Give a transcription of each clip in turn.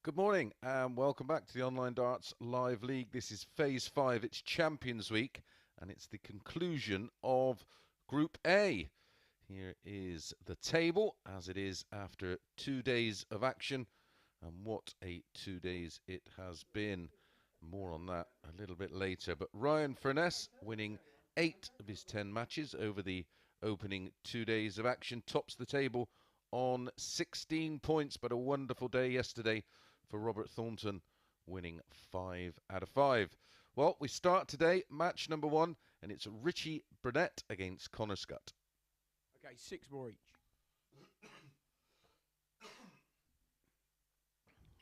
Good morning and welcome back to the Online Darts Live League. This is Phase 5, it's Champions Week and it's the conclusion of Group A. Here is the table as it is after 2 days of action, and what a 2 days it has been. More on that a little bit later, but Ryan Furness winning 8 of his 10 matches over the opening 2 days of action, tops the table on 16 points, but a wonderful day yesterday for Robert Thornton, winning 5 out of 5. Well, we start today, match number 1, and it's Richie Burnett against Scutt. Okay, 6 more each.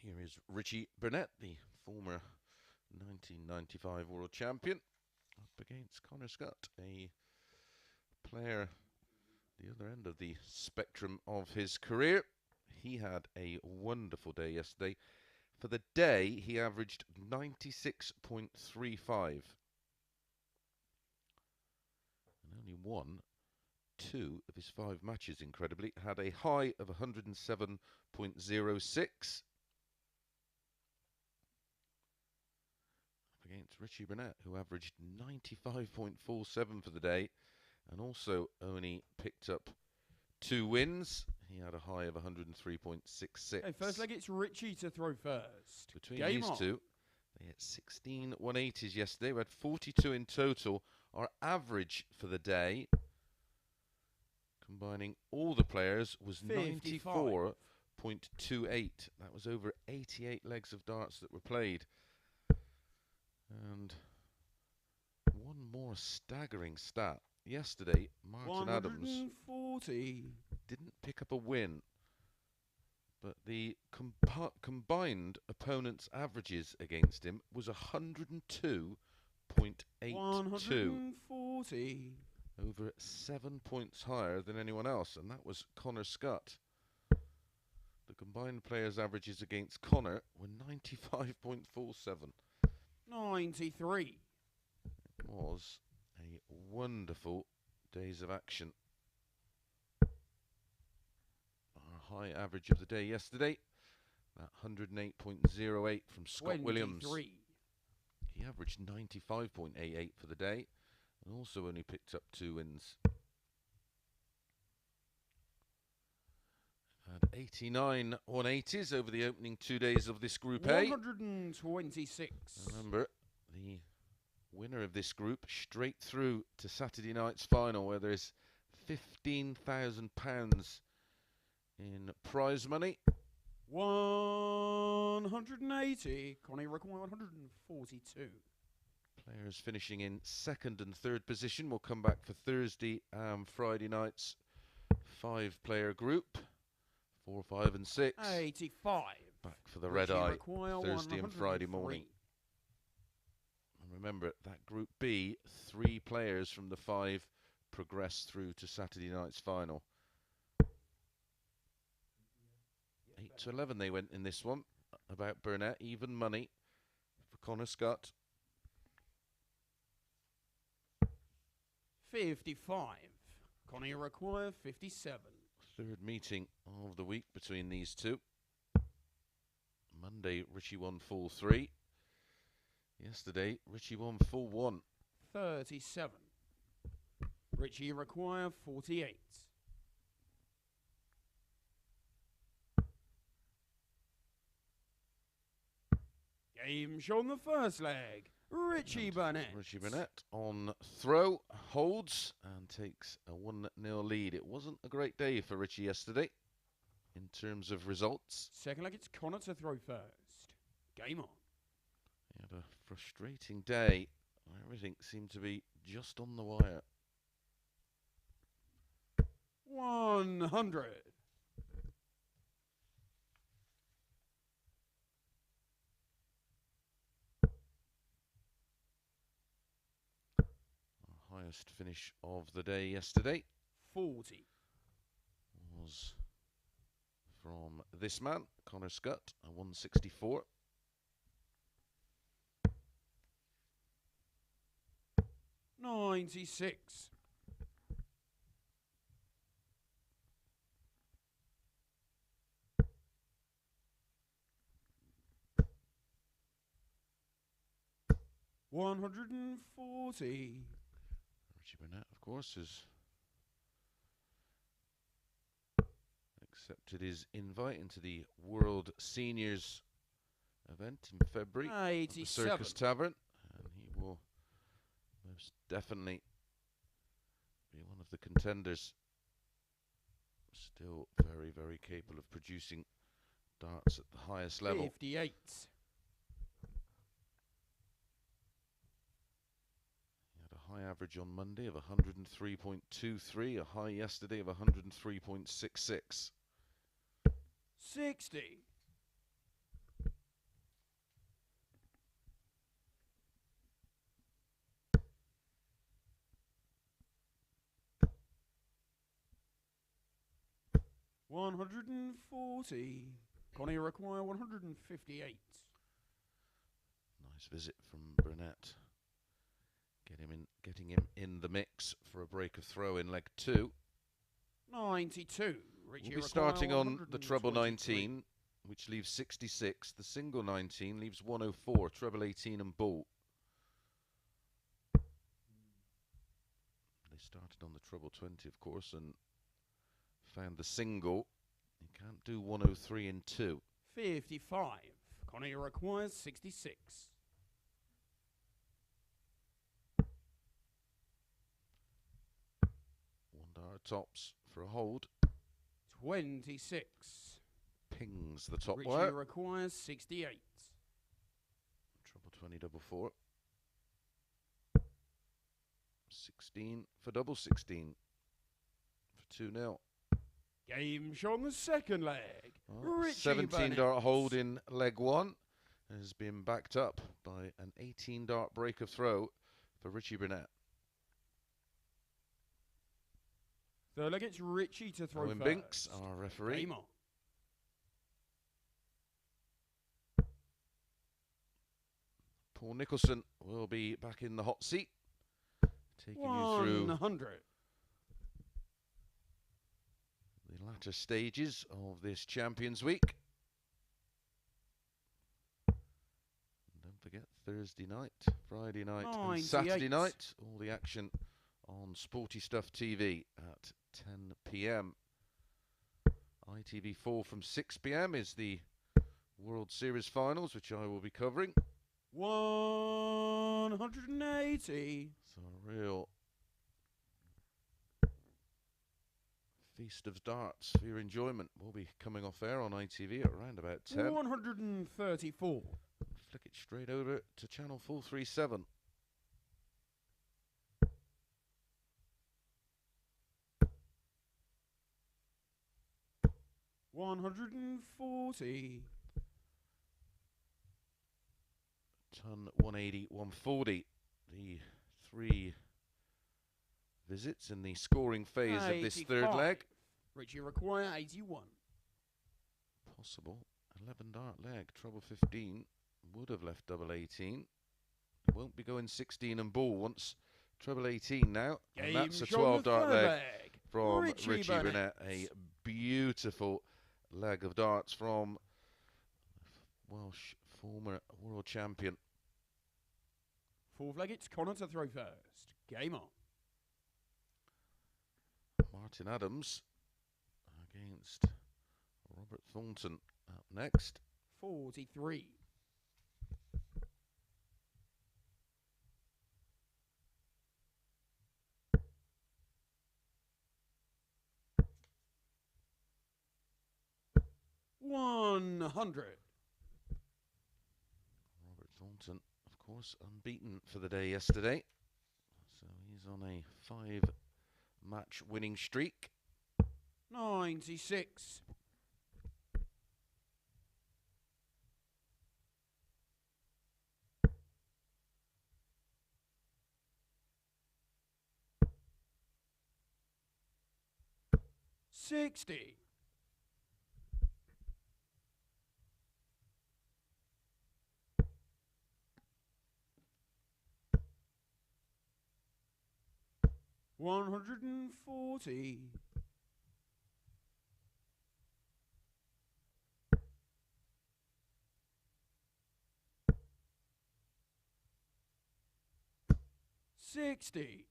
Here is Richie Burnett, the former 1995 world champion, up against Scutt, a player the other end of the spectrum of his career. He had a wonderful day yesterday. For the day, he averaged 96.35 and only won 2 of his 5 matches, incredibly. Had a high of 107.06 against Richie Burnett, who averaged 95.47 for the day and also only picked up 2 wins. He had a high of 103.66. Okay, first leg, it's Richie to throw first. Between these two, they had 16 180s yesterday. We had 42 in total. Our average for the day, combining all the players, was 94.28. That was over 88 legs of darts that were played. And one more staggering stat. Yesterday, Martin Adams didn't pick up a win, but the combined opponent's averages against him was 102.82. 140. Over 7 points higher than anyone else, and that was Scutt. The combined players' averages against Connor were 95.47. 93. It was a wonderful days of action. Our high average of the day yesterday, that 108.08 from Scott 23. Williams. He averaged 95.88 for the day and also only picked up 2 wins. Had 89 180s over the opening 2 days of this Group A. 126. Remember, the winner of this group straight through to Saturday night's final, where there's £15,000 in prize money. 180. Connie required 142. Players finishing in 2nd and 3rd position will come back for Thursday and Friday night's 5-player group. 4, 5 and 6. 85. Back for the red eye Thursday and 103. Friday morning. And remember, that Group B, 3 players from the 5 progress through to Saturday night's final. 8 to 11 they went in this one. About Burnett, even money for Scutt. 55. Connie require 57. 3rd meeting of the week between these two. Monday, Richie won full 3. Yesterday, Richie won full 1. 37. Richie require 48. Game shown the first leg. Richie Burnett. Richie Burnett on throw, holds and takes a 1-0 lead. It wasn't a great day for Richie yesterday in terms of results. Second leg, it's Connor to throw first. Game on. He had a frustrating day. Everything seemed to be just on the wire. 100. Highest finish of the day yesterday 40. was from this man, Scutt, a 164. 96. 140. Richie Burnett, of course, has accepted his invite into the World Seniors event in February at the 87. Circus Tavern, and he will most definitely be one of the contenders. Still very, very capable of producing darts at the highest level. 58. He had a high average on Monday of 103.23, a high yesterday of 103.66. 60. 140. Connie require 158. Nice visit from Brunette. Getting him in the mix for a break of throw in leg 2. 92. Richie We'll be require starting on the treble 123. 19, which leaves 66. The single 19 leaves 104. Treble 18 and bull. They started on the treble 20, of course, and found the single. You can't do 103 in 2. 55. Connie requires 66. One dart tops for a hold. 26. Pings the top Richie wire. requires 68. Treble 20 double 4. 16 for double 16 for 2-0. Game show on the second leg. Richie 17 Burnett. dart hold in leg 1 has been backed up by an 18 dart break of throw for Richie Burnett. Third leg, it's Richie to throw Owen first. Binks, our referee. Game on. Paul Nicholson will be back in the hot seat, taking you through 100. the latter stages of this Champions Week. And don't forget, Thursday night, Friday night and Saturday 98. night, all the action on Sporty Stuff TV at 10 p.m. ITV4 from 6 p.m. is the World Series Finals, which I will be covering. 180. So a real feast of darts for your enjoyment. We'll be coming off air on ITV at around about 10. 134. Flick it straight over to channel 437. $140. Ton 180, 140. The 3 visits in the scoring phase of this third 85. leg. Richie require 81. Possible 11 dart leg. Treble 15 would have left double 18. Won't be going 16 and bull once. Treble 18 now. And that's a 12 dart leg from Richie Burnett. A beautiful leg of darts from Welsh former world champion. Fourth leg, it's Connor to throw first. Game on. Martin Adams against Robert Thornton up next. 43. $100. Robert Thornton, of course, unbeaten for the day yesterday. So he's on a 5-match winning streak. 96. $60. $140. 60.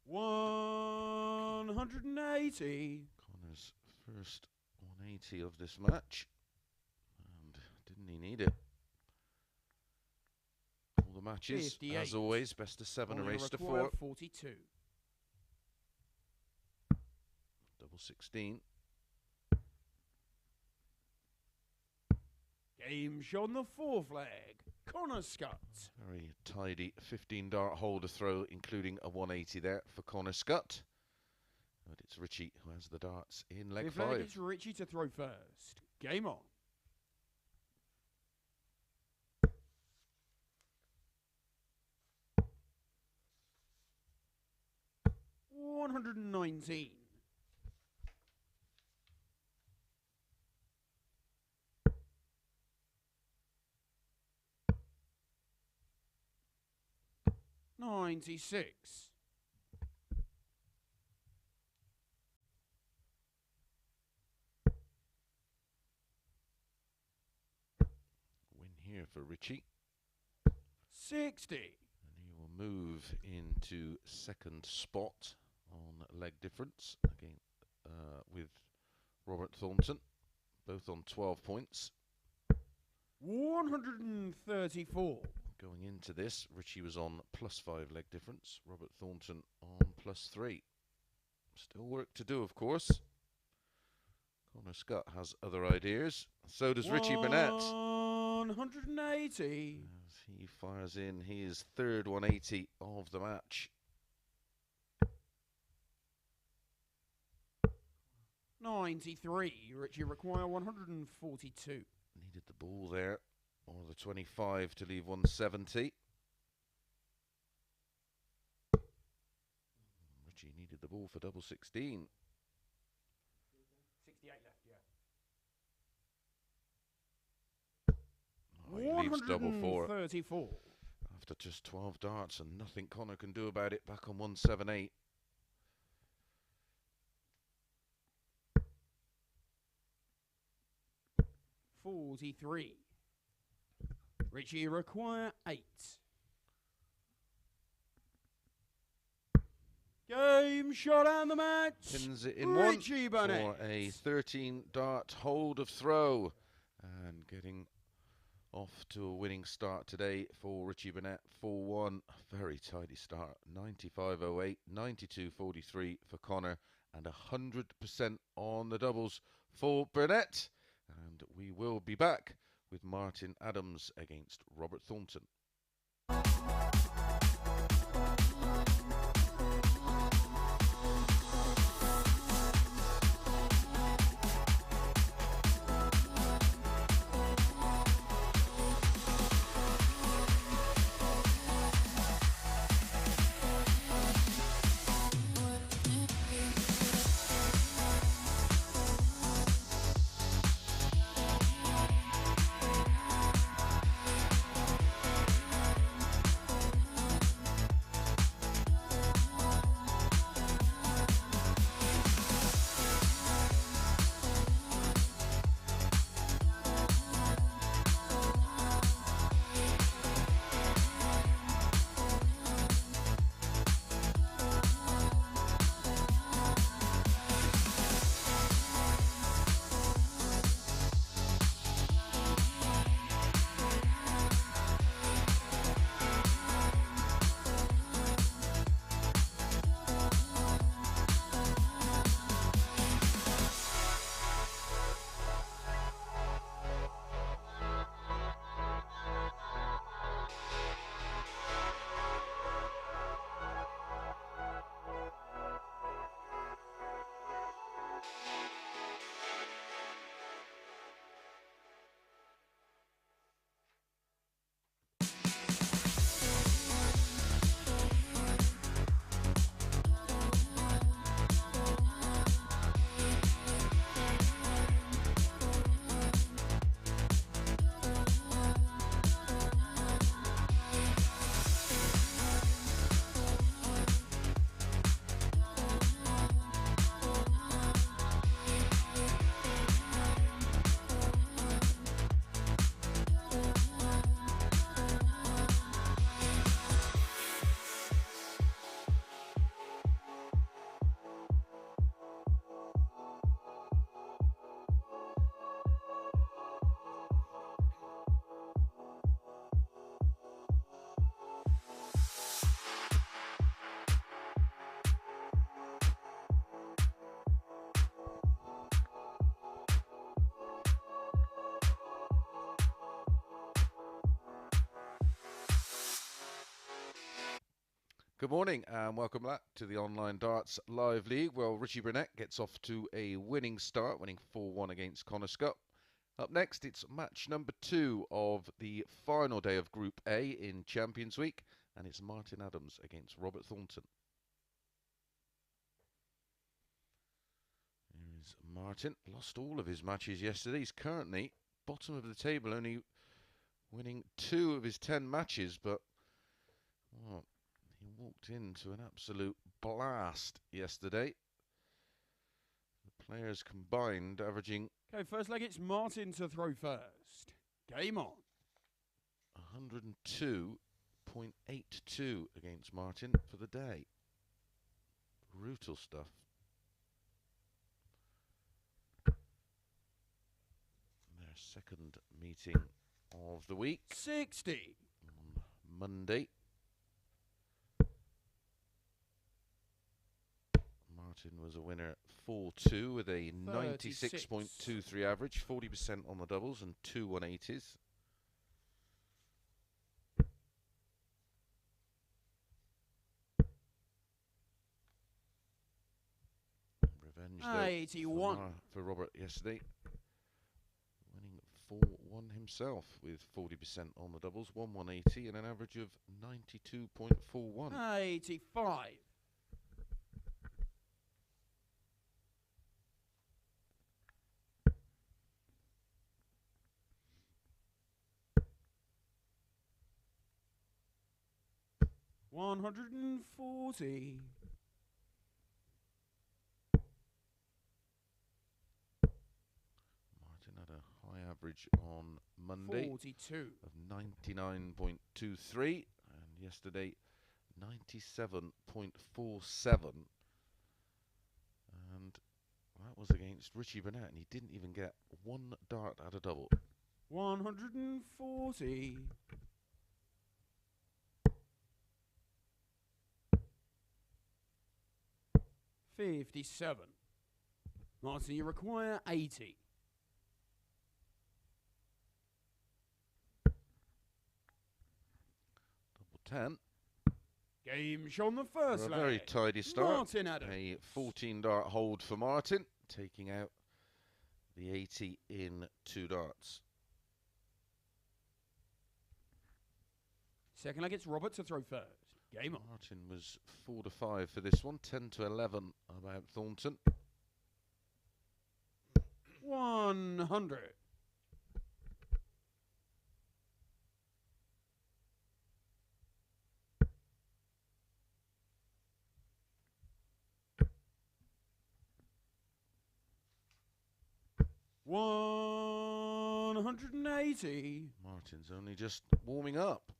180. Connor's first 180 of this match. And didn't he need it? All the matches, 58. as always, best of 7 Only a race to require 4. 42. Double 16. Game shown the 4 flag. Connor Scutt. Very tidy 15 dart holder throw, including a 180 there for Connor Scutt. But it's Richie who has the darts in leg 5th leg, 5. it's Richie to throw first. Game on. $119. 96. 'Here for Richie. 60. And he will move into second spot on leg difference again with Robert Thornton, both on 12 points. 134. Going into this, Richie was on +5 leg difference, Robert Thornton on +3. Still work to do, of course. Connor Scutt has other ideas. So does Richie Burnett. 180. As he fires in his third 180 of the match. 93. Richie require 142. Needed the ball there, or the 25 to leave 170. Richie needed the ball for double 16. 68 left, yeah. Oh, he leaves double 4 134. after just 12 darts and nothing Connor can do about it. Back on 178. $43. Richie require 8. Game shot and the match. Pins it in Richie one Burnett. for a 13 dart hold of throw. And getting off to a winning start today for Richie Burnett. 4-1. Very tidy start. 95.08, 92.43 for Connor, and 100% on the doubles for Brunette. And we will be back with Martin Adams against Robert Thornton. Good morning and welcome back to the Online Darts Live League. Well, Richie Burnett gets off to a winning start, winning 4-1 against Scutt. Up next, it's match number 2 of the final day of Group A in Champions Week, and it's Martin Adams against Robert Thornton. Here's Martin. Lost all of his matches yesterday. He's currently bottom of the table, only winning 2 of his 10 matches, but well, he walked into an absolute blast yesterday. The players combined averaging... Okay, first leg, it's Martin to throw first. Game on. 102.82 against Martin for the day. Brutal stuff. Their second meeting of the week. 60. On Monday. Martin was a winner 4-2 with a 96.23 average, 40% on the doubles and 2 180s. Revenge though 81 for Robert yesterday, winning 4-1 himself with 40% on the doubles, 1 180 and an average of 92.41. 85. $140. Martin had a high average on Monday 42 of 99.23 and yesterday 97.47, and that was against Richie Burnett, and he didn't even get 1 dart at a double. 140. $57. Martin, you require 80. Double 10. Game shown the first A leg. very tidy start. Martin Adams. A 14 dart hold for Martin, taking out the 80 in 2 darts. Second leg, it's Robert to throw first. Game on. Martin was 4-5 for this one, 10-11 about Thornton. 100. $180. Martin's only just warming up.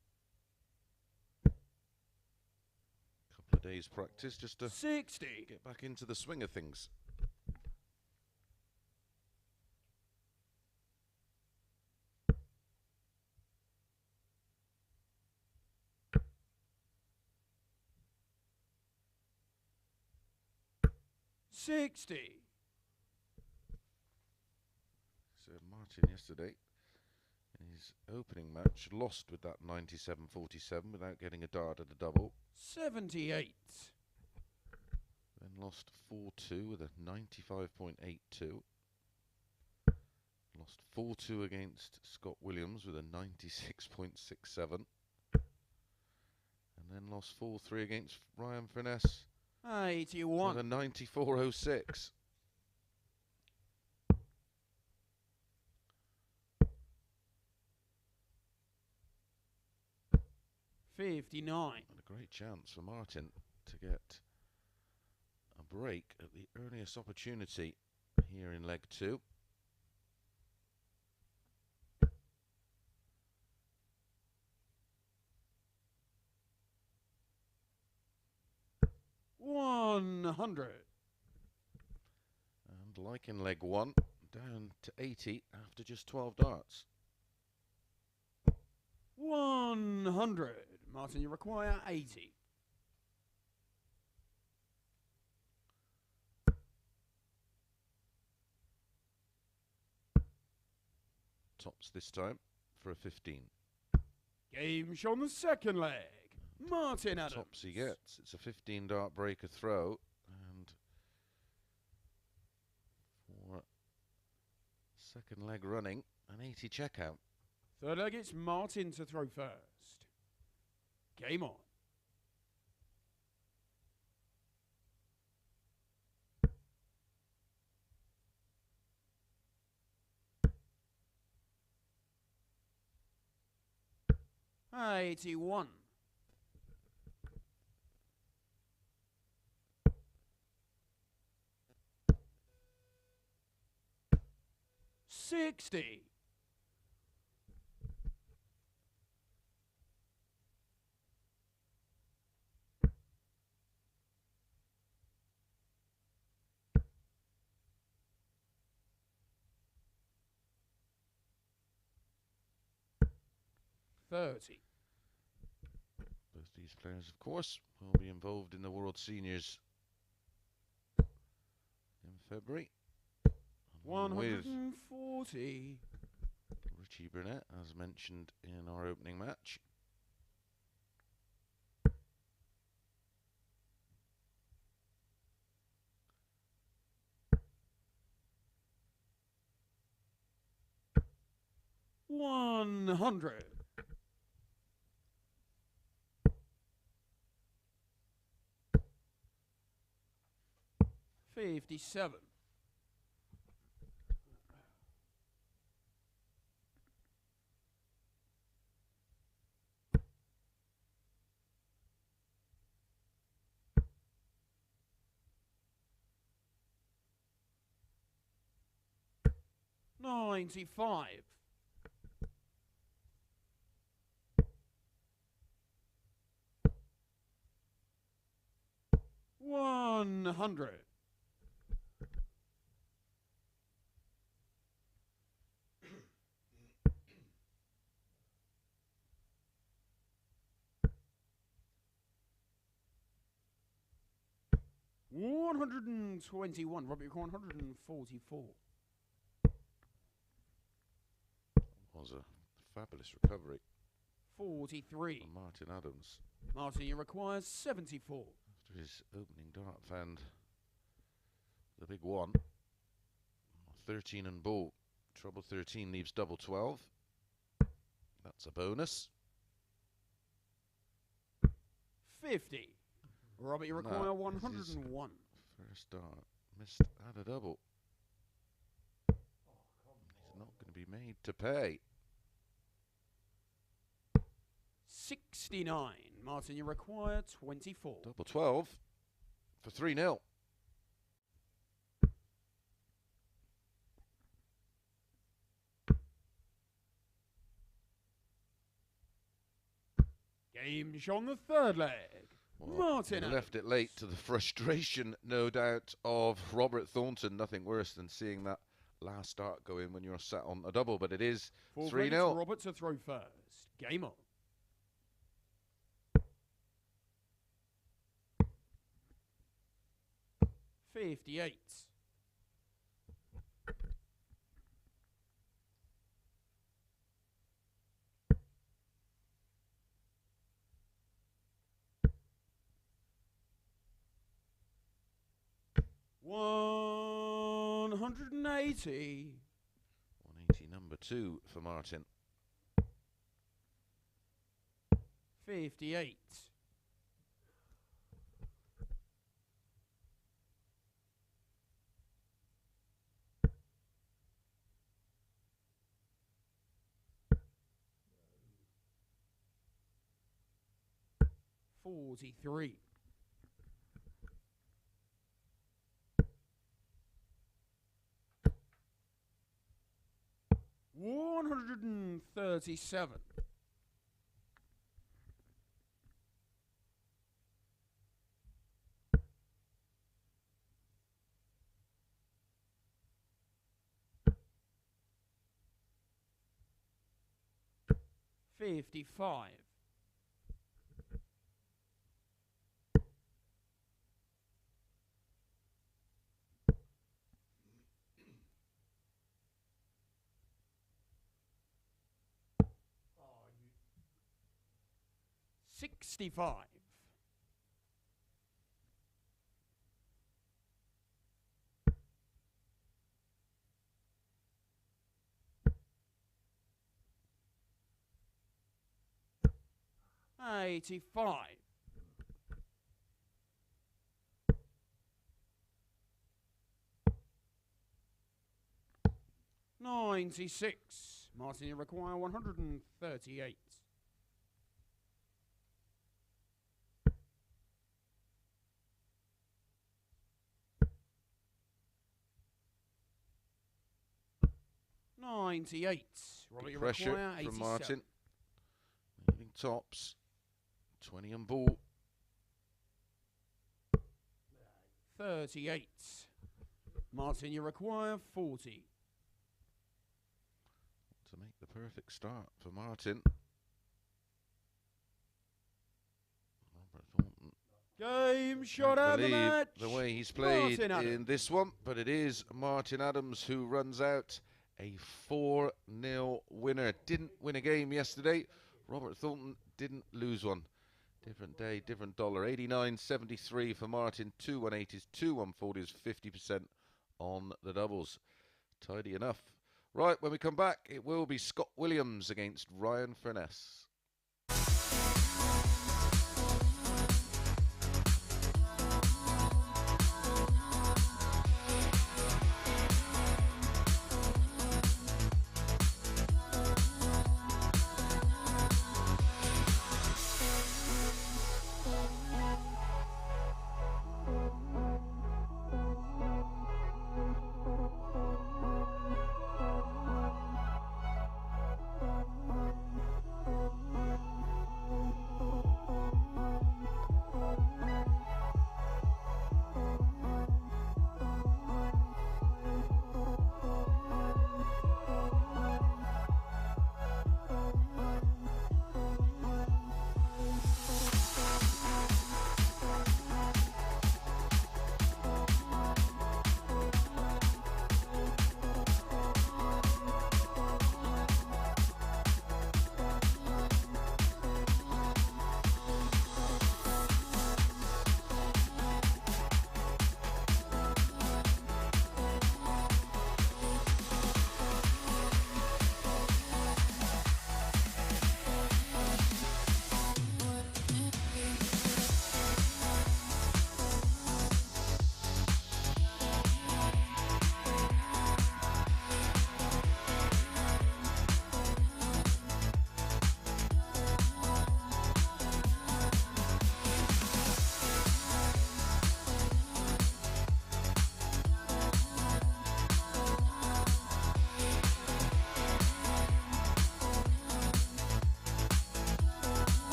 Couple of days practice just to 60. get back into the swing of things. $60. So Martin yesterday, in his opening match, lost with that 97.47 without getting a dart at a double. 78. Then lost 4-2 with a 95.82. Lost 4-2 against Scott Williams with a 96.67. And then lost 4-3 against Ryan Freness 81. with a 94.06. $59. And a great chance for Martin to get a break at the earliest opportunity here in leg 2. $100. And like in leg 1, down to 80 after just 12 darts. 100. Martin, you require 80. Tops this time for a 15. Game shown the second leg. Martin Adams. Tops he gets. It's a 15 dart breaker throw. And for second leg running, an 80 checkout. Third leg, it's Martin to throw first. Game on. $81. 60. $30. Both these players, of course, will be involved in the World Seniors in February. Along with 140. Richie Burnett, as mentioned in our opening match. $100. 57. $95. 100. $121. Robert, 144. Was a fabulous recovery 43. from Martin Adams. Martin, you requires 74. After his opening dart found the big one. 13 and ball. Trouble 13 leaves double 12. That's a bonus. 50. Robert, you require 101. First dart. Missed at a double. He's not going to be made to pay. 69. Martin, you require 24. Double 12 for 3-0. Games on the third leg. Well, Martin he left it late to the frustration, no doubt, of Robert Thornton. Nothing worse than seeing that last start go in when you're sat on a double, but it is 3-0. Robert to throw first. Game on. $58. $180. 180, number 2 for Martin. 58. $43. $137. $55. 65. $85. 96. Martin, you require 138. $98. Robert, you Pressure require 87. from Martin. Leading tops. 20 and ball. 38. Martin, you require 40. To make the perfect start for Martin. Robert Thornton. Game shot Can't out of the believe match. the way he's played Martin in Adams. this one, but it is Martin Adams who runs out a 4-0 winner. Didn't win a game yesterday. Robert Thornton didn't lose one. Different day, different dollar. 89.73 for Martin. 218 is 214 is 50% on the doubles. Tidy enough. Right, when we come back, it will be Scott Williams against Ryan Furness.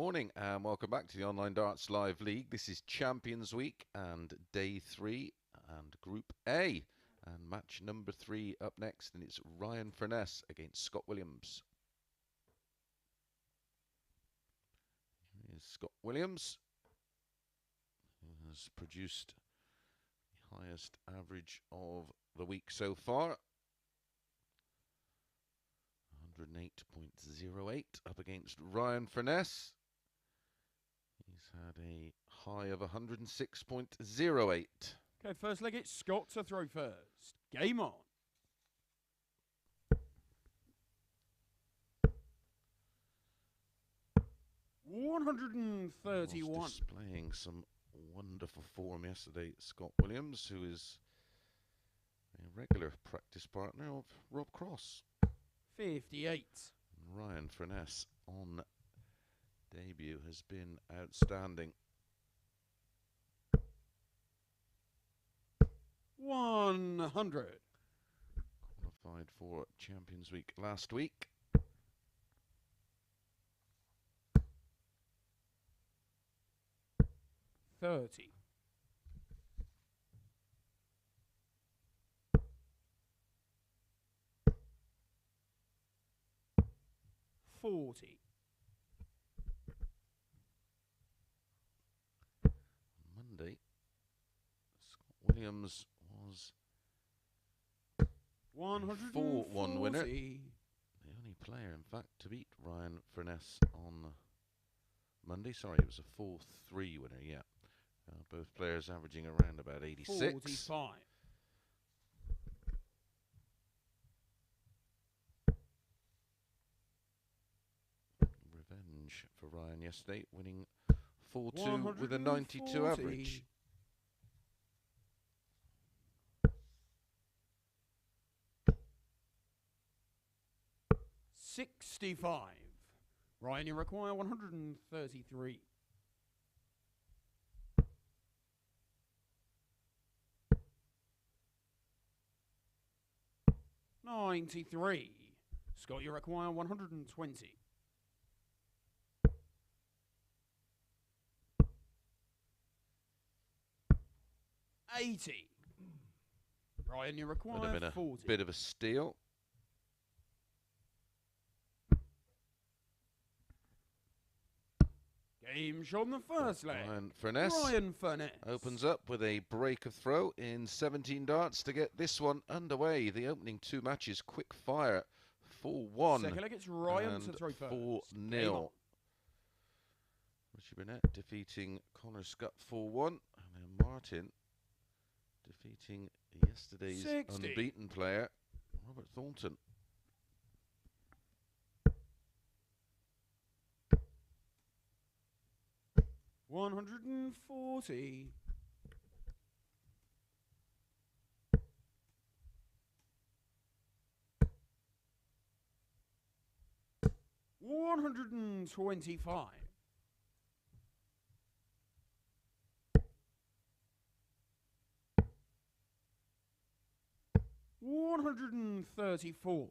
morning and welcome back to the Online Darts Live League. This is Champions Week and Day 3 and Group A. And match number 3 up next, and it's Ryan Furness against Scott Williams. Here's Scott Williams, who has produced the highest average of the week so far. 108.08 up against Ryan Furness. He's had a high of 106.08. Okay, first leg, it's Scott to throw first. Game on. $131. Was displaying some wonderful form yesterday, Scott Williams, who is a regular practice partner of Rob Cross. 58. Ryan Furness on debut has been outstanding. 100. Qualified for Champions Week last week. $30. 40. Monday, Scott Williams was 4-1 winner. The only player, in fact, to beat Ryan Furness on Monday. Sorry, it was a 4-3 winner, yeah. Both players averaging around about 86. 45. Revenge for Ryan yesterday, winning 4-2 with a 92 average. 65. Ryan, you require 133. 93. Scott, you require 120. 80. Ryan, you require 40. Bit of a steal. Game shot on the first leg. Ryan Furness opens up with a break of throw in 17 darts to get this one underway. The opening 2 matches quick fire, 4-1. Second leg, it's Ryan to throw first. 4-0. Richie Burnett defeating Connor Scutt 4-1, and then Martin defeating yesterday's 60. unbeaten player, Robert Thornton. 140. 125. 134.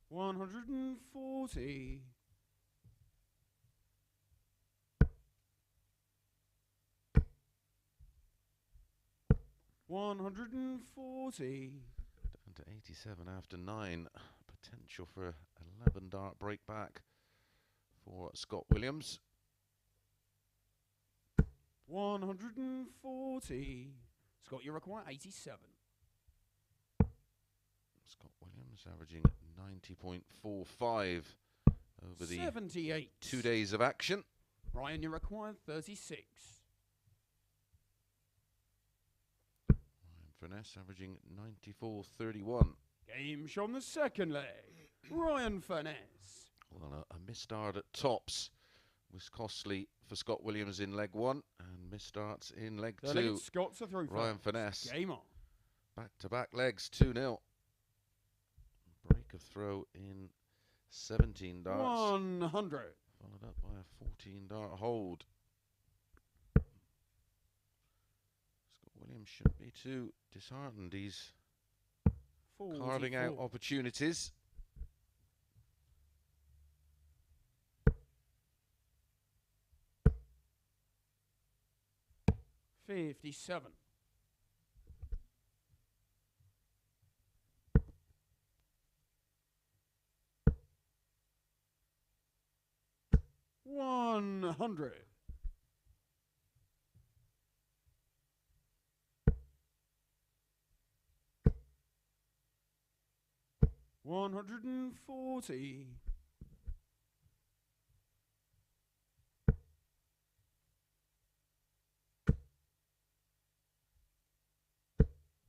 140. 140. Down to 87 after 9. Potential for 11 dart break back for Scott Williams. 140. Scott, you require 87. Scott Williams averaging 90.45 over the 78. 2 days of action. Ryan, you require 36. Ryan Furness averaging 94.31. Game shot on the second leg. Ryan Furness. Well, a missed dart at tops was costly for Scott Williams in leg 1 and missed darts in leg 2. Scott's through Ryan Furness. Game on. Back-to-back legs, 2-0. Break of throw in 17 darts. 100. Followed up by a 14 dart hold. Scott Williams shouldn't be too disheartened. He's carving out 44. opportunities. $57. $100. $140.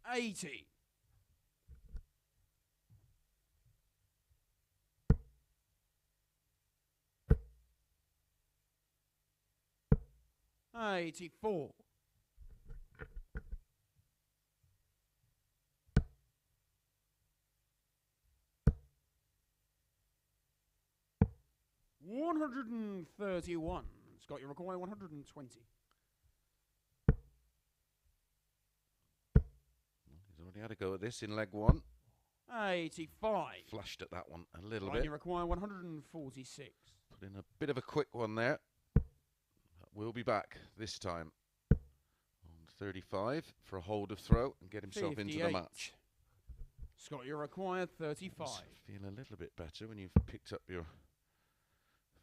$80. $84. $131. Scott, you require 120. He's already had a go at this in leg one. 85. Flashed at that one a little Right, bit. you require 146. Put in a bit of a quick one there. We'll be back this time on 35 for a hold of throw and get himself into the 58. match. Scott, you require 35. Must feel a little bit better when you've picked up your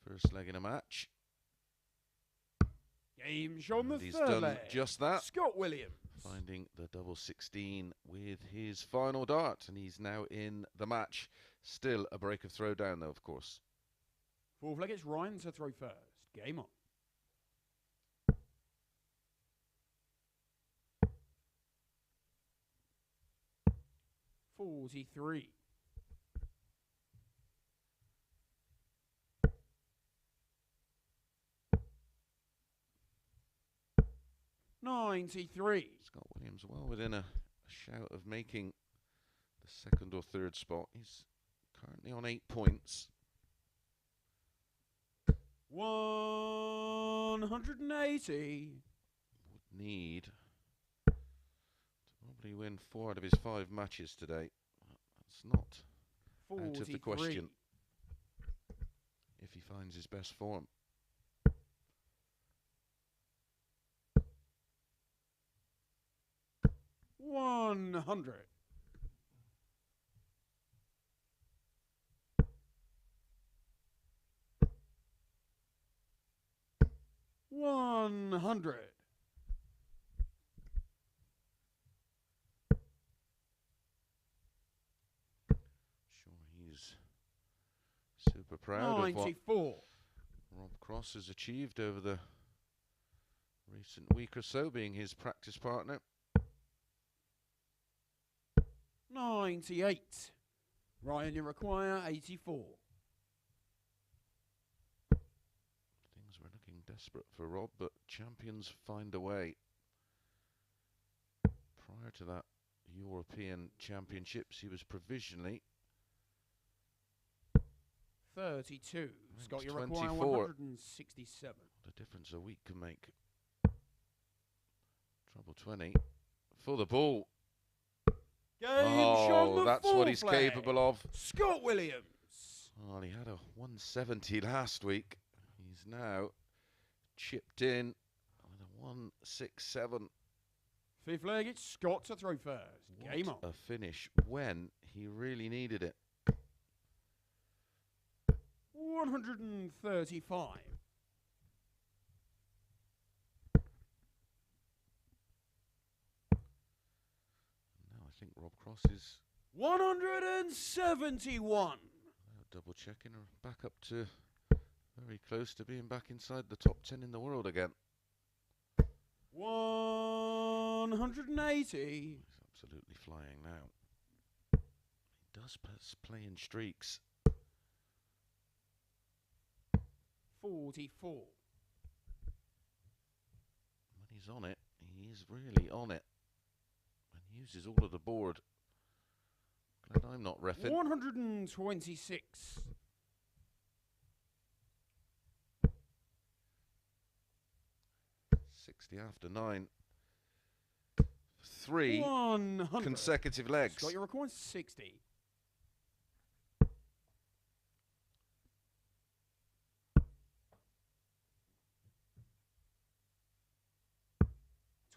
first leg in a match. Game show on the And he's third done leg. just that. Scott Williams. Finding the double 16 with his final dart, and he's now in the match. Still a break of throw down, though, of course. Fourth leg, it's Ryan to throw first. Game on. $43. $93. Scott Williams well within a shout of making the second or third spot. He's currently on 8 points. 180. Would need to probably win 4 out of his 5 matches today. That's not 43. out of the question if he finds his best form. $100. $100. Sure, he's super proud of what 94. Rob Cross has achieved over the recent week or so, being his practice partner. 98. Ryan, you require 84. Things were looking desperate for Rob, but champions find a way. Prior to that European Championships, he was provisionally 32. Scott, you require 24. 167. What a difference a week can make. Trouble 20 for the ball. Game shot the That's what he's fourth leg. capable of. Scott Williams. Well, he had a 170 last week. He's now chipped in with a 167. Fifth leg, it's Scott to throw first. Game What on. a finish when he really needed it. 135. Now I think Rob Cross is 171. double checking her back up to very close to being back inside the top 10 in the world again. 180. He's absolutely flying now. He does play in streaks. 44. When he's on it, he is really on it. And uses all of the board. Glad I'm not reffing. 126. $60 after 9. 3 100. consecutive legs. Scott, you require 60.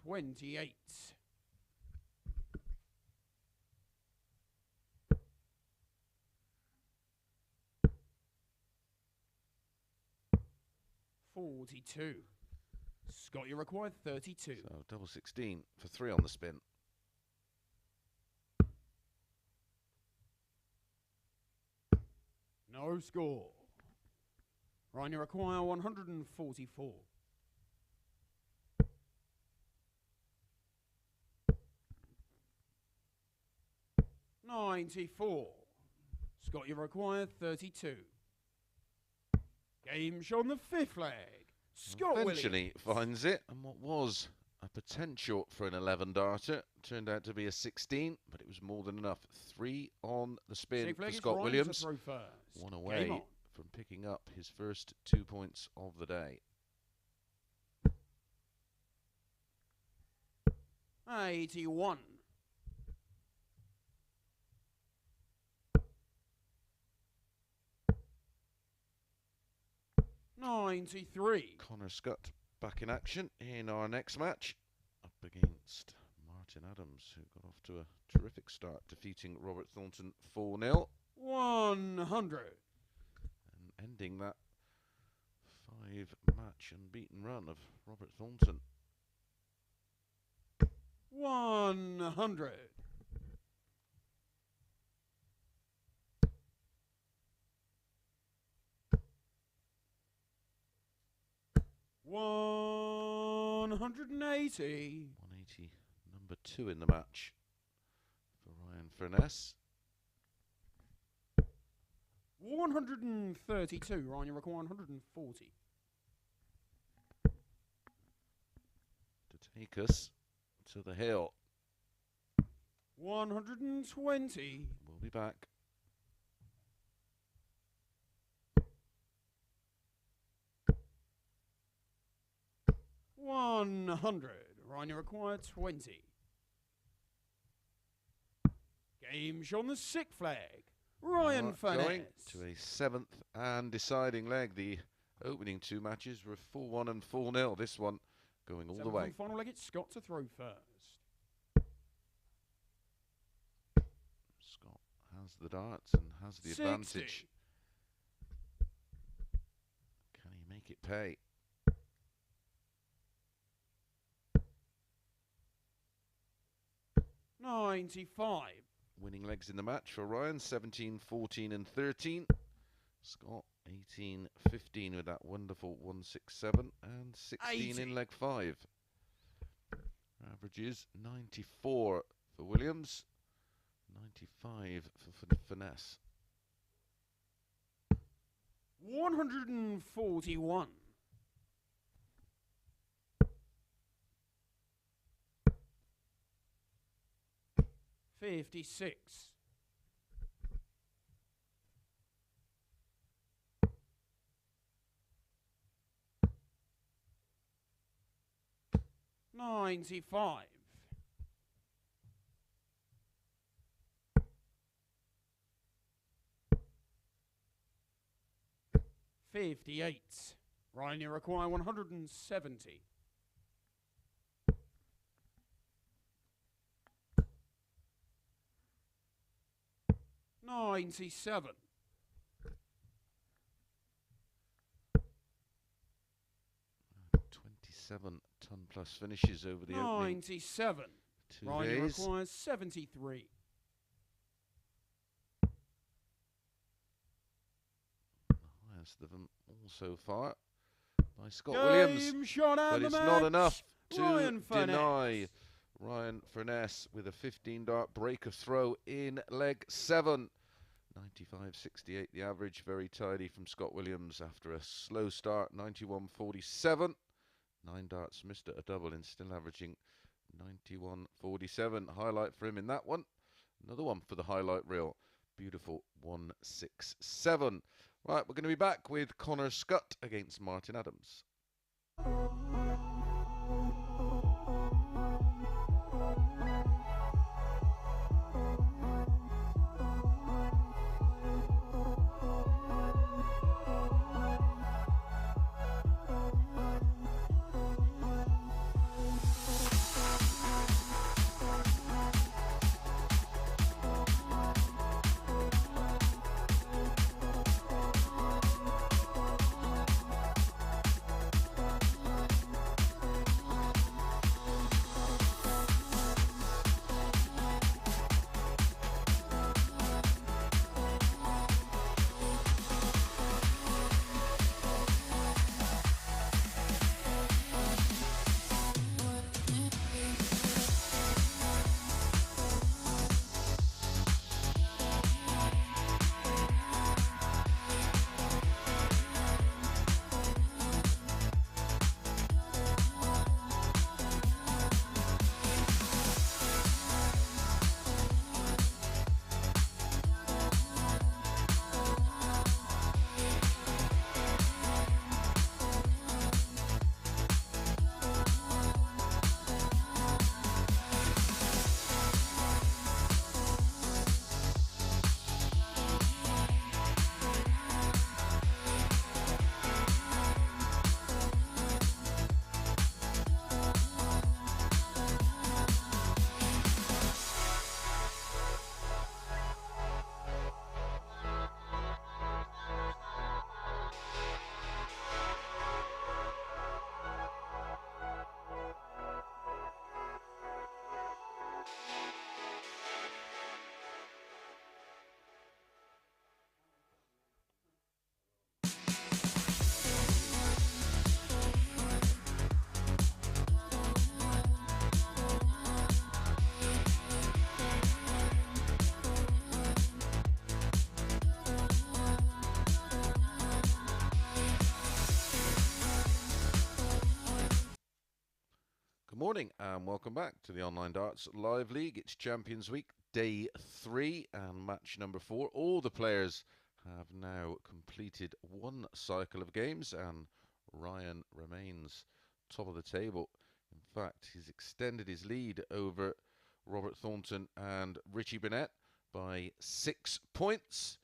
$28. $42. Scott, you require 32. So double 16 for 3 on the spin. No score. Ryan, you require 144. $94. Scott, you require 32. Game show on the 5th leg. Scott Eventually Williams. finds it, and what was a potential for an 11 darter turned out to be a 16, but it was more than enough. 3 on the spin 6th for leg is Scott Ryan Williams. to throw first. 1 Game away on. from picking up his first 2 points of the day. 81. $93. Connor Scutt back in action in our next match up against Martin Adams, who got off to a terrific start, defeating Robert Thornton 4-0. 100. And ending that 5-match unbeaten run of Robert Thornton. 100. $180. 180, number 2 in the match for Ryan Furness. 132. Ryan, you require 140. To take us to the hill. 120. We'll be back. $100. Ryan, you require 20. Game show on the 6th flag. Ryan Going Finesse. to a 7th and deciding leg. The opening 2 matches were 4-1 and 4-0. This one going all the way. And final leg, it's Scott to throw first. Scott has the darts and has the 60. advantage. Can he make it pay? $95. Winning legs in the match for Ryan, 17, 14 and 13. Scott, 18, 15 with that wonderful 167 and 16 80. in leg 5. Averages 94 for Williams, 95 for Finesse. 141. $56. $95. $58. Ryan, you require 170. $97. 27-ton plus finishes over the opening 97. 2 Ryan, you days. requires 73. The highest of them all so far by Scott Williams. Game shot out But the it's match. not enough to Ryan Furness. deny Ryan Furness with a 15-dart break of throw in leg 7. 95.68 the average, very tidy from Scott Williams after a slow start. 91.47. 9 darts, missed at a double and still averaging 91.47. Highlight for him in that one. Another one for the highlight reel. Beautiful 167. Right, we're going to be back with Connor Scutt against Martin Adams. Good morning and welcome back to the Online Darts Live League. It's Champions Week, day 3 and match number 4. All the players have now completed one cycle of games and Ryan remains top of the table. In fact, he's extended his lead over Robert Thornton and Richie Burnett by 6 points.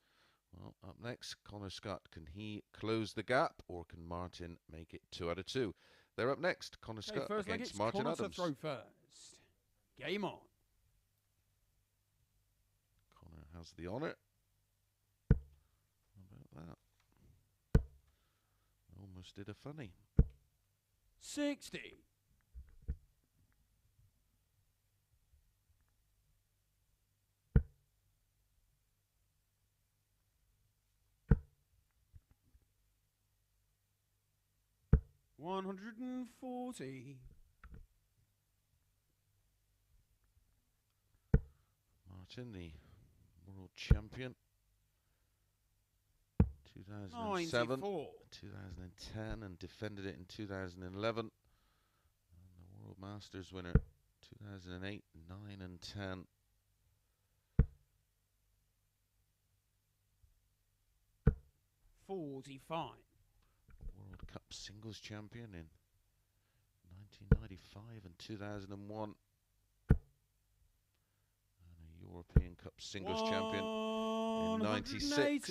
Well, up next, Scutt. Can he close the gap or can Martin make it 2 out of 2? They're up next. Scutt against Martin Adams. Throw first. Game on. Connor has the honour. How about that? Almost did a funny. 60. $140. Martin, the world champion, 2007, 94. 2010, and defended it in 2011. And the World Masters winner, 2008, 9 and 10. $45. World Cup singles champion in 1995 and 2001. And a European Cup singles champion in 96.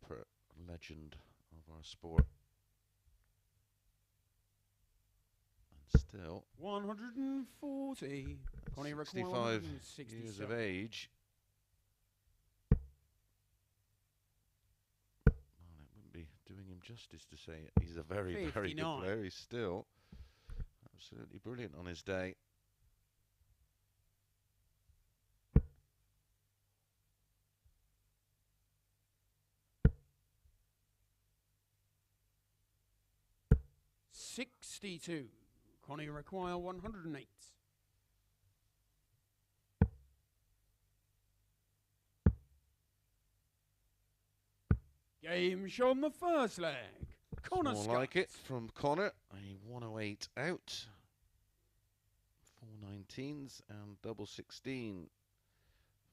Proper legend of our sport. And still 140. 65 years of age. Doing him justice to say he's a very, 59. very good player. He's still absolutely brilliant on his day. $62. Connie require 108. Game shown the first leg. Connor More Scutt. like it from Connor. A 108 out. 4 19s and double 16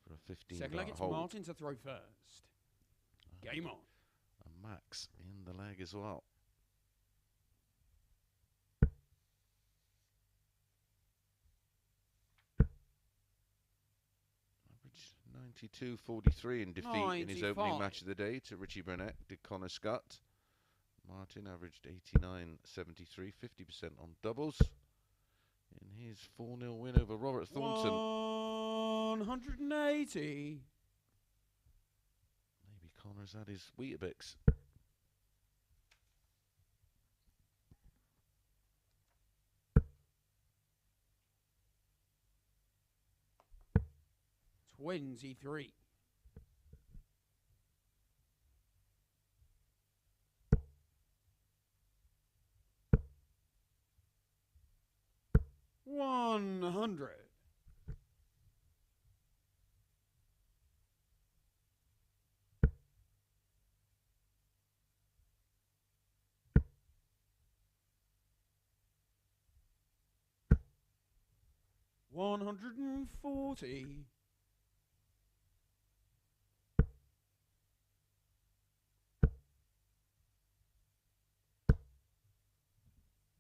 for a 15 Second leg, it's hold. Martin to throw first. Game on. And Max in the leg as well. Average 92.43 in defeat in his opening match of the day to Richie Burnett, did Connor Scutt. Martin averaged 89.73, 50% on doubles in his 4-0 win over Robert Thornton. 180. Maybe Connor's had his Weetabix. $23. $100. $140.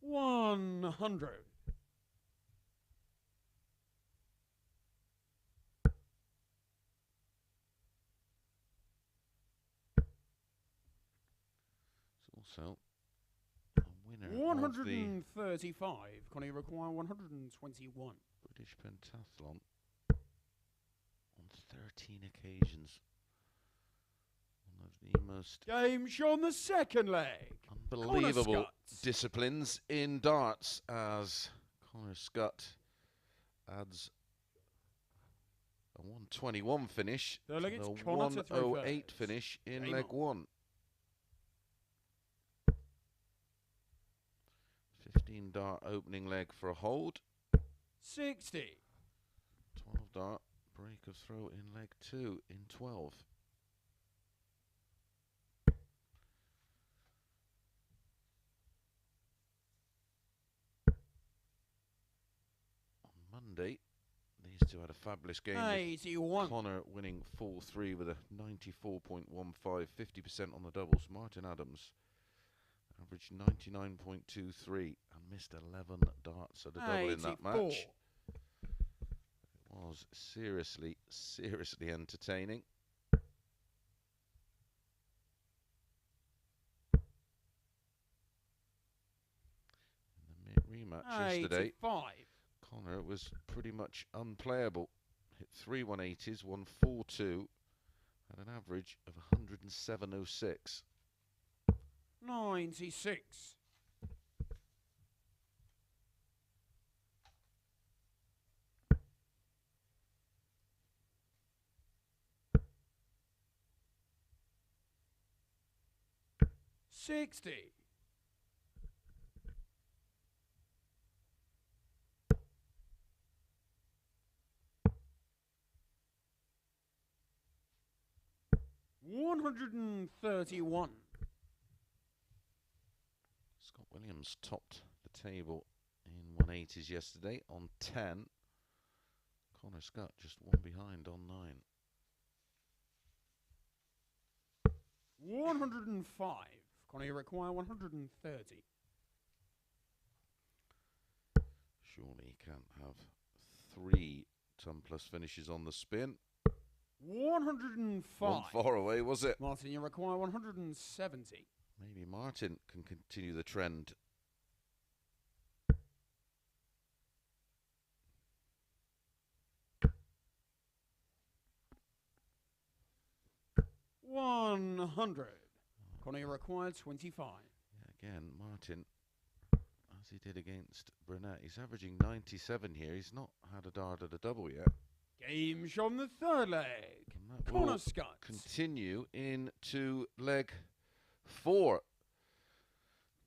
$100. It's also a winner of the 135. Connie require 121. British Pentathlon on 13 occasions. One of the most Game shown the second leg. unbelievable disciplines in darts as Connor Scutt adds a 121 finish to the 108 finish in leg 1. 15 dart opening leg for a hold. 60. 12 dart break of throw in leg 2 in 12. Monday. These two had a fabulous game. 81. Connor winning 4-3 with a 94.15, 50% on the doubles. Martin Adams averaged 99.23 and missed 11 darts at a double in that 84. match. It was seriously entertaining. In the rematch yesterday, 85. Connor was pretty much unplayable. Hit 3 180s, won 4-2, had an average of 107.06. 96. 60. 131. Scott Williams topped the table in 180s yesterday on 10. Connor Scutt just one behind on 9. 105. Connor, you require 130. Surely he can't have 3 ton plus finishes on the spin. 105. One far away, was it? Martin, you require 170. Maybe Martin can continue the trend. $100. Connor, you require 25. Yeah, again, Martin, as he did against Brunette, he's averaging 97 here. He's not had a dart at a double yet. Game shot on the third leg. And that Connor will Scutt. continue into leg 4.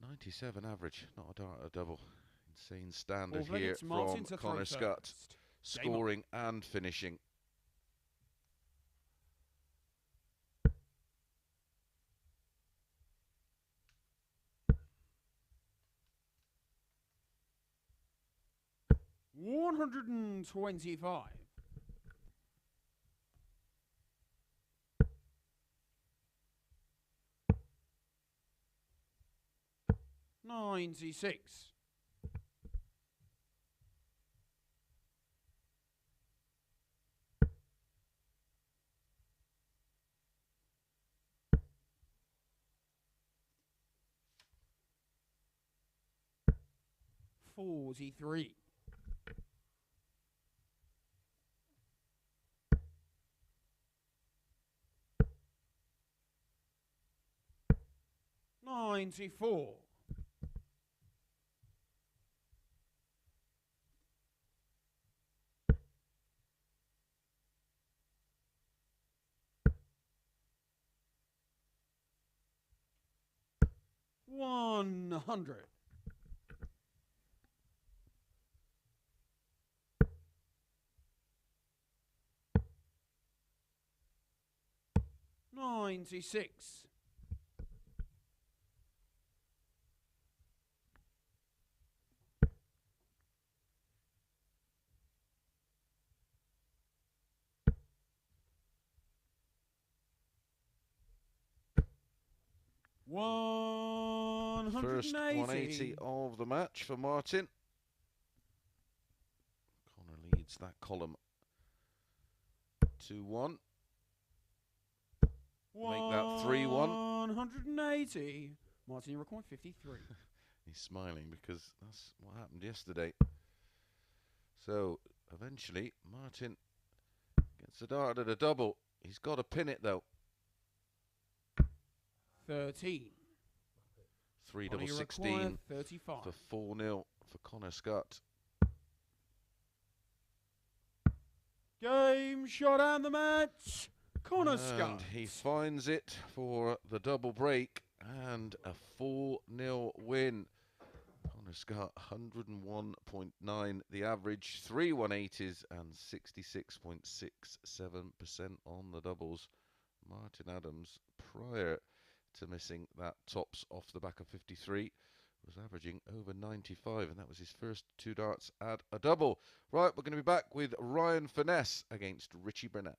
97 average, not a dart at a double. Insane standard Fourth leg, here it's Martin from to throw Connor Scutt, first. scoring and finishing. $125. 96. 43. 94. 100. 96. 180. First 180 of the match for Martin. Connor leads that column 2-1. Make that 3-1. 180. Martin, you record 53. He's smiling because that's what happened yesterday. So eventually Martin gets a dart at a double. He's got to pin it though. 13. 3 Connor, double you 16 require 35. for 4-0 for Connor Scutt. Game shot and the match. Connor And Scutt. he finds it for the double break and a 4-0 win. Connor Scutt 101.9 the average, 3 180s and 66.67% on the doubles. Martin Adams, prior to missing that tops off the back of 53, was averaging over 95, and that was his first 2 darts at a double. Right, we're going to be back with Ryan Finesse against Richie Burnett.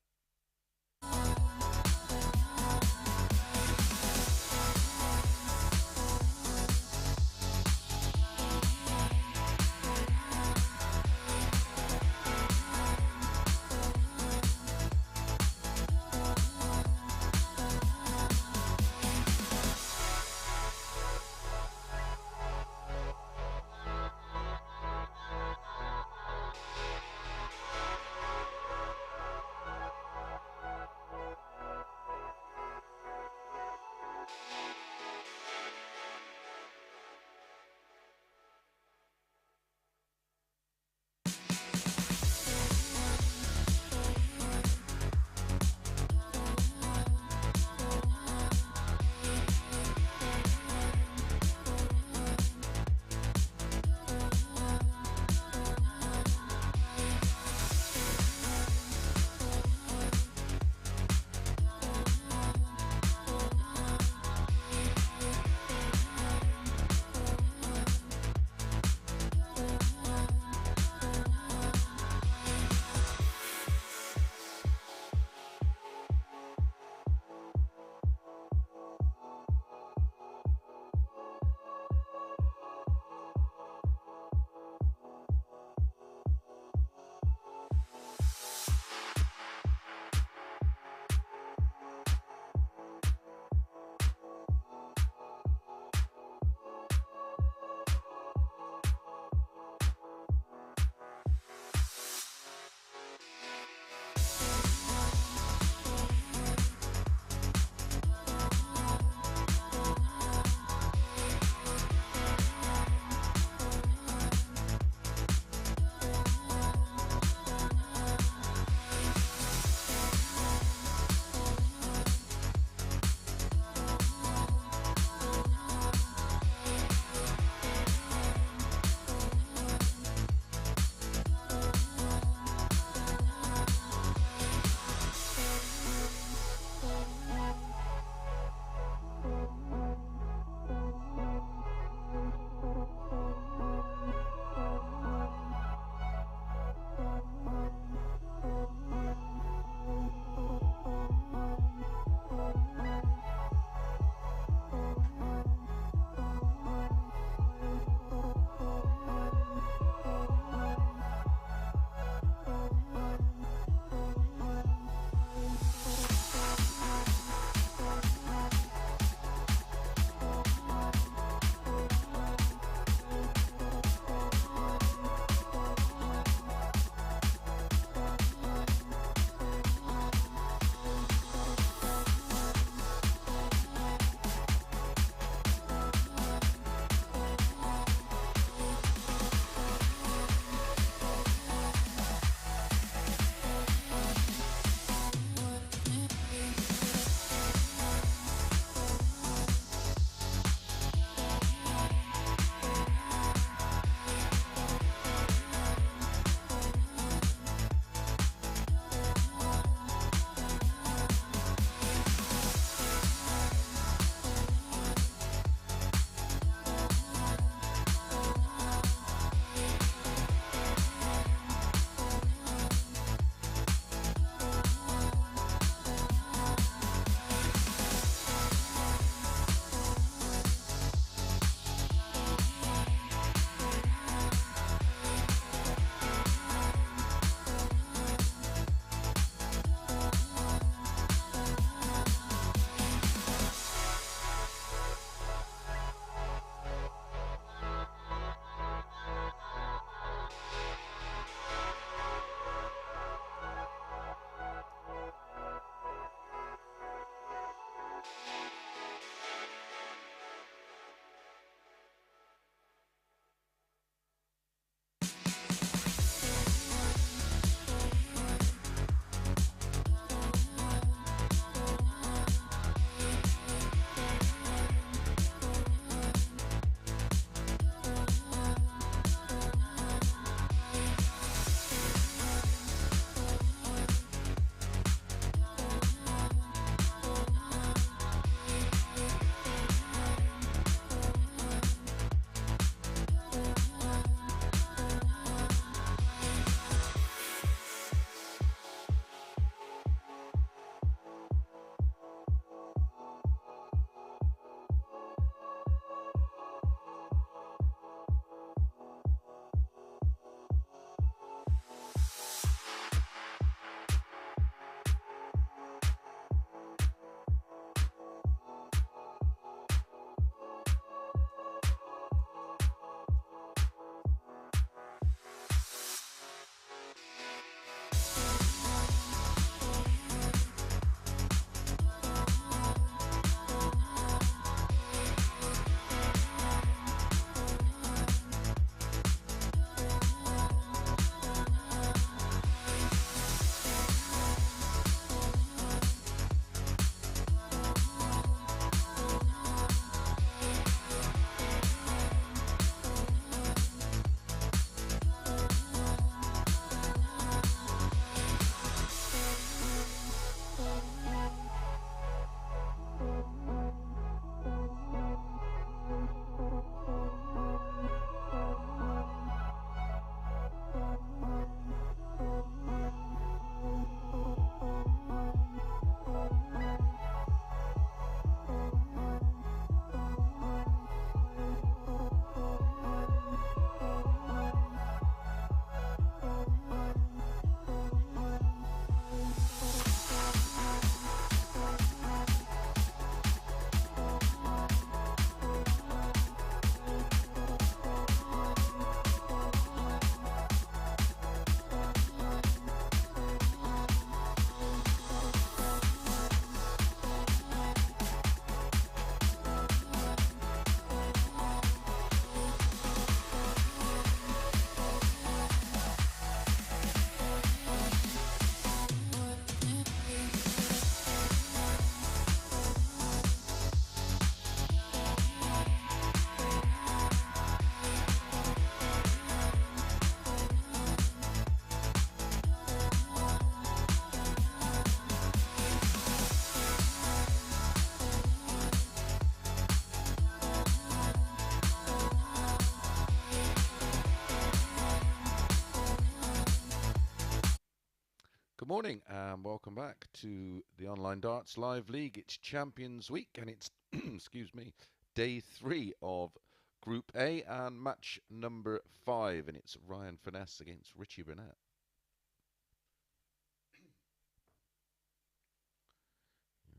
Good morning and welcome back to the Online Darts Live League. It's Champions Week and it's, excuse me, day 3 of Group A and match number 5, and it's Ryan Finesse against Richie Burnett.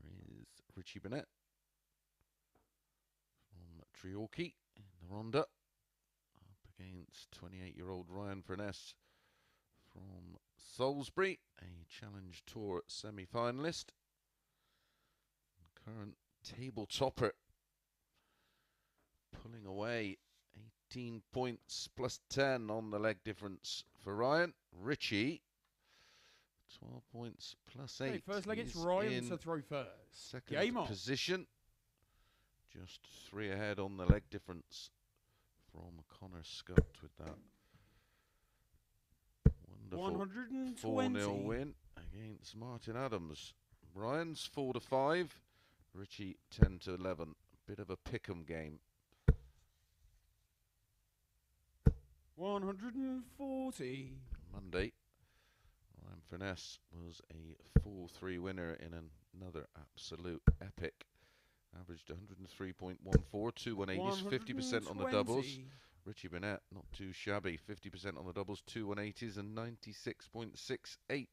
Here is Richie Burnett from Treorchy in the Ronda, up against 28-year-old Ryan Furness from Salisbury, a Challenge Tour semi-finalist, current table topper, pulling away 18 points plus 10 on the leg difference for Ryan. Richie, 12 points plus 8. Okay, first leg, it's Ryan to throw first. Second position, just 3 ahead on the leg difference from Connor Scutt with that wonderful 4-0 win against Martin Adams. Ryan's 4-5, Richie 10-11. Bit of a pick'em game. 140. Monday, Ryan Finesse was a 4-3 winner in another absolute epic. Averaged 103.14, 2 180s, 50% on the doubles. Richie Burnett, not too shabby, 50% on the doubles, 2 180s and 96.68.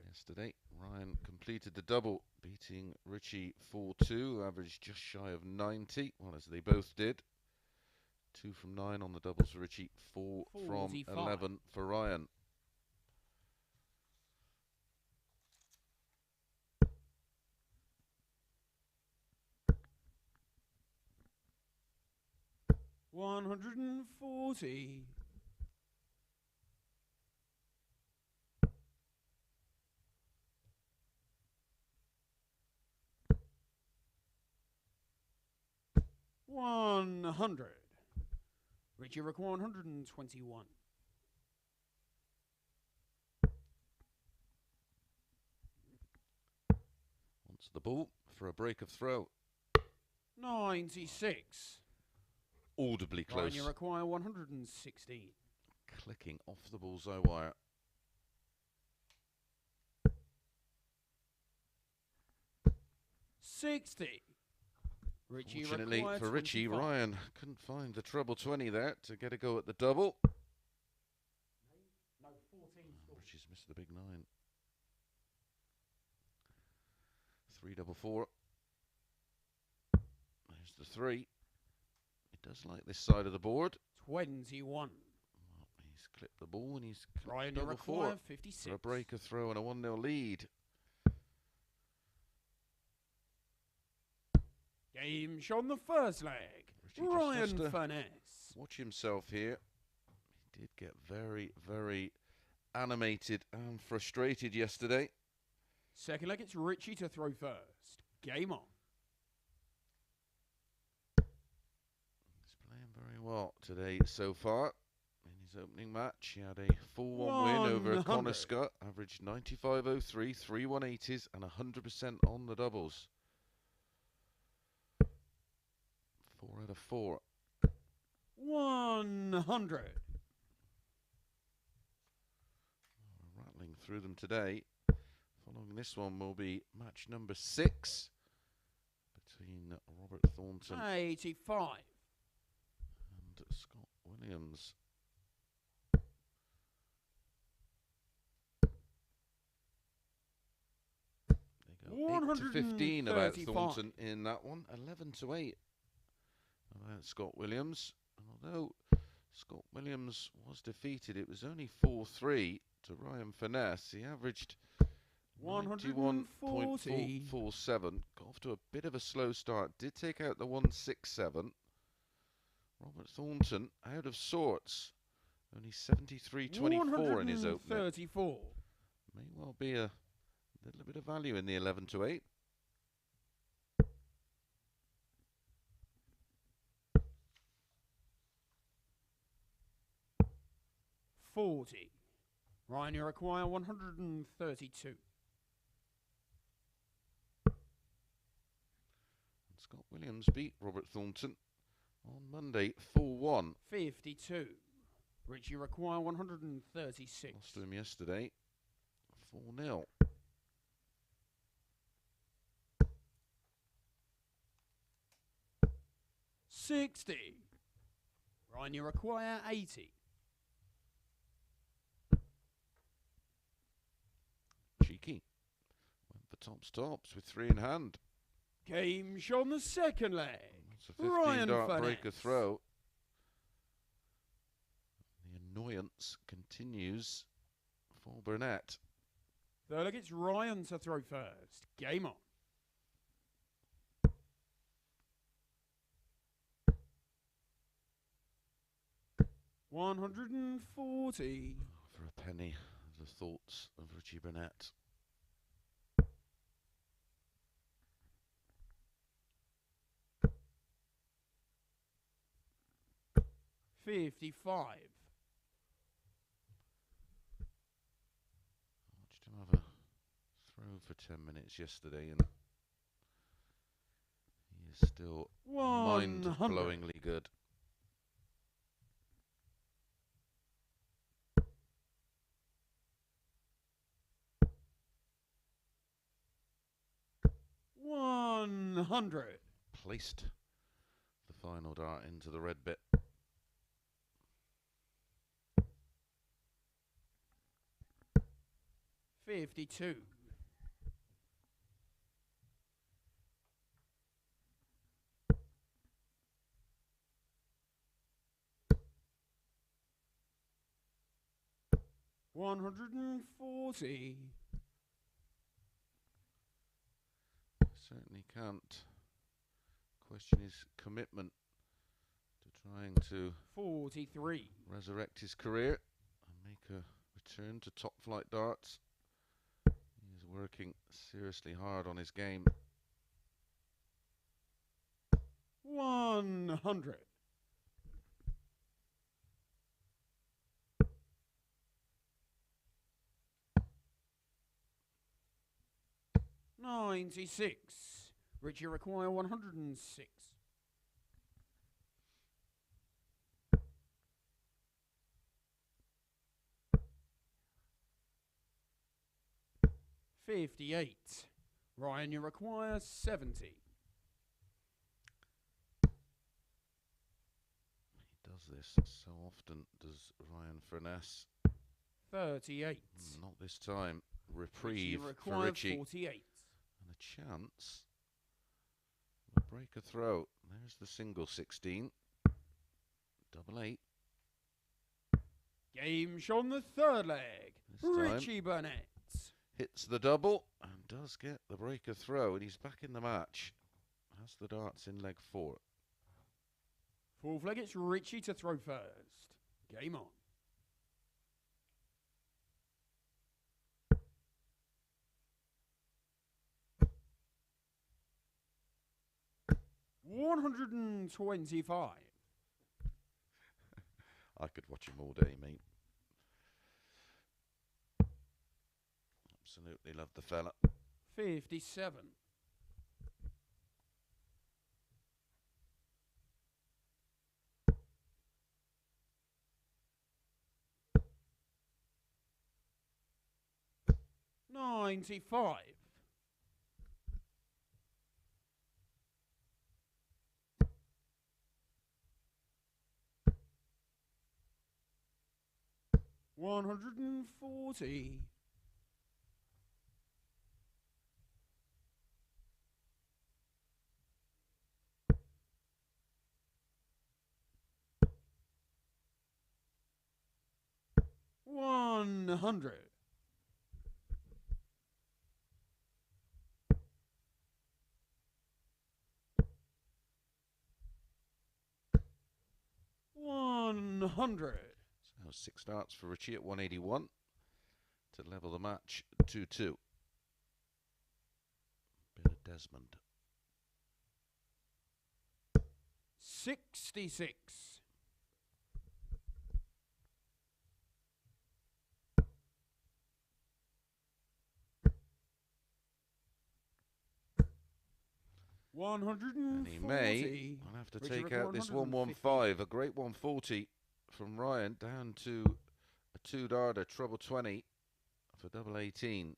Yesterday, Ryan completed the double, beating Richie 4-2, averaged just shy of 90, well, as they both did. 2 from 9 on the doubles for Richie, 4 from 11 for Ryan. $140. $100. Richie require 121. Wants the ball for a break of throw. 96. Audibly close. Ryan, you require 116. Clicking off the bullseye wire. $60. Richie Fortunately for Richie, 25. Ryan couldn't find the treble 20 there to get a go at the double. No, 14. Richie's missed the big 9. 3-4-4. There's the 3. He does like this side of the board. 21. Well, he's clipped the ball and he's clipped Ryan, double 4 56. for a break of throw and a 1-0 lead. Game shot on the first leg. Richie Ryan just has to Furness. watch himself here. He did get very, very animated and frustrated yesterday. Second leg, it's Richie to throw first. Game on. He's playing very well today so far. In his opening match, he had a 4-1 win over Connor Scutt. Averaged 95.03, 3 180s and 100% on the doubles. 4 out of 4. 100. Rattling through them today. Following this one will be match number 6 between Robert Thornton 85. and Scott Williams. They go 8 to 15 about Thornton in that one. 11 to 8 about Scott Williams. And although Scott Williams was defeated, it was only 4-3 to Ryan Finesse. He averaged 91.47. Got off to a bit of a slow start. Did take out the 167. Robert Thornton out of sorts. Only 73.24 in his opener. 34. May well be a little bit of value in the 11 to 8. $40. Ryan, you require 132. Scott Williams beat Robert Thornton on Monday 4-1. 52. Richie require 136. Lost to him yesterday 4-0. $60. Ryan, you require 80. Cheeky. Went for tops with 3 in hand. Game shot on the second leg. It's a 15 Ryan dart Furness. breaker throw. The annoyance continues for Brunette. Third leg, it's Ryan to throw first. Game on. $140. For a penny, the thoughts of Richie Burnett. $55. Watched him have a throw for 10 minutes yesterday, and he is still 100. mind-blowingly good. $100. Placed the final dart into the red bit. $52. $140. Certainly can't question his commitment to trying to 43. resurrect his career and make a return to top flight darts. He is working seriously hard on his game. 100. $96. Richie require 106. $58. Ryan, you require 70. He does this so often, does Ryan Furness. 38. Not this time. Richie Reprieve for require Richie. 48. And a chance of a break a throw. There's the single 16. Double 8. Game shot on the third leg. This time Richie Burnett. hits the double and does get the breaker throw, and he's back in the match. Has the darts in leg 4. Fourth leg, it's Richie to throw first. Game on. $125. I could watch him all day, mate. Absolutely love the fella. 57. $95. $140. $100. $100. So 6 darts for Richie at 181 to level the match 2-2. Bit of Desmond. 66. 140. he may. I'll have to Richie take record out this 150. 115. A great 140 from Ryan down to a 2-darter, treble 20 for double 18. And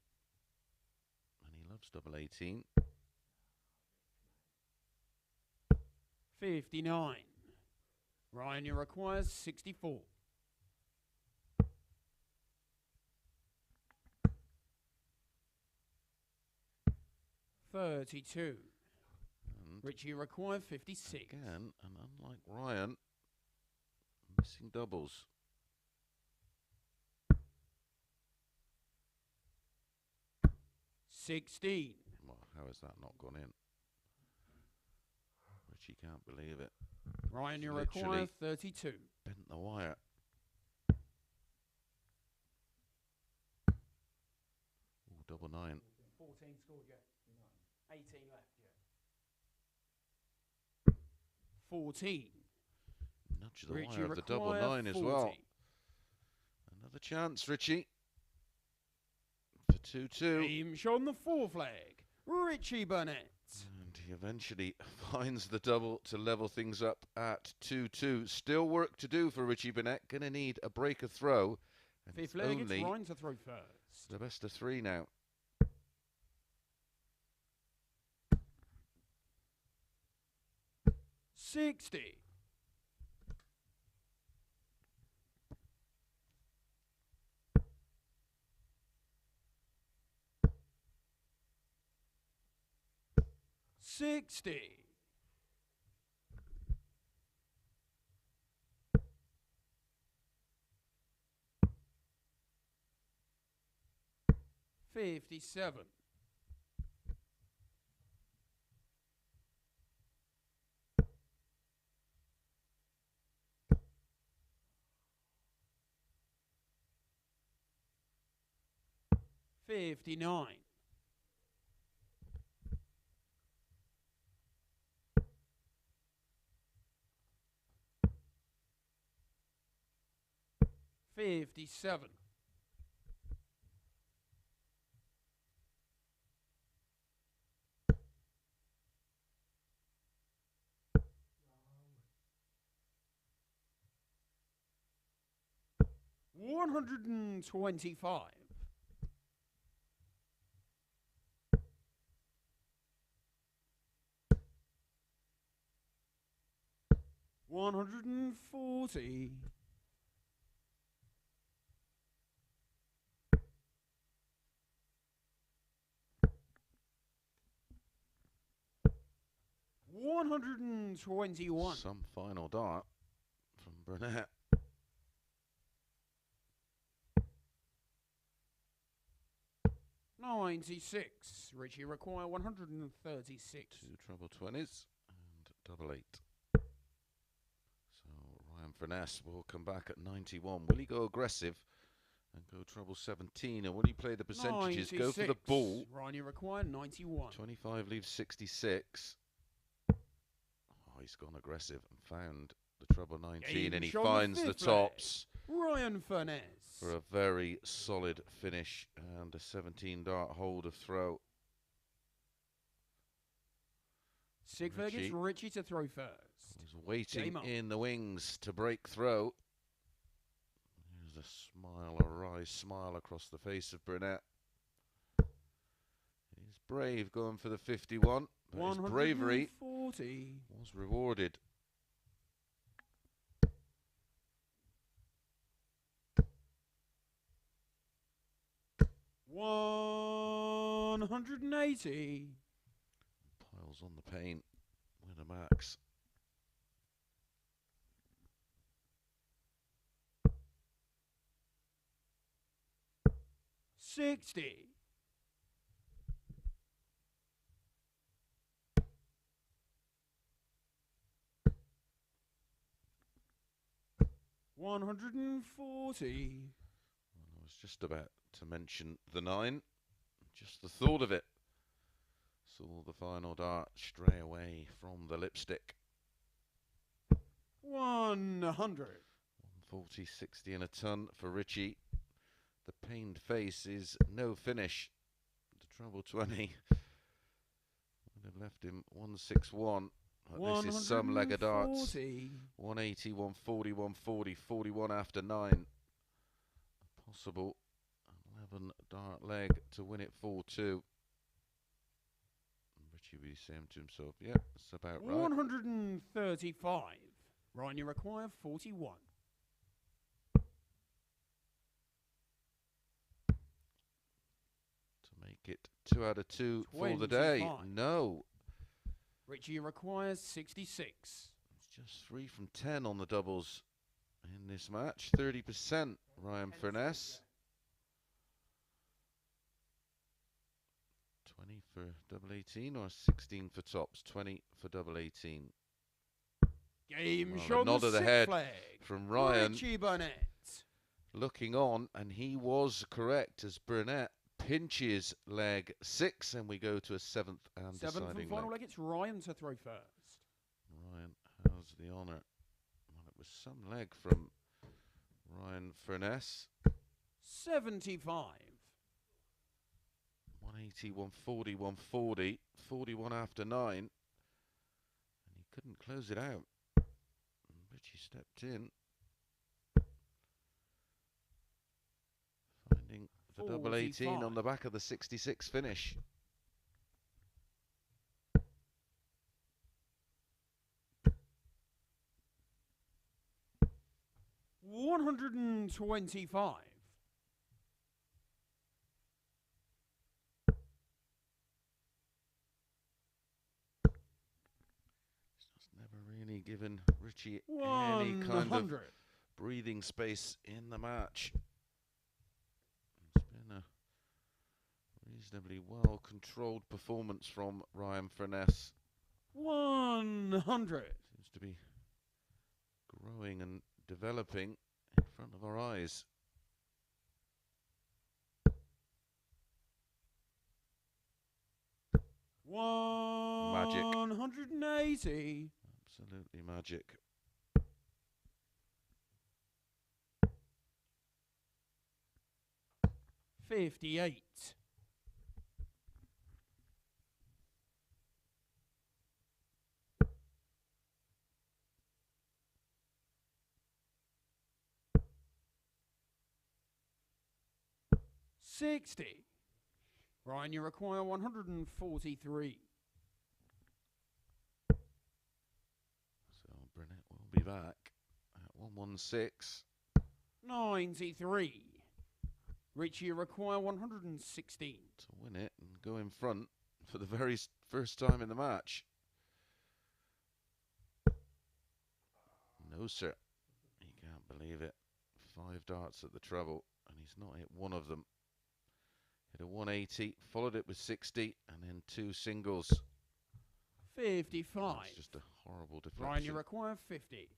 he loves double 18. 59. Ryan, you require 64. $32. And Richie require 56. again, and unlike Ryan, missing doubles. 16. Well, how has that not gone in? Richie can't believe it. Ryan, you Literally require 32. Bent the wire. Ooh, double 9. 14 scored yet. 18 left yet. 14. Nudge the Richie wire of the double require 9 as 40. well. Another chance, Richie. For 2-2. Aim shot on the 4 flag. Richie Burnett. And he eventually finds the double to level things up at 2-2. Still work to do for Richie Burnett. Going to need a breaker throw. And Fifth it's leg, it's only Ryan to throw first. the best of 3 now. 60. 60. 57. 59. 57. 125. 140. 121. Some final dart from Brunette. 96. Richie require 136. 2 treble 20s and double 8. So Ryan Furness will come back at 91. Will he go aggressive and go treble 17? And will he play the percentages? 96. Go for the ball. Ryan, you require 91. 25 leaves 66. Oh, he's gone aggressive and found the treble 19, Game and he shot finds the fifth leg. tops Ryan Furness. for a very solid finish and a 17 dart hold of throw. Sixth leg, it's Richie to throw first. He's waiting Game on. in the wings to break throw. There's a smile, a wry smile across the face of Brunette. He's brave going for the 51, but his bravery 140. was rewarded. $180. Piles on the paint. Winner max. $60. 140. Well, I was just about to mention the 9. Just the thought of it. Saw the final dart stray away from the lipstick. 100. 140, 60 and a ton for Richie. The pained face is no finish. The treble 20. have left him 161. But this is some leg of darts. 180, 140, 140, 41 after 9. A possible 11 dart leg to win it 4-2. Richie will be saying to himself, yeah, that's about right. 135. Ryan, you require 41. To make it 2 out of 2 for the day. 25. No. Richie requires 66. It's just 3 from 10 on the doubles in this match. 30%, Ryan Furness. 20 for double 18 or 16 for tops? 20 for double 18. Game Well, show a nod the of the sick head flag. from Ryan. Richie Burnett. Looking on, and he was correct as Brunette pinches leg 6, and we go to a 7th and Seventh and deciding final leg. leg. It's Ryan to throw first. Ryan has the honour. Well, it was some leg from Ryan Furness. 75. 180, 140, 140, 41 after 9. And he couldn't close it out. And Richie stepped in. Finding the double 18 on the back of the 66 finish. $125. It's never really given Richie 100. any kind of breathing space in the match. It's been a reasonably well controlled performance from Ryan Finesse. 100. Seems to be growing and developing in front of our eyes. Magic. 180. Absolutely magic. $58. $60. Ryan, you require 143. So Brunette will be back at 116. 93. Richie, you require 116. To win it and go in front for the very first time in the match. No, sir. He can't believe it. 5 darts at the treble, and he's not hit one of them. Hit a 180, followed it with 60, and then 2 singles. 55. It's just a horrible deflection. Ryan, you require 50.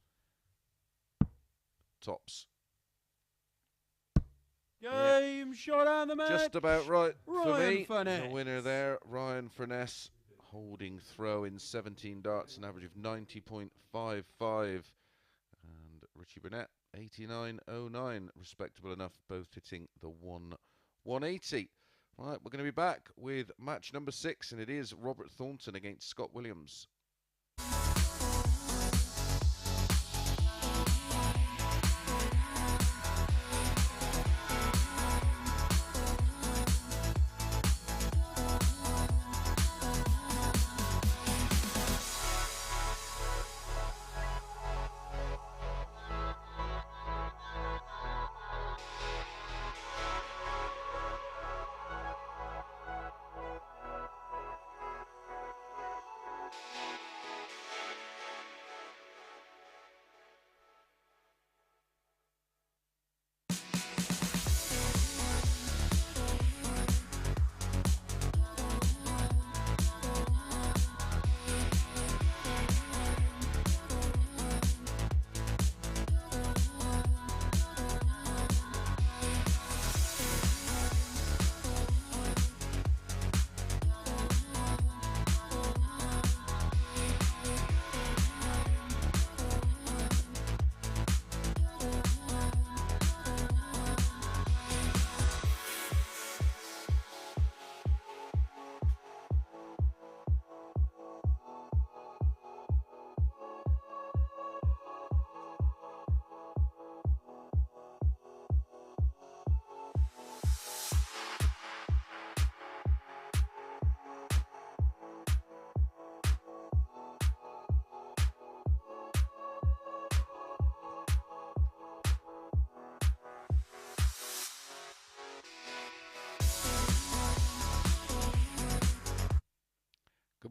Tops. Game shot out of the match. Just about right for me. Furness. The winner there, Ryan Furness, holding throw in 17 darts, an average of 90.55. And Richie Burnett, 89.09. Respectable enough, both hitting the 180. Right, we're going to be back with match number 6, and it is Robert Thornton against Scott Williams.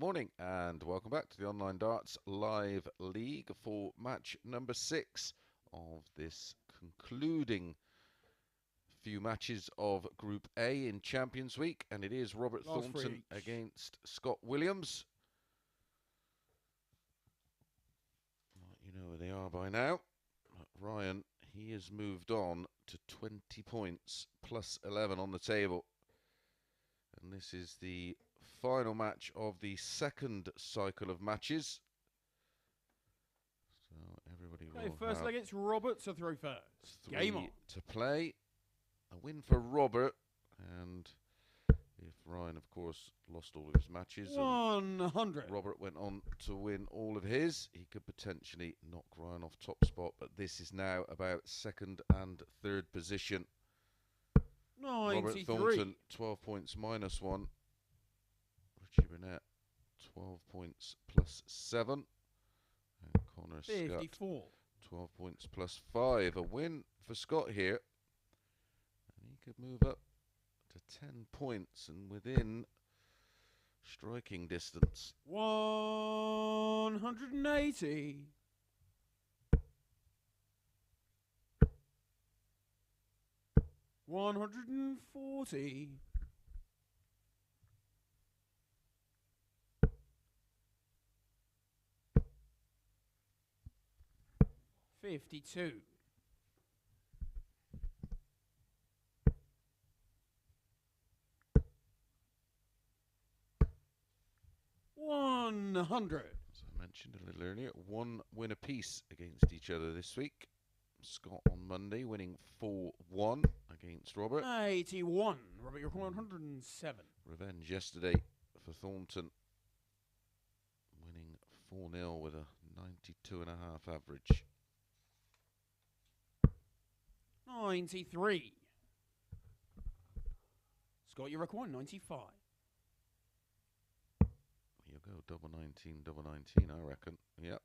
morning and welcome back to the Online Darts Live League for match number 6 of this concluding few matches of Group A in Champions Week, and it is Robert Thornton against Scott Williams. You know where they are by now. Ryan, he has moved on to 20 points plus 11 on the table, and this is the final match of the second cycle of matches. So everybody will first leg, it's Robert to throw first. Game on. To play. A win for Robert, and if Ryan, of course, lost all of his matches, 100. Robert went on to win all of his, he could potentially knock Ryan off top spot, but this is now about second and third position. 93. Robert Thornton, 12 points minus 1. Richie Burnett, 12 points plus 7. And Connor 54. Scutt, 12 points plus 5. A win for Scott here. And he could move up to 10 points and within striking distance. 180. 140. 52. 100. As I mentioned a little earlier, one win apiece against each other this week. Scott on Monday winning 4-1 against Robert. 81. Robert, you're 107. Revenge yesterday for Thornton, winning 4-0 with a 92.5 average. 93. Scott, you require 95. You go, double 19, I reckon. Yep.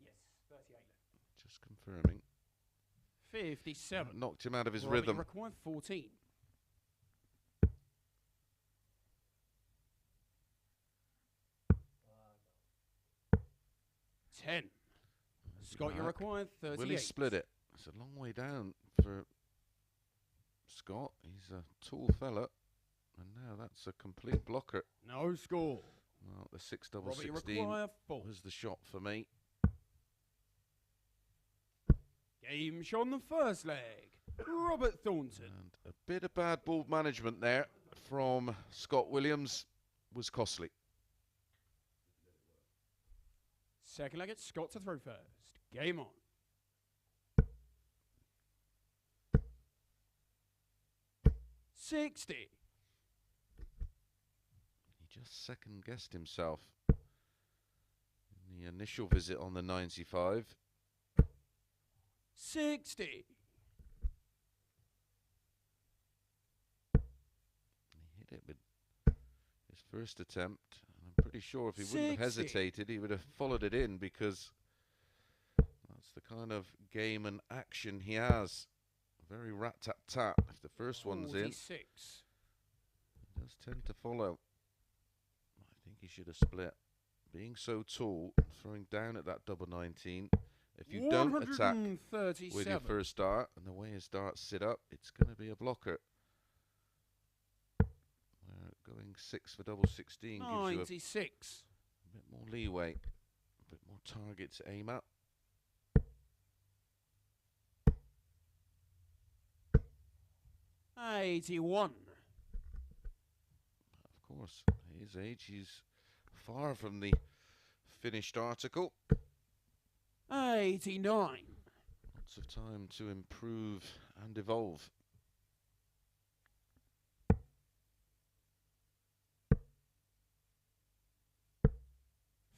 Yes, 38. Just confirming. 57. Knocked him out of his Robert, rhythm. you require 14. 10. Scott, you require 38. Will he split it? It's a long way down for Scott. He's a tall fella. And now that's a complete blocker. No score. Well, the 6 double Robert, 16 you require 4. was the shot for me. Game show on the first leg. Robert Thornton. And a bit of bad ball management there from Scott Williams was costly. Second leg, it's Scott to throw first. Game on. 60. He just second-guessed himself in the initial visit on the 95. 60. He hit it with his first attempt. I'm pretty sure if he wouldn't have hesitated, he would have followed it in, because that's the kind of game and action he has. Very rat-tat-tat. If the first one's in, 46. he does tend to follow. I think he should have split. Being so tall, throwing down at that double 19. If you don't attack with your first dart, and the way his darts sit up, it's going to be a blocker. Going 6 for double 16 gives you a bit more leeway, a bit more target to aim at. 81. Of course, at his age, he's far from the finished article. 89. Lots of time to improve and evolve.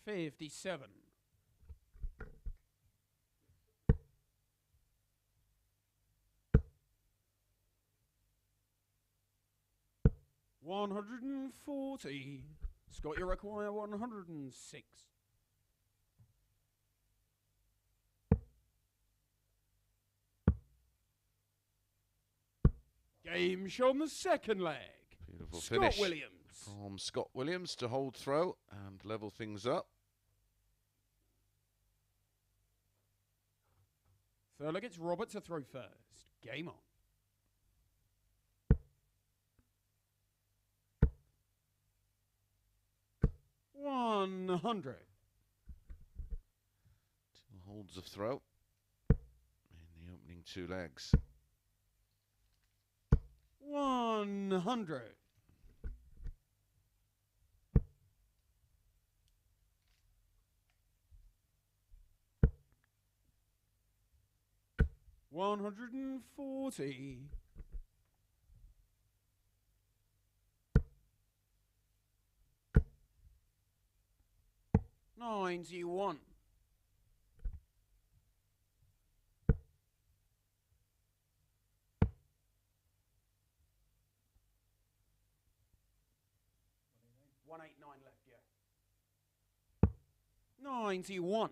57. 140. Scott, you require 106. Game shown the second leg. Beautiful Scott finish Williams. from Scott Williams to hold throw and level things up. Third leg, it's Robert to throw first. Game on. $100. 2 holds of throw in the opening 2 legs. 100. $140. 91. 189 left, yeah. 91.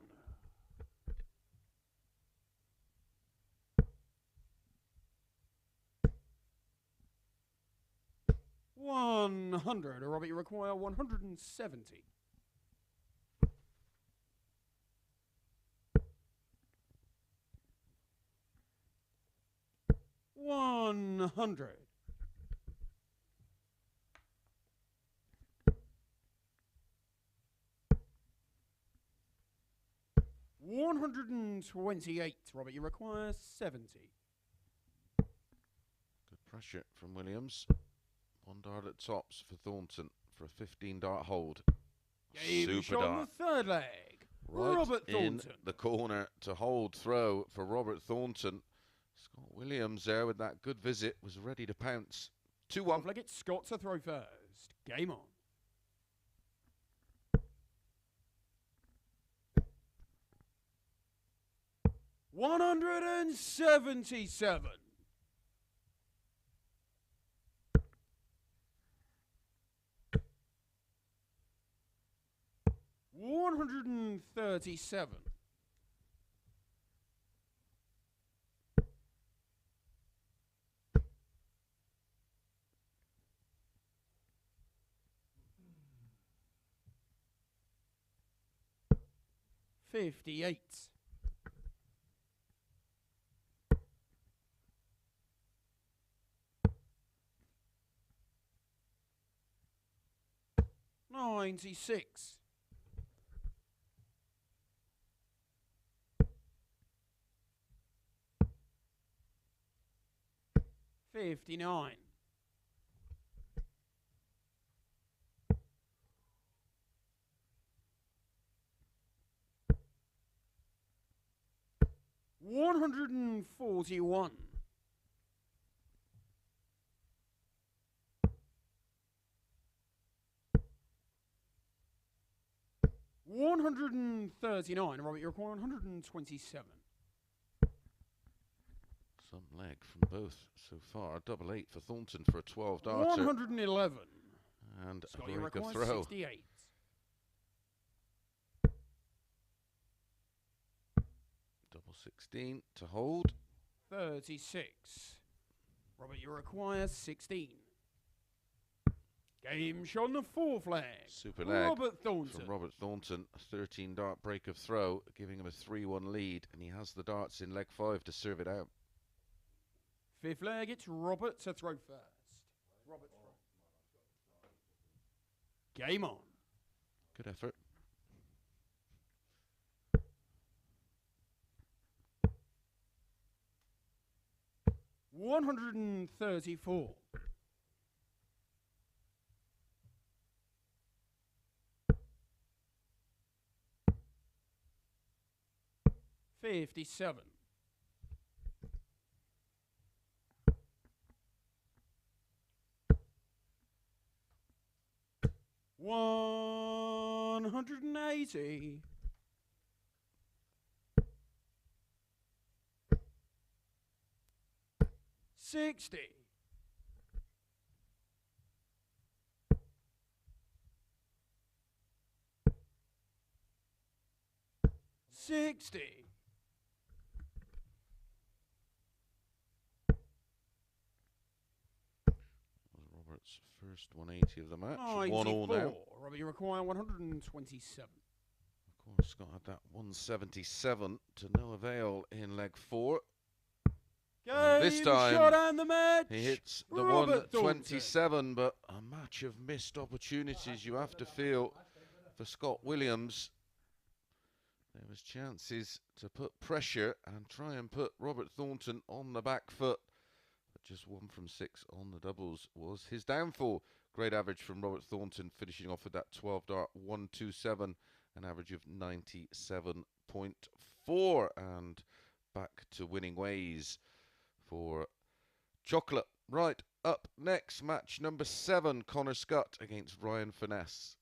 100. Robert, you require 170. 100. 128. Robert, you require 70. Good pressure from Williams. 1 dart at tops for Thornton for a 15 dart hold. Game Super on dart. the third leg. Right Robert in Thornton. the corner to hold throw for Robert Thornton. Scott Williams there with that good visit was ready to pounce. 2-1. Leg, it's Scott to throw first. Game on. $177. 137. 58. 96. 59. 141. 139. Robert, you require 127. Some leg from both so far. Double 8 for Thornton for a 12 darter. 111. And Scott, a you break of require throw. 68. Double 16 to hold. 36. Robert, you require 16. Game shot on the fourth leg. Super leg Robert Thornton. from Robert Thornton. A 13 dart break of throw, giving him a 3-1 lead. And he has the darts in leg 5 to serve it out. Fifth leg, it's Robert to throw first. Robert throw. Game on. Good effort. $134. 57. 180. 60. 60. 60. darts. First 180 of the match. 1-1 now. Robert, you require 127. Of course, Scott had that 177 to no avail in leg 4. This time, shot and the match. he hits the Robert 127, but a match of missed opportunities, you have to feel, for Scott Williams. There was chances to put pressure and try and put Robert Thornton on the back foot, but just 1 from 6 on the doubles was his downfall. Great average from Robert Thornton, finishing off with that 12 dart 127, an average of 97.4, and back to winning ways for Chocolate. Right, up next, match number 7, Connor Scutt against Ryan Finesse.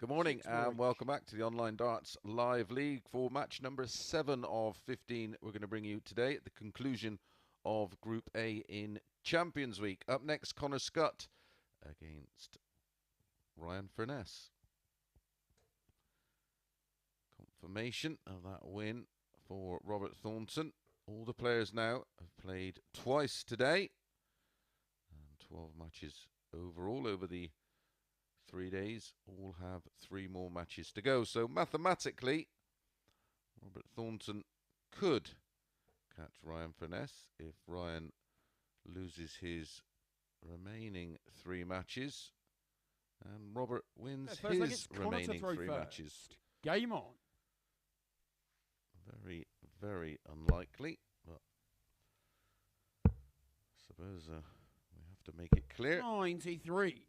Good morning 6 and points. welcome back to the Online Darts Live League for match number 7 of 15 we're going to bring you today at the conclusion of Group A in Champions Week. Up next, Scutt against Ryan Furness. Confirmation of that win for Robert Thornton. All the players now have played twice today, and 12 matches overall over the 3 days. All have 3 more matches to go. So mathematically, Robert Thornton could catch Ryan Finesse if Ryan loses his remaining 3 matches and Robert wins his remaining 3 matches. Game on. Very, very unlikely, but I suppose we have to make it clear. 93.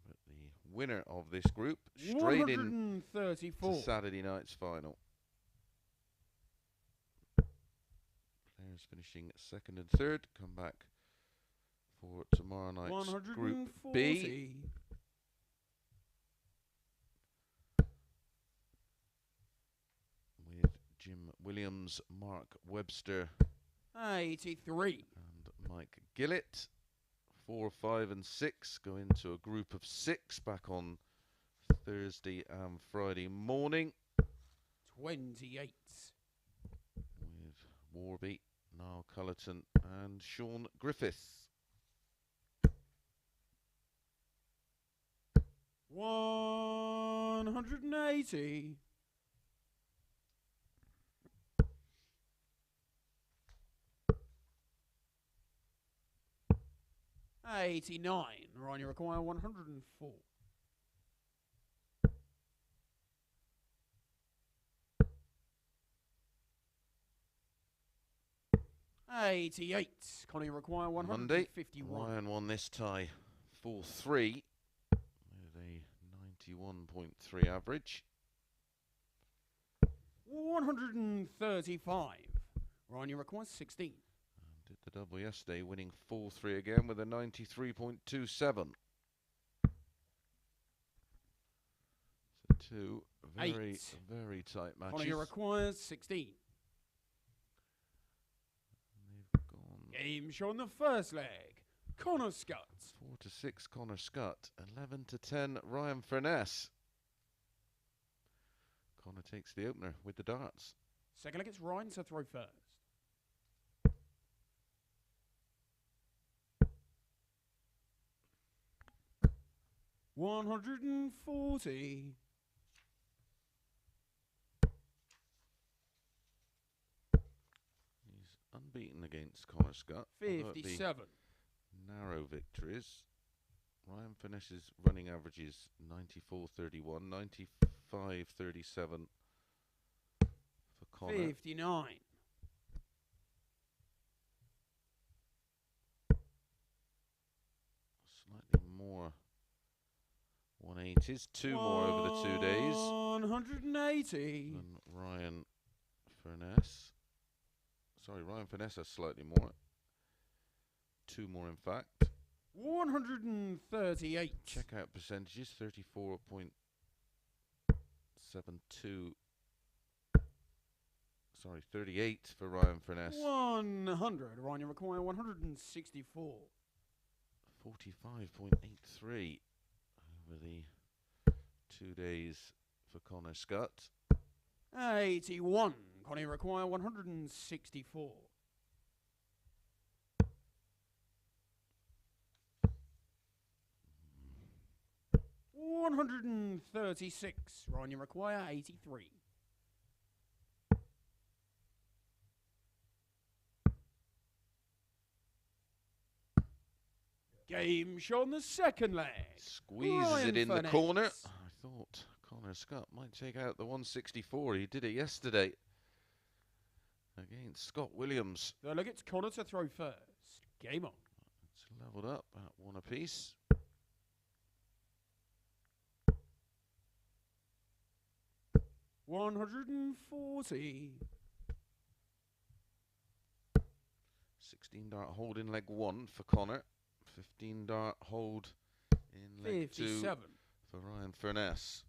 But the winner of this group straight in to Saturday night's final. Players finishing 2nd and 3rd come back for tomorrow night's Group B. With Jim Williams, Mark Webster, 83. and Mike Gillett. 4, 5 and 6 go into a group of 6 back on Thursday and Friday morning. 28. With Warby, Niall Cullerton and Sean Griffiths. 180. 89. Ryan, you require 104. 88. Connie require 151. Monday, Ryan won this tie 4-3 with a 91.3 average. 135. Ryan, you require 16. And did the double yesterday, winning 4-3 again with a 93.27. So 2 very, very tight matches. Connie requires 16. Game shown the first leg. Scutt. 4-6 Scutt. 11-10 Ryan Ferness. Connor takes the opener with the darts. Second leg, it's Ryan to throw first. $140. Unbeaten against Scutt. 57. Narrow victories. Ryan Finnesse's running average is 94.31, 95.37 for Connor. 59. Slightly more 180s, 2 more over the 2 days. 180. Than Ryan Furness. Sorry, Ryan Finesse has slightly more. 2 more, in fact. 138. Checkout percentages 34.72. Sorry, 38 for Ryan Furness. 100. Ryan, you require 164. 45.83 over the 2 days for Scutt. 81. Connie require 164. 136. Ryan, you require 83. Game shown the second leg. Squeezes Ryan it in Furness. the corner. I thought Scutt might take out the 164. He did it yesterday against Scott Williams. So look, it's Connor to throw first. Game on. It's leveled up at 1 apiece. $140. 16 dart hold in leg 1 for Connor. 15 dart hold in leg 2 57. for Ryan Furness.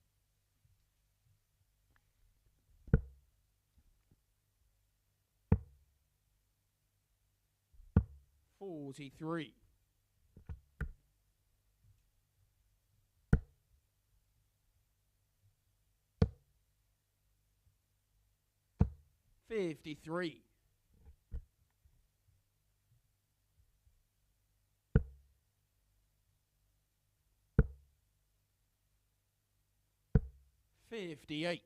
$43. 53. 58.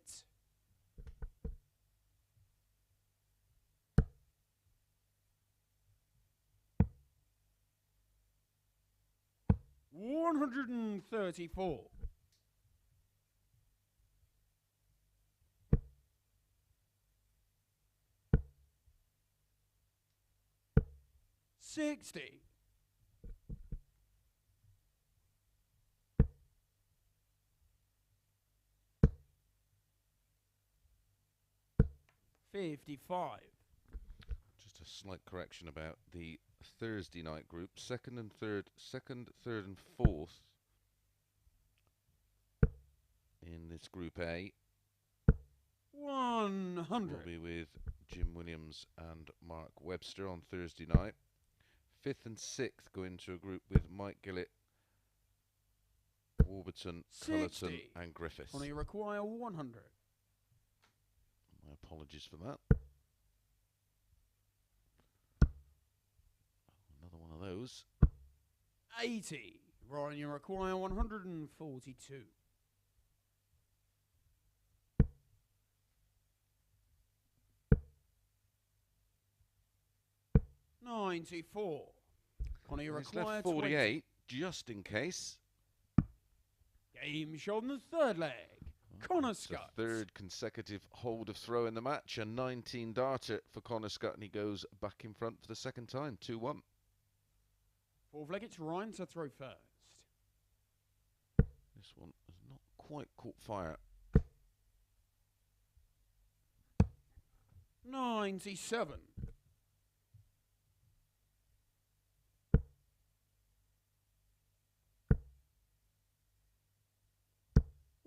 134. 60. 55. Just a slight correction about the Thursday night group. Second, third, and fourth in this group A 100. will be with Jim Williams and Mark Webster on Thursday night. Fifth and sixth go into a group with Mike Gillett, Warburton, Cullerton and Griffiths. Only require 100. My apologies for that. Another one of those. 80. Ryan, you require 142. 94. Connie, you He's require left 48, 20. just in case. Game shot in the third leg. Connor Scutt. Third consecutive hold of throw in the match. A 19 darter for Connor Scutt, and he goes back in front for the second time, 2-1. Fourth leg, it's Ryan to throw first. This one has not quite caught fire. 97.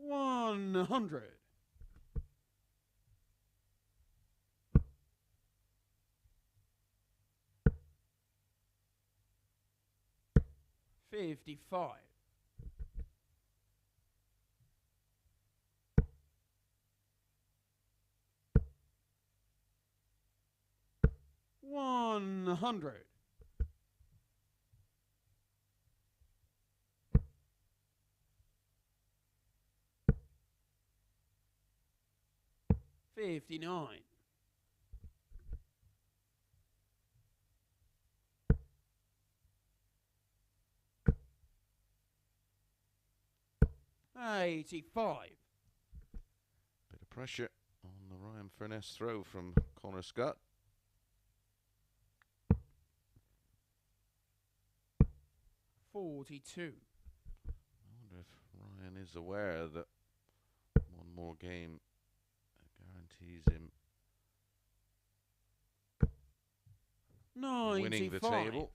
100. 55. 100. 59. 85. Bit of pressure on the Ryan Furness throw from Connor Scutt. 42. I wonder if Ryan is aware that one more game guarantees him 95. winning the table.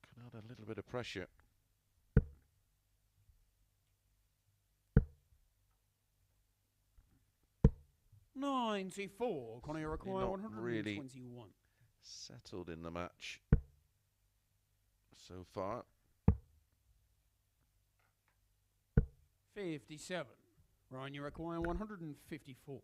Can add a little bit of pressure. $94. Connie, you require Not 121. really settled in the match so far. 57. Ryan, you require 154.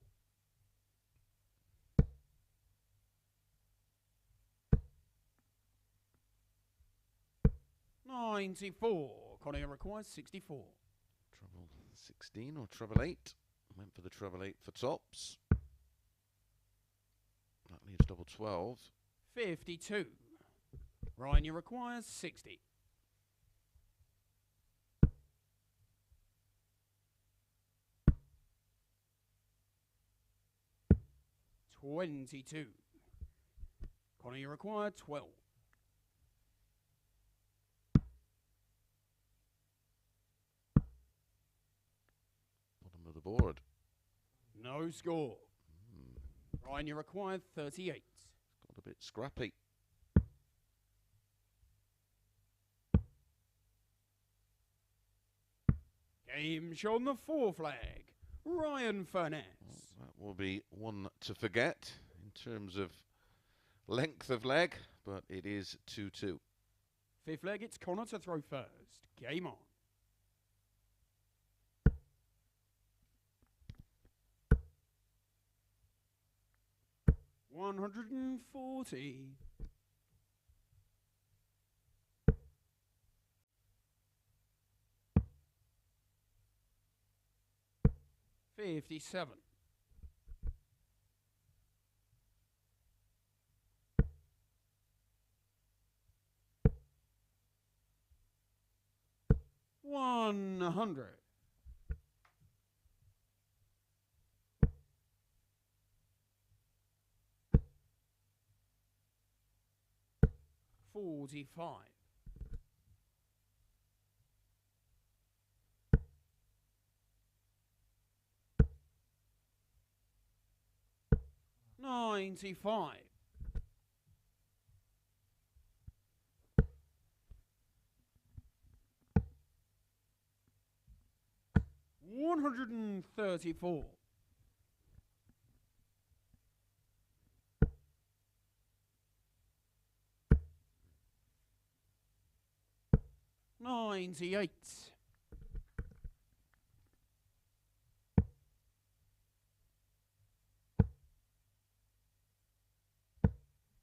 94. Connie, you requires 64. Treble 16 or treble 8. Went for the treble 8 for tops. That leaves double 12. 52. Ryan, you require 60. 22. Connie, you require 12. Bottom of the board. No score. Ryan, you require 38. Got a bit scrappy. Game shown the 4 flag. Ryan Furness. Well, that will be one to forget in terms of length of leg, but it is 2-2. 5th leg, it's Connor to throw first. Game on. $140. 57. $100. 45. 95. 134. 98.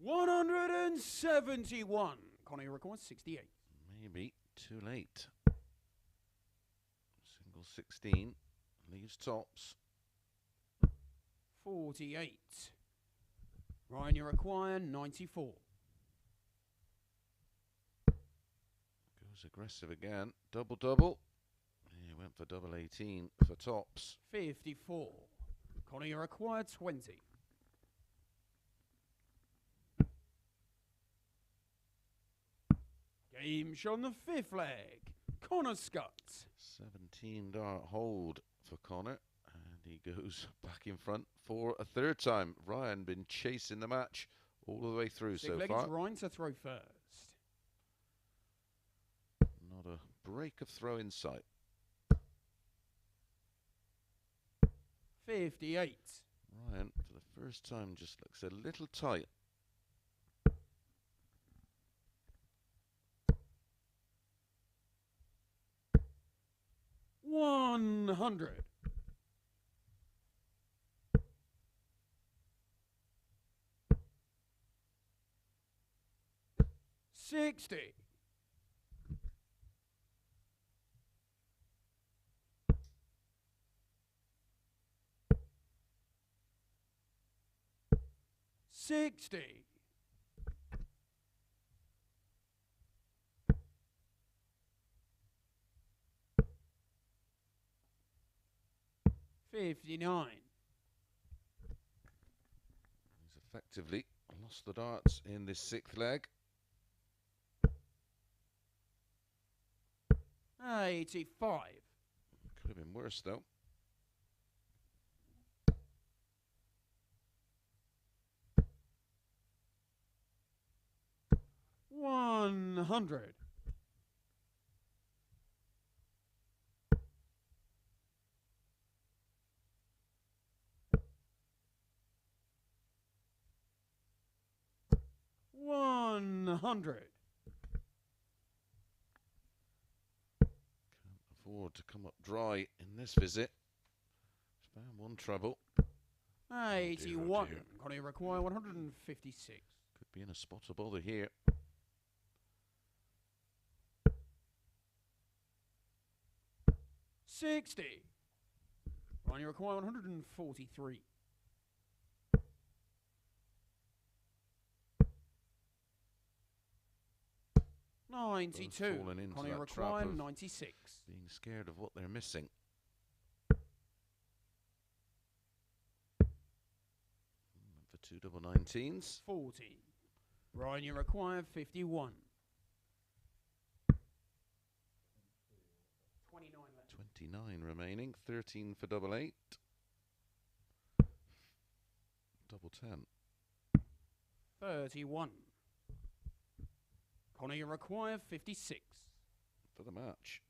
171. Connie records 68. Maybe too late. Single 16 leaves tops. 48. Ryan, you require 94. Goes aggressive again. Double double. He went for double 18 for tops. 54. Connie, you require 20. Game shown the 5th leg. Connor Scutt. 17 dart hold for Connor. And he goes back in front for a 3rd time. Ryan been chasing the match all the way through so leg, far. it's Ryan to throw first. Not a break of throw in sight. 58. Ryan, for the first time, just looks a little tight. 100. 60. 60. 59. He's effectively lost the darts in this 6th leg. 85. Could have been worse though. 100. 100. Can't afford to come up dry in this visit. Found one trouble. 81. dear. Connie require 156. Could be in a spot of bother here. 60. Ryan, you require 143. 92. fallen into Connie that require trap of 96. Being scared of what they're missing. For 2 double 19s. 40. Ryan, you require 51. 29 left. 29 remaining. 13 for double 8. Double 10. 31. Connie, you require 56. For the match.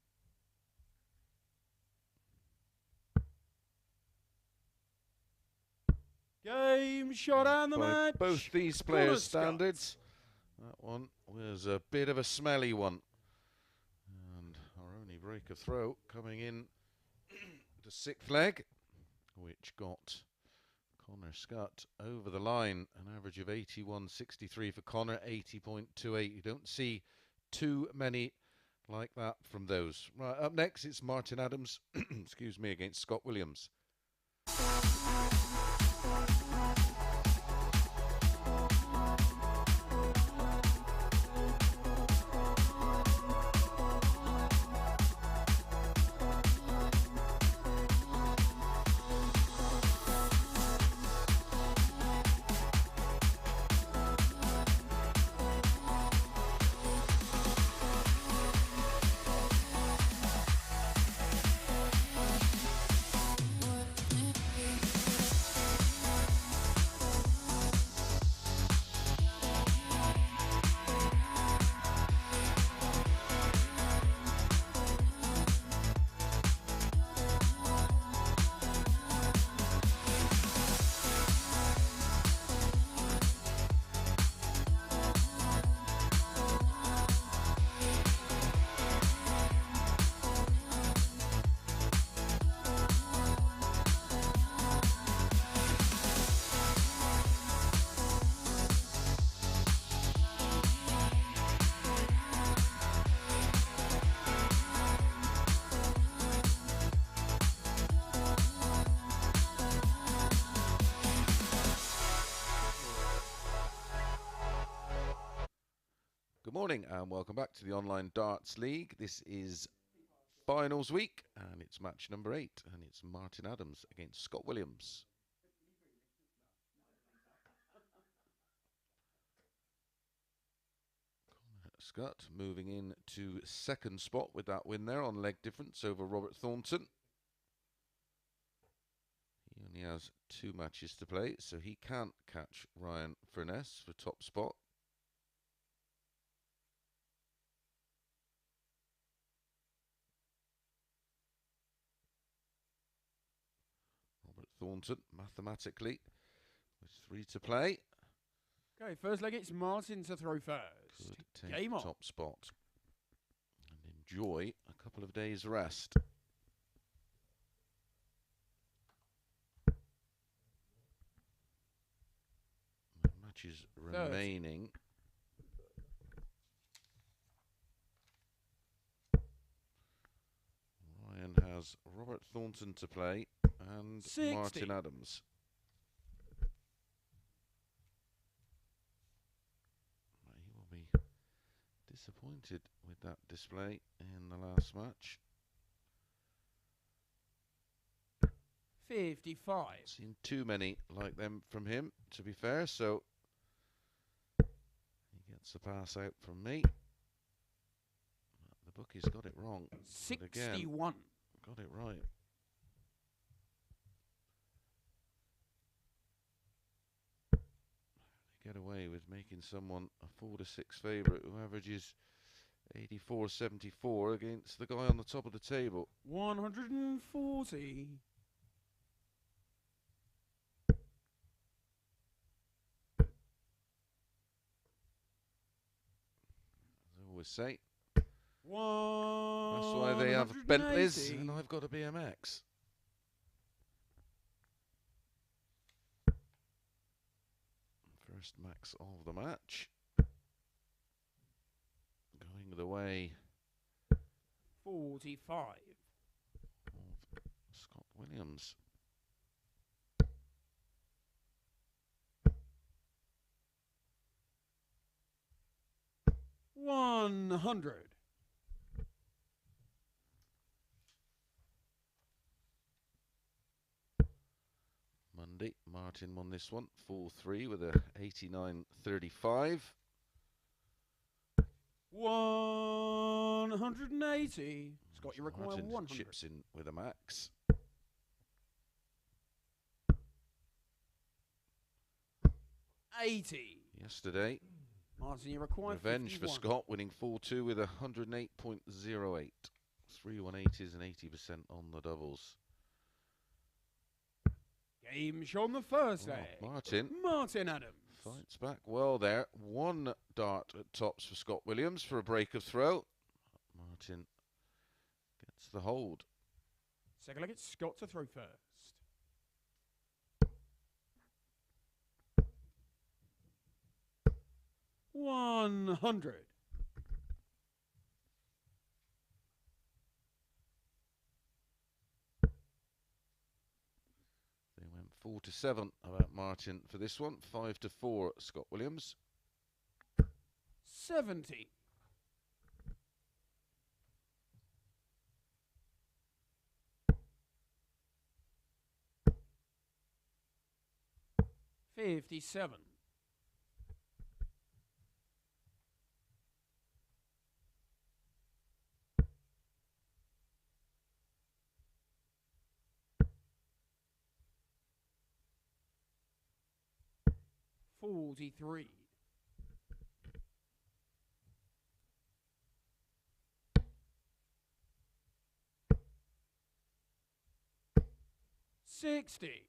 Game shot and the By match. both these Scutt. players' standards, that one was a bit of a smelly one. And our only break of throw coming in the sixth leg, which got Connor Scutt over the line. An average of 81.63 for Connor, 80.28. You don't see too many like that from those. Right, up next it's Martin Adams, excuse me, against Scott Williams. Good morning and welcome back to the Online Darts League. This is finals week and it's match number 8 and it's Martin Adams against Scott Williams. Scutt moving in to second spot with that win there on leg difference over Robert Thornton. He only has 2 matches to play, so he can't catch Ryan Furness for top spot. Thornton, mathematically, with 3 to play. Okay, first leg, it's Martin to throw first. Could take Game on. top spot and enjoy a couple of days' rest. Matches remaining. Ryan has Robert Thornton to play and 60. Martin Adams. He will be disappointed with that display in the last match. 55. Seen too many like them from him, to be fair, so he gets a pass out from me. The bookie's got it wrong. 61. Got it right. They get away with making someone a 4-6 favourite who averages 84.74 against the guy on the top of the table. 140. As I always say, 180. that's why they have Bentleys and I've got a BMX. First max of the match. Going the way 45. of Scott Williams. $100. Monday, Martin won this one 4-3 with a 89.35. 180. Scott, you require Martin 100. chips in with a max. 80. Yesterday, Martin, you require revenge 51. for Scott, winning 4-2 with 108.08. 3 180s and 80% on the doubles. Game shown the first Oh, leg. Martin Adams. Fights back well there. One dart at tops for Scott Williams for a break of throw. Martin gets the hold. Second leg, it's Scutt to throw first. $100. They went 4-7 about Martin for this one. 5-4 Scott Williams. 70. $57. $43. $60.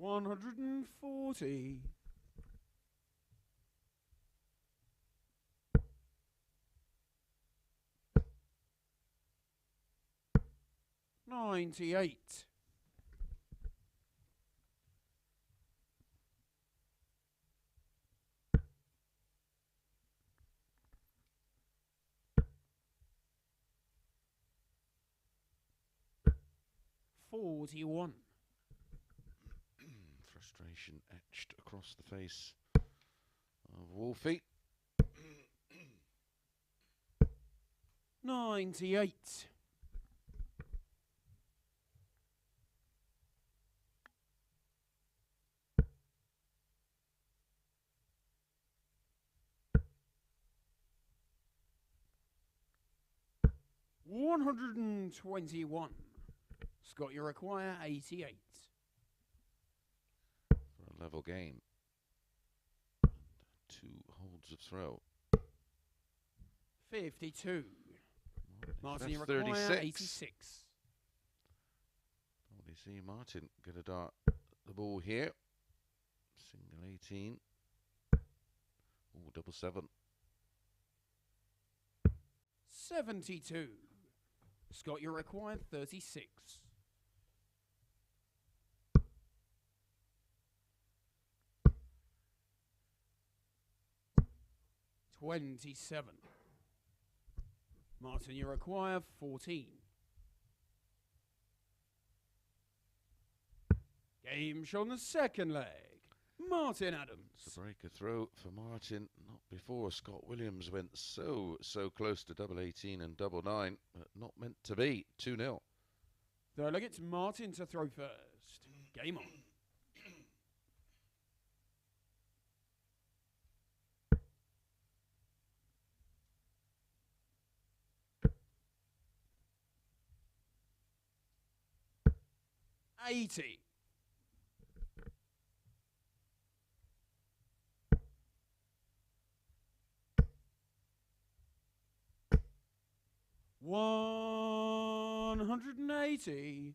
$140. $98. $41. Frustration etched across the face of Wolfie. 98. $121. Scott, you require 88. For a level game. And 2 holds of throw. 52. Martin, you That's require 36. 86. What do you see Martin get a dart the ball here? Single 18. Oh, double 7. 72. Scott, you require 36. $27. Martin, you require 14. Game shown the second leg. Martin Adams. It's a break a throw for Martin. Not before Scott Williams went so close to double 18 and double 9, but not meant to be. 2-0. Third leg, it's Martin to throw first. Game on. $80. $180.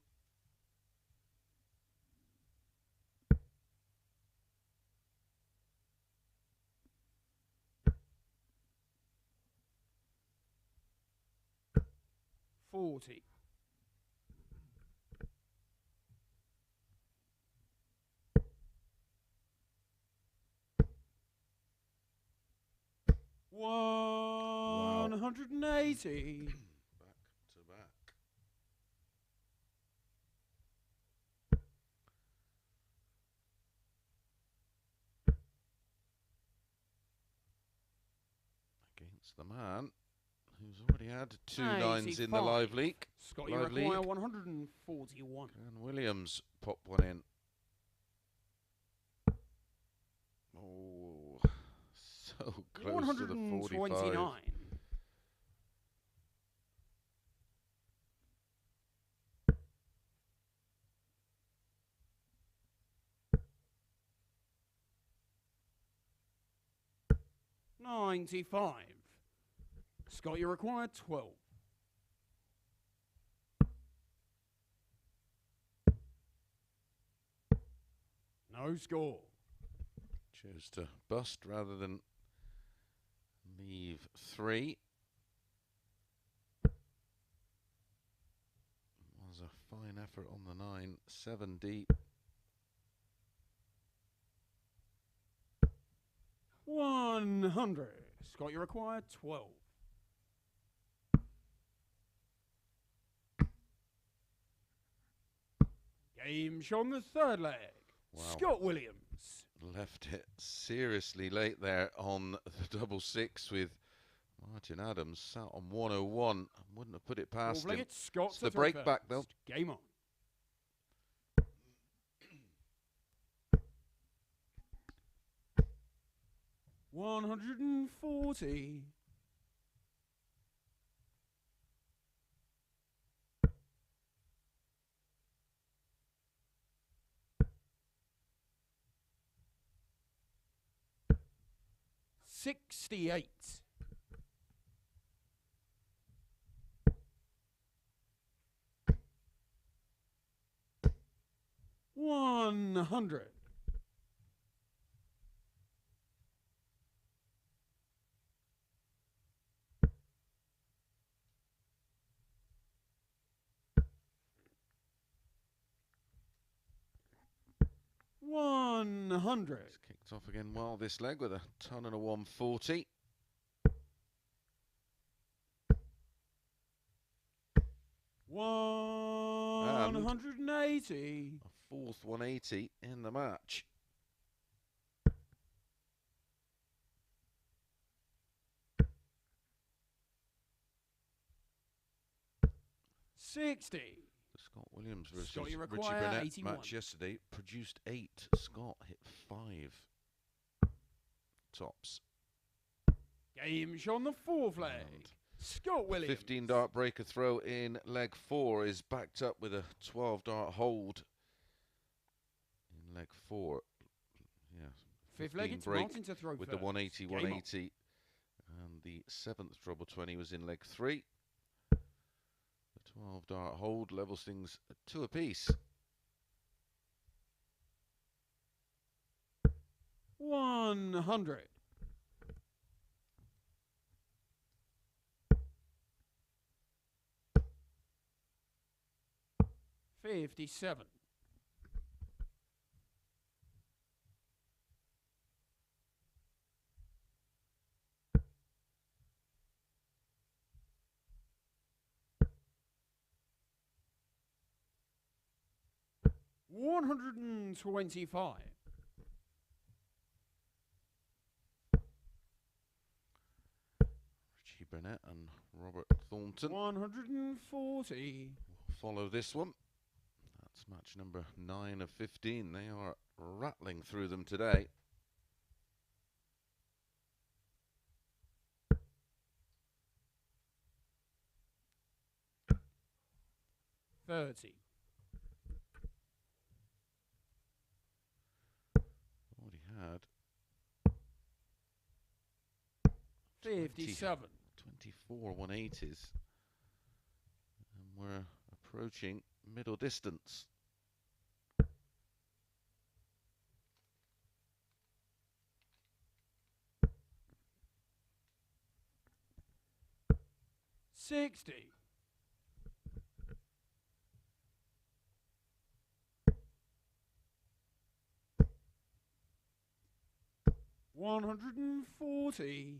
$40. Wow. 180. Back to back. Against the man who's already had 2 nines in the live league. Scott, you require 141. And Williams pop one in. Oh, so close to the 45. 129. 95. Scutt, you require 12. No score. Chose to bust rather than leave 3. Was a fine effort on the 9, 7 deep. 100. Scutt, you require 12. Game shot on the third leg. Wow. Scott Williams. Left it seriously late there on the double 6 with Martin Adams sat on 101. I wouldn't have put it past him. It's the break back though. Game on. $140. 68. 100. 100. It's kicked off again well this leg with a ton and a 140. And 180. a fourth 180 in the match. $60. The Scott Williams versus Scott, you Richie require Burnett 81. match yesterday produced 8. Scott hit 5 tops. Game shot on the fourth leg. And Scott Williams. 15 dart breaker throw in leg 4 is backed up with a 12 dart hold in leg 4. Yeah. Fifth leg, it's break Martin to throw with first. the 180, Game 180. And the 7th treble 20 was in leg 3. The 12 dart hold levels things at 2 apiece. 100. 57. 125. Richie Burnett and Robert Thornton 140. will follow this one. That's match number 9 of 15. They are rattling through them today. $30. Already had 57. 24 180s. And we're approaching middle distance. $60. 140.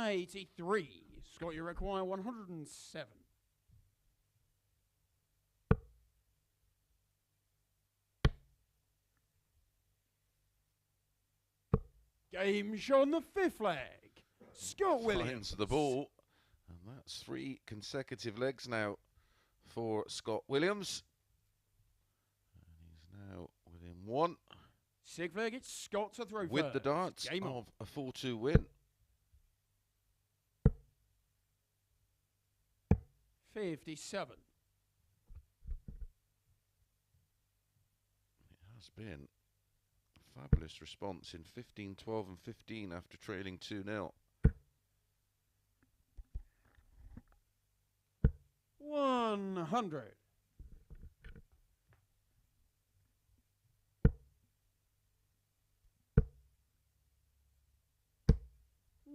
83. Scott, you require 107. Game shot on the fifth leg. Scott Williams. Finds the ball. And that's 3 consecutive legs now for Scott Williams. And he's now within 1. Sig flag, it's Scutt to throw with first. the darts Game on. of a 4-2 win. 57. It has been a fabulous response in 15, 12 and 15 after trailing 2-0. 100.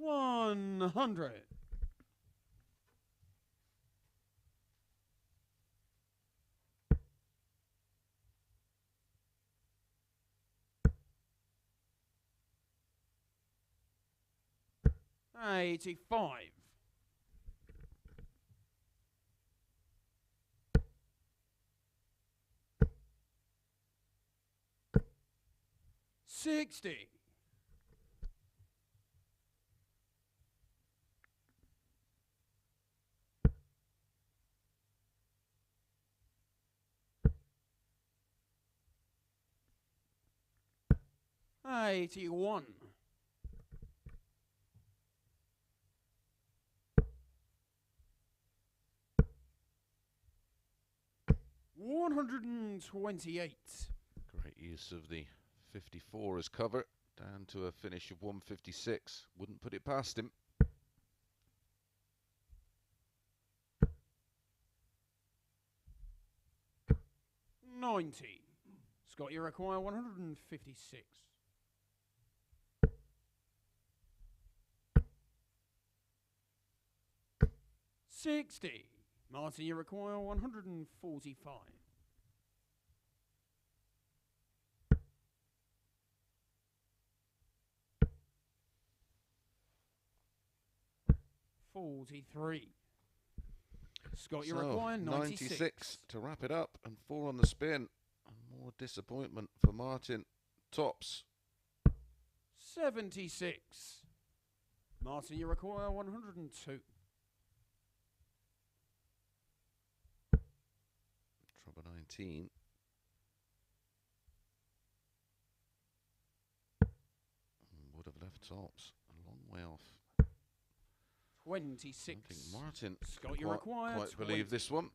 100. 85. 60. 81. 128. Great use of the 54 as cover, down to a finish of 156. Wouldn't put it past him. 90. Scott, you require 156. 60. Martin, you require 145. 43. Scott, you require 96 to wrap it up, and 4 on the spin. And more disappointment for Martin. Tops. 76. Martin, you require 102. Trouble 19. Would have left tops a long way off. 26. I think Martin Scott, you quite require believe this one.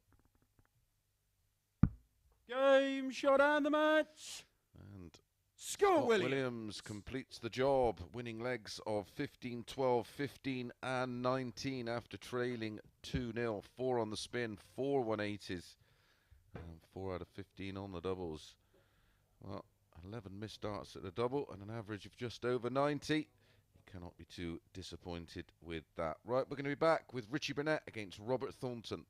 Game shot and the match. And Scott Williams. Williams completes the job, winning legs of 15, 12, 15 and 19 after trailing 2-0. 4 on the spin, 4 180s, and 4 out of 15 on the doubles. Well, 11 missed darts at the double and an average of just over 90. You cannot be too disappointed with that. Right, we're going to be back with Richie Burnett against Robert Thornton.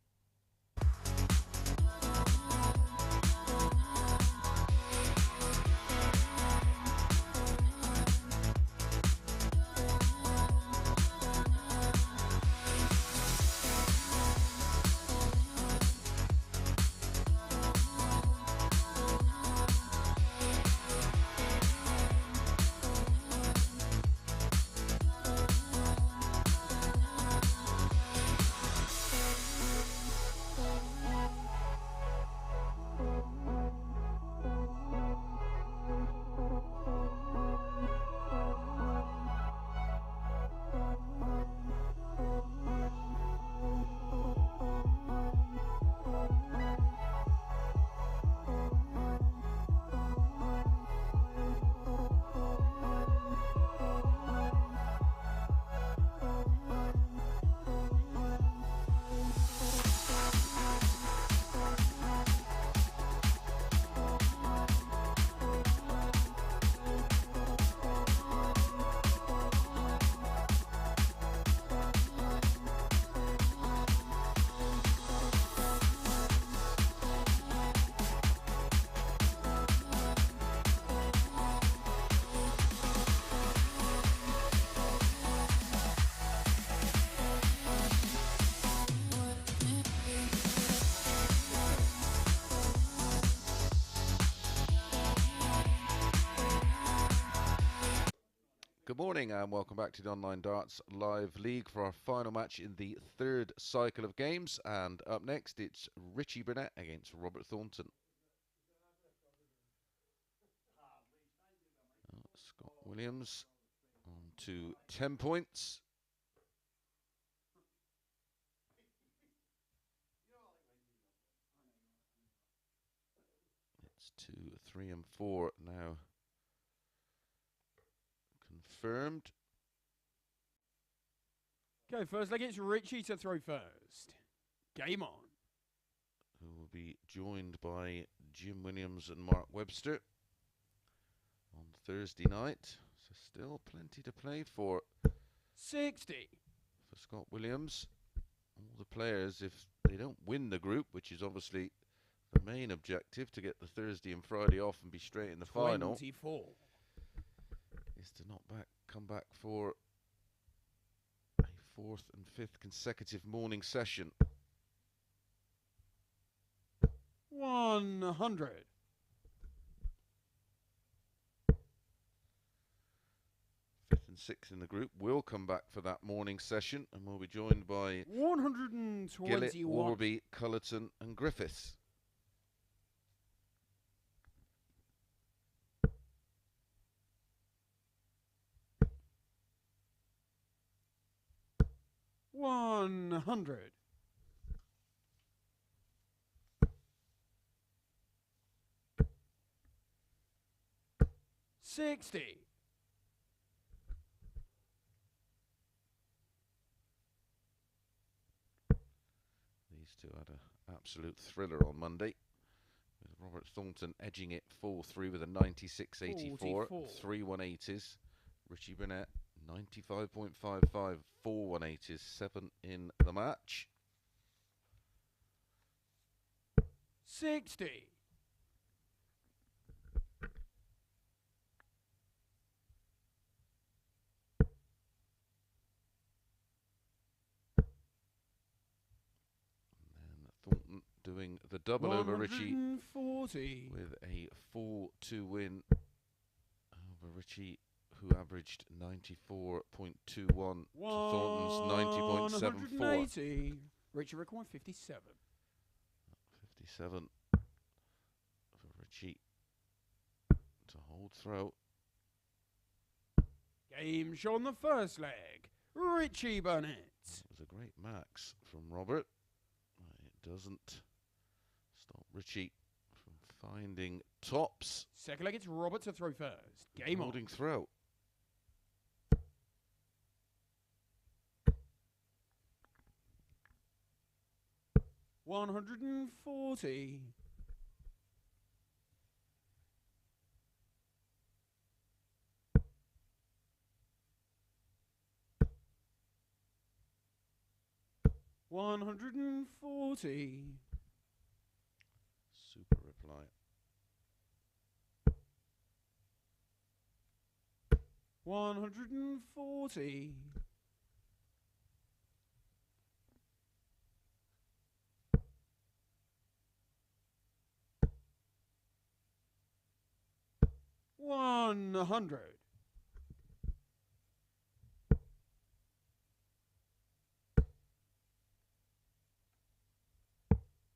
Good morning and welcome back to the Online Darts Live League for our final match in the third cycle of games. And up next, it's Richie Burnett against Robert Thornton. Williams on to 10 points. It's 2, 3, and 4 now confirmed. Okay, first leg, it's Richie to throw first. Game on. Who will be joined by Jim Williams and Mark Webster on Thursday night. So still plenty to play for. 60. For Scott Williams. All the players, if they don't win the group, which is obviously the main objective, to get the Thursday and Friday off and be straight in the 24. final, is to not come back for a 4th and 5th consecutive morning session. 100. 5th and 6th in the group will come back for that morning session, and we'll be joined by 121. Gillett, Warby, Cullerton and Griffiths. $100. 60. These two had an absolute thriller on Monday, with Robert Thornton edging it 4-3 with a 96.84, 3 180s. Richie Burnett 95.55, 4 180s, 7 in the match. 60. Doing the double over Richie 140. with a 4-2 win over Richie, who averaged 94.21 to Thornton's 90.74. Richie required 57. 57 for Richie to hold throw. Game show on the first leg. Richie Burnett. It was a great max from Robert. It doesn't stop Richie from finding tops. Second leg, it's Robert to throw first. Game on. Holding throw. $140. 140. Super reply. 140. 100.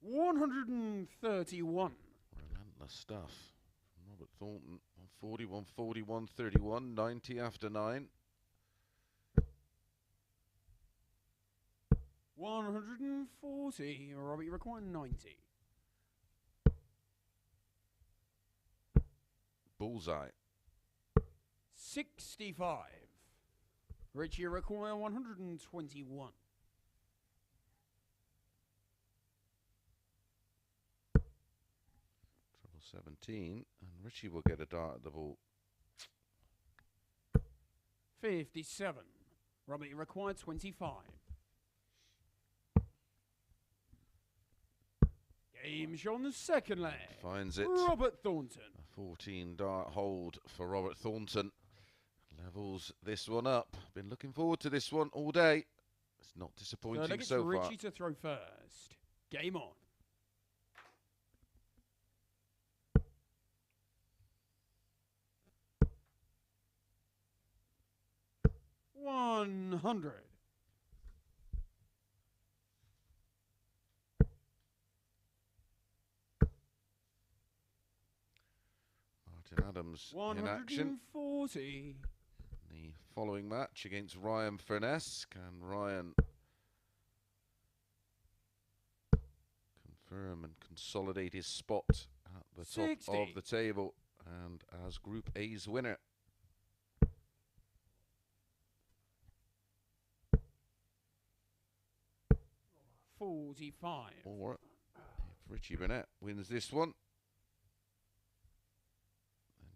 131. Relentless stuff from Robert Thornton on 41, 41, 31, 90 after 9. 140. Robert, you require 90. Bullseye. 65. Richie, you require 121. 17, and Richie will get a dart at the ball. 57. Robert, you require 25. Game show on the second leg. Finds it. Robert Thornton. A 14 dart hold for Robert Thornton. Levels this one up. Been looking forward to this one all day. It's not disappointing so far. Richie to throw first. Game on. 100. Martin Adams in action. 140. The following match against Ryan Furness. Can Ryan confirm and consolidate his spot at the 60. top of the table and as Group A's winner? $45. Or if Richie Burnett wins this one,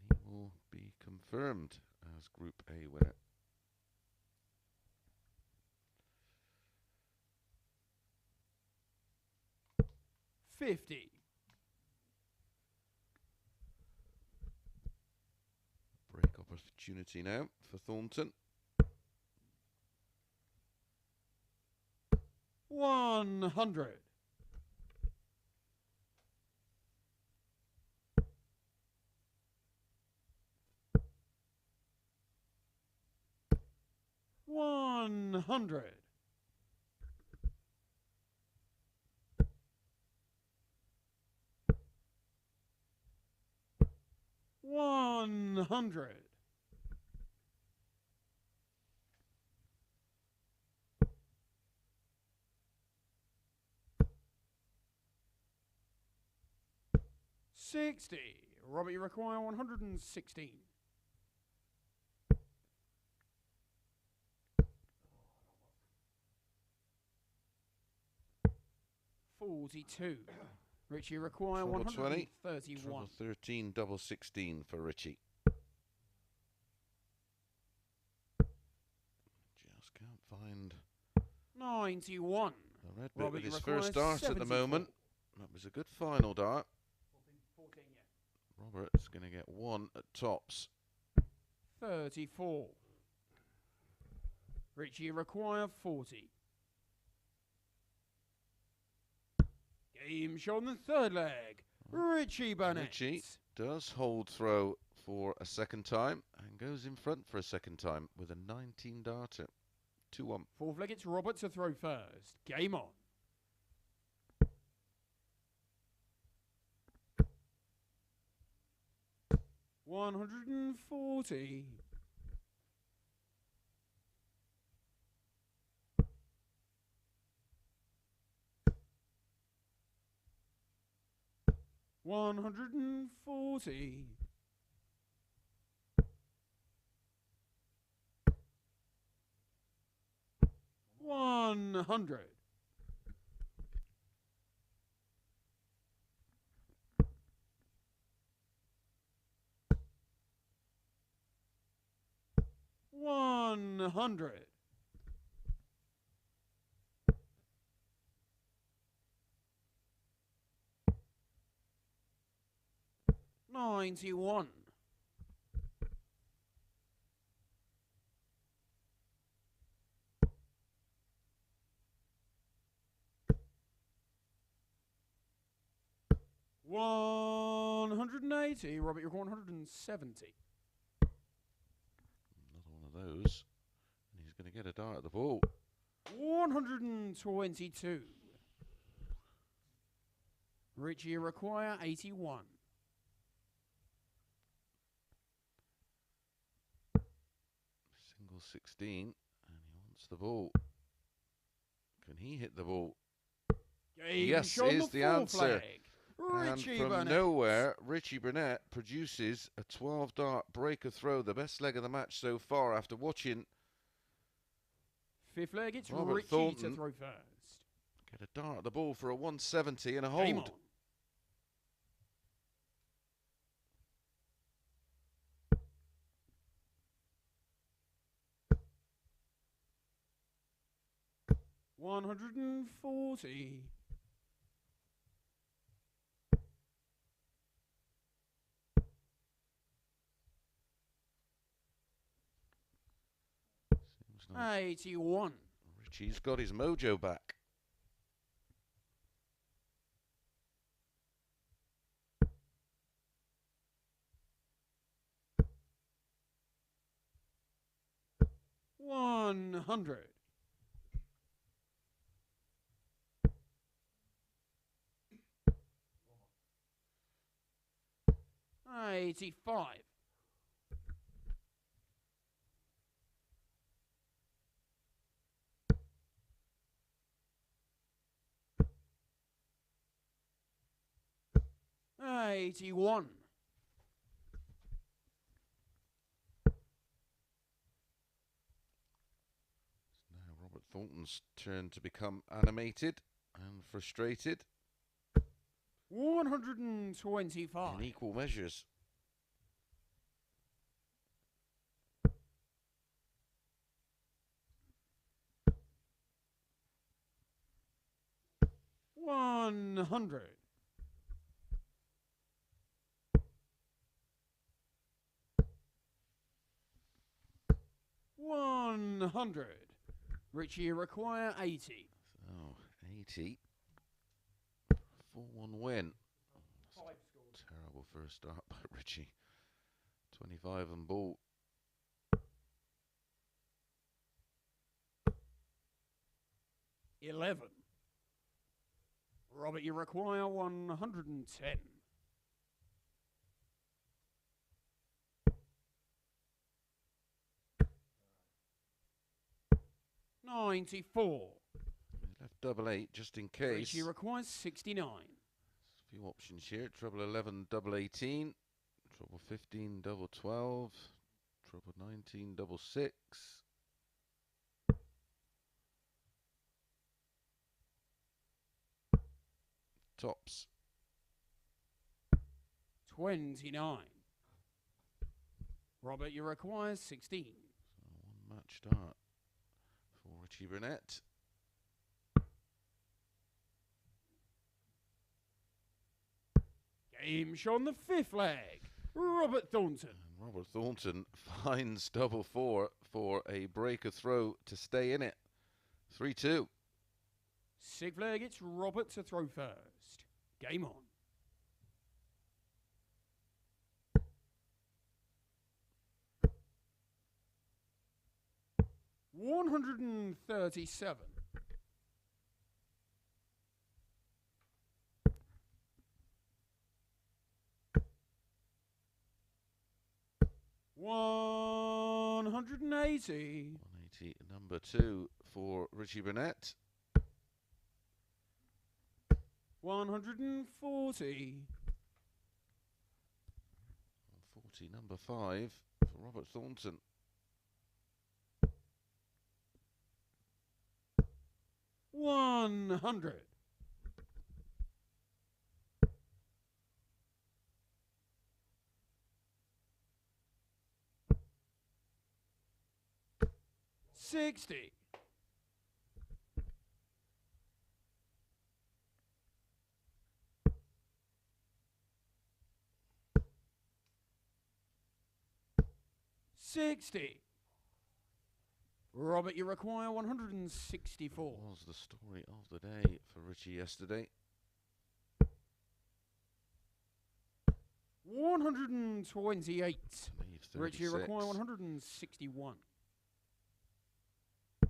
then he will be confirmed as Group A winner. $50. Break opportunity now for Thornton. 100. 100. 100. 60. Robert, you require 116. 42. Richie, you require Treble 20. 131. Treble 13, double 16 for Richie. Just can't find 91. the red bit Robert, with you his require first dart at the 74. moment. That was a good final dart. 14, yeah. Robert's going to get one at tops. 34. Richie, you require 40. Game shown the third leg. Richie Burnett. Richie does hold throw for a second time and goes in front for a second time with a 19 darter. 2-1. Fourth leg, it's Robert to throw first. Game on. $140. 140. 100. 100. 91. 180. Robert, you're 170. Another one of those. And he's going to get a dart at the ball. 122. Richie, you require 81. Single 16. And he wants the ball. Can he hit the ball? Game Yes, shown is the fourth answer. leg. Richie And from Burnett. nowhere, Richie Burnett produces a 12-dart breaker throw, the best leg of the match so far after watching Fifth leg, it's Robert Richie Thornton to throw first. get a dart at the ball for a 170 and a Game hold. on. $140. 81. Richie's got his mojo back. $100. 85. $81. Now Robert Thornton's turn to become animated and frustrated. 125. In equal measures. $100. $100. Richie, you require 80. So 80. 4-1 win. Terrible first start by Richie. 25 and ball. $11. Robert, you require 110. $94. Left double 8 just in case. Richie requires 69. A few options here. Treble 11, double 18. Treble 15, double 12. Treble 19, double 6. Tops. 29. Robert, you require 16. So one match start for Richie Burnett. Game show on the fifth leg. Robert Thornton. And Robert Thornton finds double 4 for a breaker throw to stay in it. 3-2. Sixth leg, it's Robert to throw first. Game on. $137. $180. 180, number 2 for Richie Burnett. 140. 40, number 5 for Robert Thornton. 100. $60. $60. Robert, you require 164. That was the story of the day for Richie yesterday. 128. Richie, you 36. require 161. So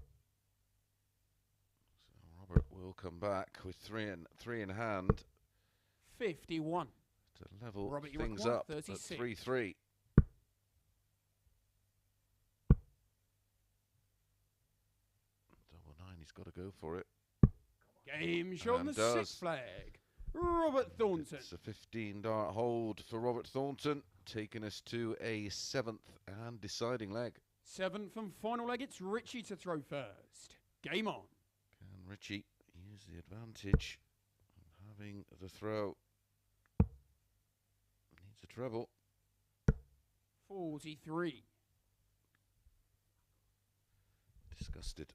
Robert will come back with three in hand 51. to level Robert, you things require up 36. at 3-3. Double 9, he's got to go for it. Game show on And the does. sixth flag. Robert Thornton. It's a 15 dart hold for Robert Thornton, taking us to a 7th and deciding leg. Seventh and final leg, it's Richie to throw first. Game on. Can Richie use the advantage of having the throw? Needs a treble. 43. Disgusted.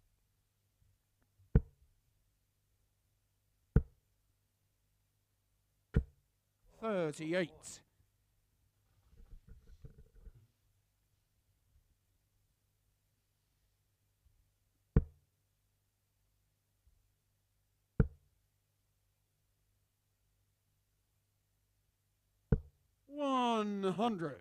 $38. $100.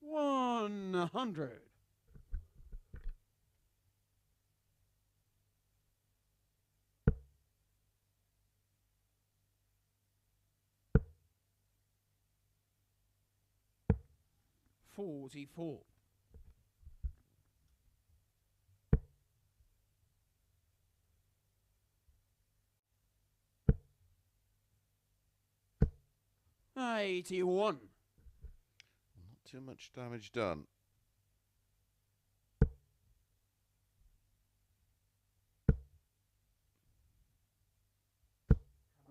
$100. 44. $81. Not too much damage done.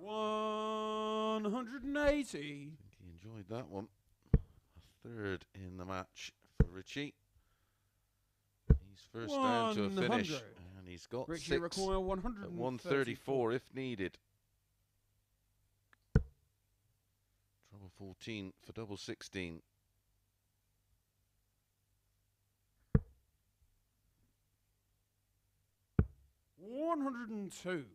$180. I think he enjoyed that one. A third in the match for Richie. He's first down to a finish, 100. and he's got Richie 6 require at 134. 134 if needed. Trouble 14 for double 16. $102.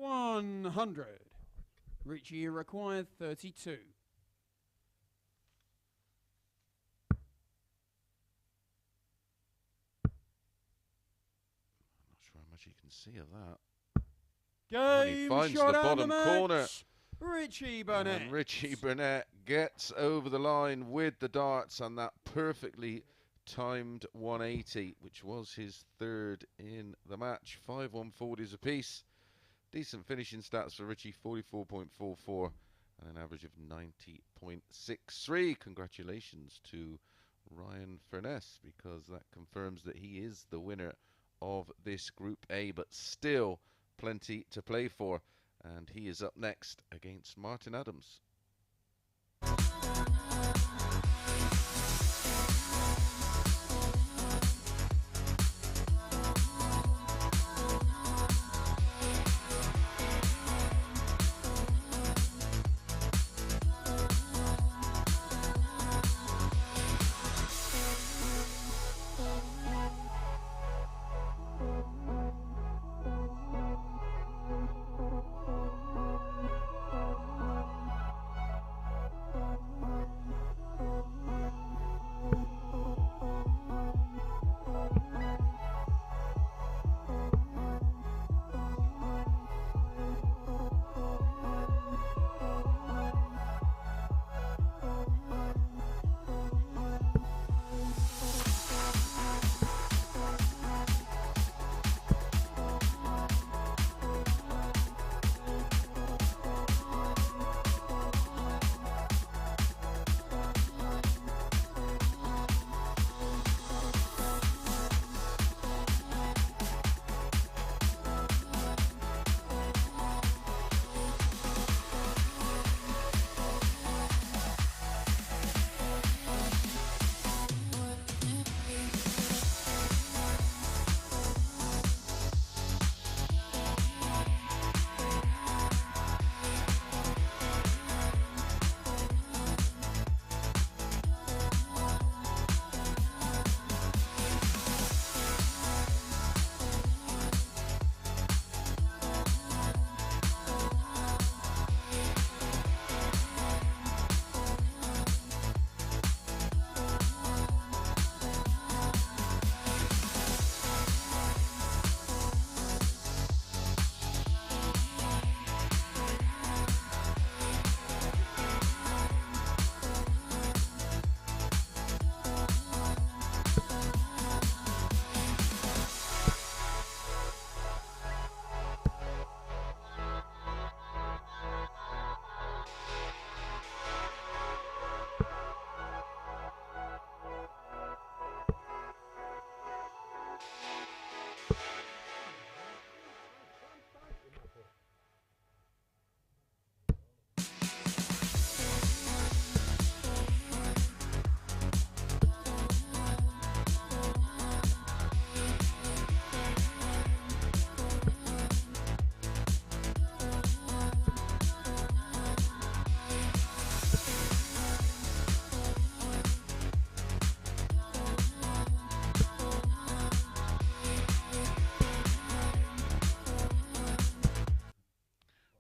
$100. Richie required 32. Not sure how much you can see of that. Game he finds shot the out bottom match. corner. Richie Burnett. And Richie Burnett gets over the line with the darts and that perfectly timed 180, which was his third in the match. 5 140s apiece. Decent finishing stats for Richie, 44.44 and an average of 90.63. Congratulations to Ryan Furness, because that confirms that he is the winner of this Group A, but still plenty to play for. And he is up next against Martin Adams.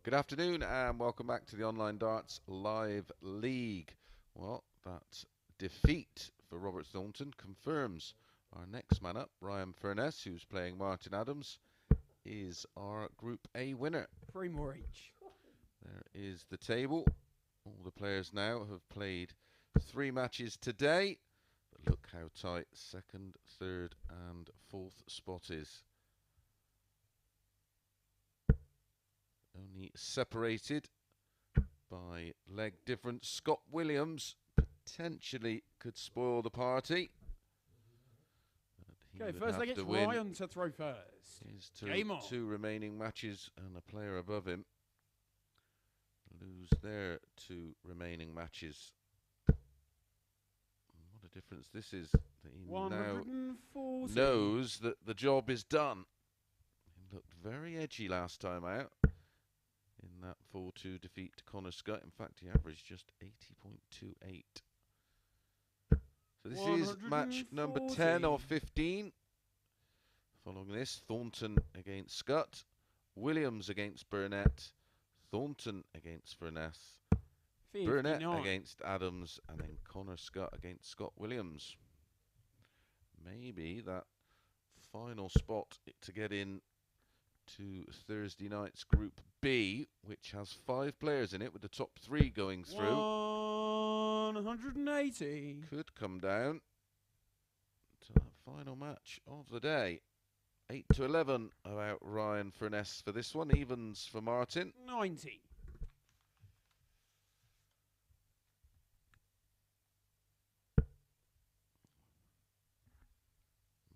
Good afternoon and welcome back to the Online Darts Live League. Well, that defeat for Robert Thornton confirms our next man up, Ryan Furness, who's playing Martin Adams. is our Group A winner. 3 more each. There is the table. All the players now have played 3 matches today. But look how tight second, third and fourth spot is. Only separated by leg difference. Scott Williams potentially could spoil the party. Okay, first leg, it's Ryan to throw first. His Game on. 2 remaining matches and a player above him lose their 2 remaining matches. What a difference this is. That he now knows that the job is done. He looked very edgy last time out in that 4-2 defeat to Connor Scutt. In fact, he averaged just 80.28. So this is match number 10 of 15. Following this, Thornton against Scutt, Williams against Burnette, Thornton against Furness, Burnett against Adams, and then Connor Scutt against Scott Williams. Maybe that final spot to get in to Thursday night's Group B, which has 5 players in it, with the top 3 going through. 180. Could come down to that final match of the day. 8 to 11 about Ryan Furness for this one. Evens for Martin. 90.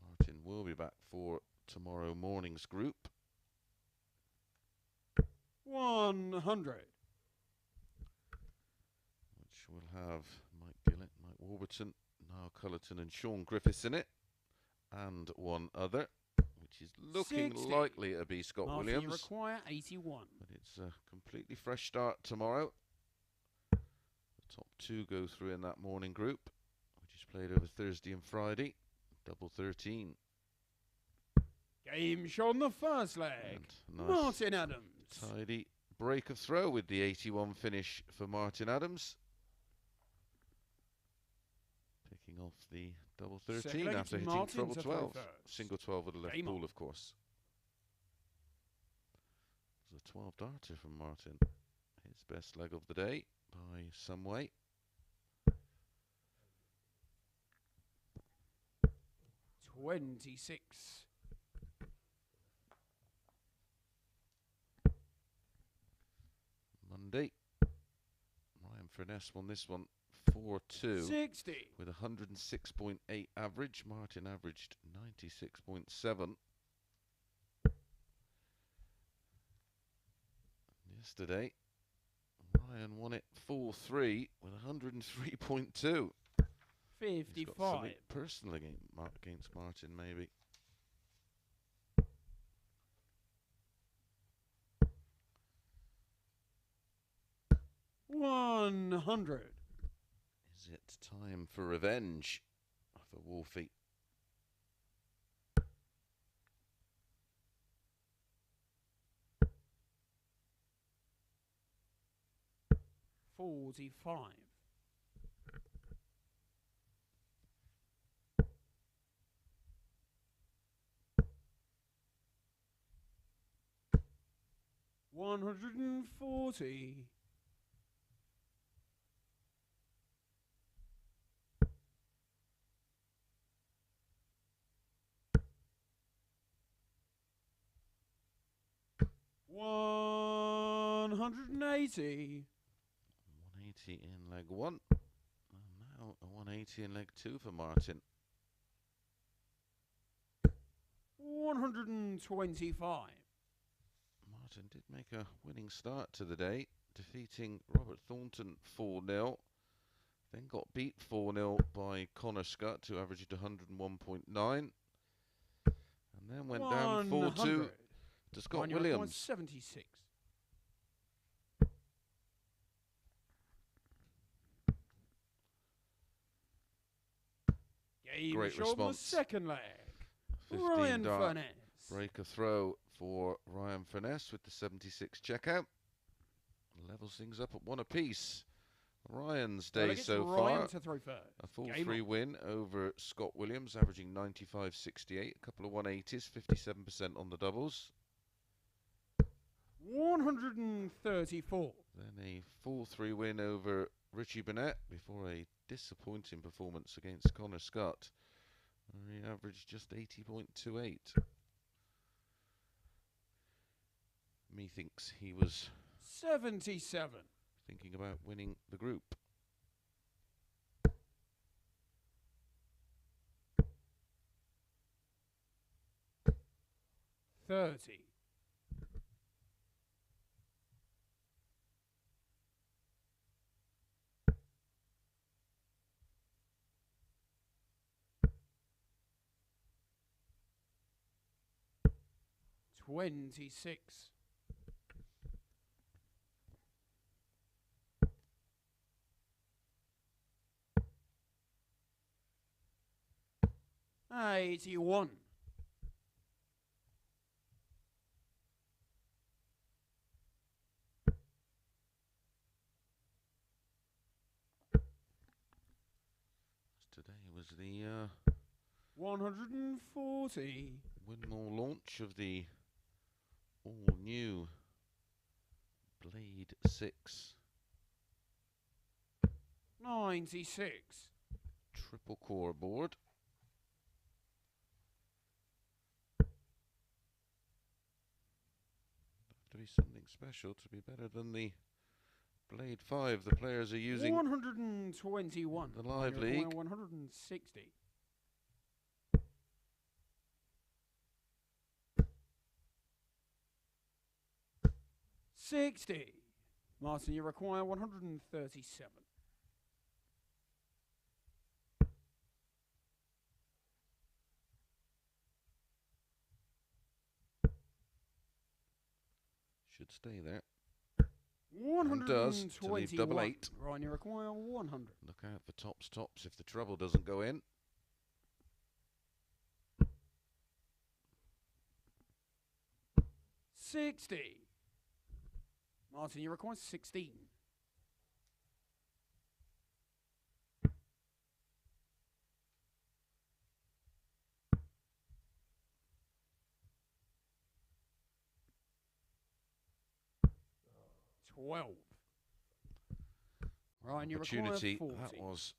Martin will be back for tomorrow morning's group. 100. Which will have Mike Gillett, Mike Warburton, Niall Cullerton and Sean Griffiths in it. And one other, which is looking 60. likely to be Scott Williams. You require 81. But it's a completely fresh start tomorrow. The top 2 go through in that morning group, which is played over Thursday and Friday. Double 13. Game shown the first leg. Nice Martin Adams. Tidy break of throw with the 81 finish for Martin Adams. Picking off the double 13 after hitting Martin treble 12. Single 12 with a left ball, of course. It was a 12 darter from Martin. His best leg of the day by some way. $26. Monday. Ryan Furness won this one 4-2 60. with 106.8 average. Martin averaged 96.7. Yesterday, Ryan won it 4-3 with 103.2. 55. Personal against Martin, maybe. $100. Is it time for revenge for Wolfie? $45. $140. $180. 180 in leg 1. And now a 180 in leg 2 for Martin. 125. Martin did make a winning start to the day, defeating Robert Thornton 4-0. Then got beat 4-0 by Connor Scutt, who averaged 101.9. And then went down 4-2 to Scott Williams. 76. Great response. Second leg. 15 Ryan dart Furness. break a throw for Ryan Finesse with the 76 checkout. Levels things up at 1 apiece. Ryan's day so far. To throw first. A full 3 win over Scott Williams, averaging 95.68. A couple of 180s, 57% on the doubles. 134. Then a 4-3 win over Richie Burnett before a disappointing performance against Scutt. He averaged just 80.28. Methinks he was 77. thinking about winning the group. $30. 26. 81. 'Cause today was the 140. Winmore launch of the all-new Blade 6 96. triple core board. Have to be something special to be better than the Blade 5 the players are using 121. the live league. 160. 60. Martin, you require 137. Should stay there. 121. Does, to leave double 8. Ryan, you require 100. Look out for tops if the treble doesn't go in. $60. Martin, you require 16. $12. Ryan, you require Opportunity, 40. that was.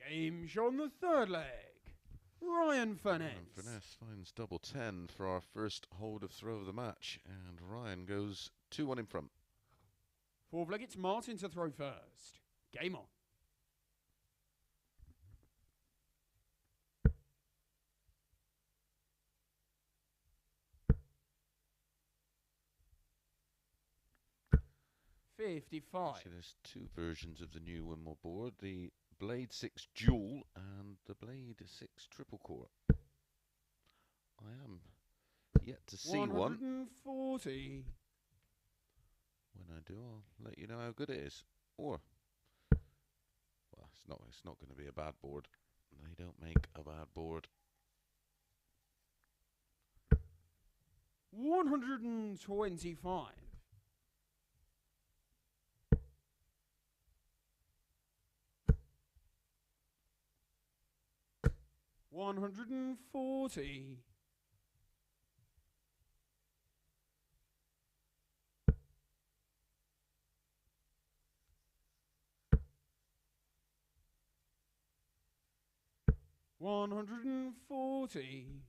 Game show on the third leg. Ryan Furness. And Ferness finds double 10 for our first hold of throw of the match, and Ryan goes 2-1 in front. Fourth leg, it's Martin to throw first. Game on. $55. See, there's two versions of the new Winmore board, the Blade 6 Dual and the Blade 6 Triple Core. I am yet to see 140. When I do, I'll let you know how good it is. Or, well, it's not going to be a bad board. They don't make a bad board. 125. 140. 140.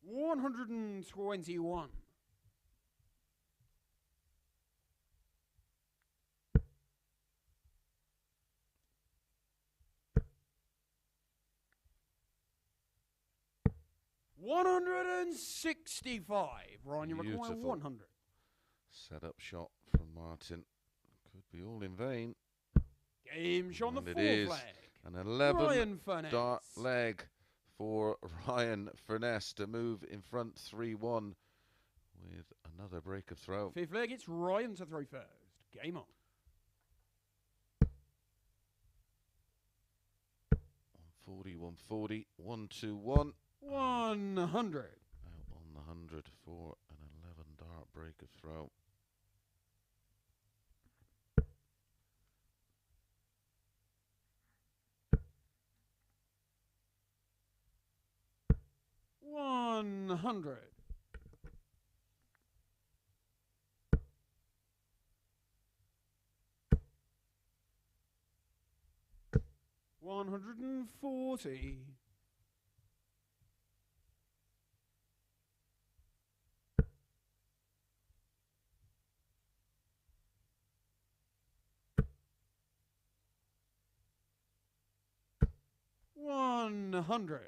121. 165. Ryan, you require Beautiful. 100. Set up shot from Martin. Could be all in vain. Game shot on the And it fourth is leg. an 11 Ryan Furness. dart leg for Ryan Furness to move in front 3-1 with another break of throw. Fifth leg, it's Ryan to throw first. Game on. 140, 140, 1-2-1. 100. Out on the 100 for an 11 Check a throw. $100. $140. $100.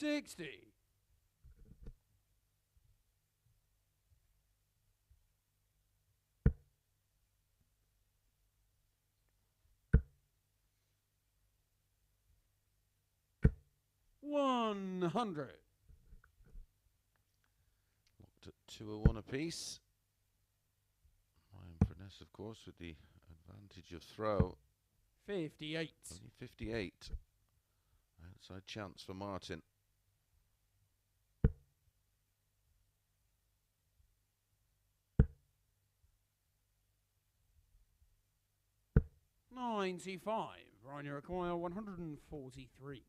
$60. $100. Locked at 201 apiece. Ryan Furness, of course, with the advantage of throw. 58. Only 58. Outside chance for Martin. $95. Ryan, you require 143.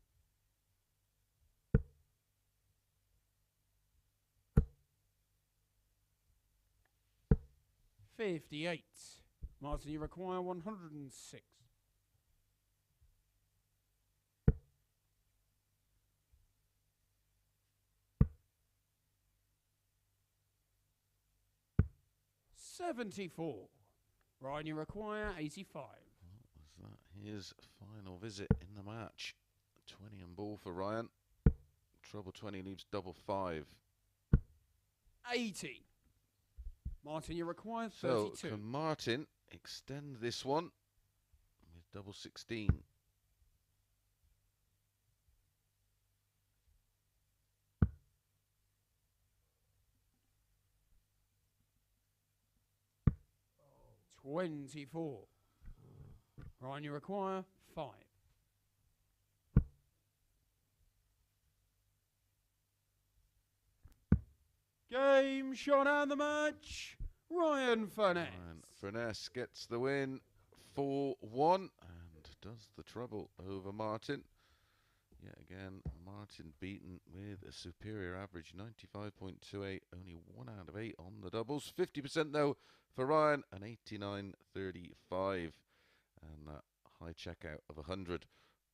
$58. Martin, you require 106. $74. Ryan, you require 85. Was that his final visit in the match? 20 and ball for Ryan. Treble 20 leaves double 5. 80. Martin, you require 32. So can Martin extend this one with double 16? $24. Ryan, you require 5. Game shot and the match. Ryan Furness. And Ferness gets the win 4-1 and does the treble over Martin. Yet again, Martin beaten with a superior average, 95.28, only 1 out of 8 on the doubles. 50% though for Ryan, and 89.35. And that high checkout of 100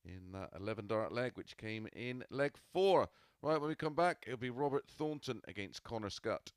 in that 11 dart leg, which came in leg 4. Right, when we come back, it'll be Robert Thornton against Connor Scutt.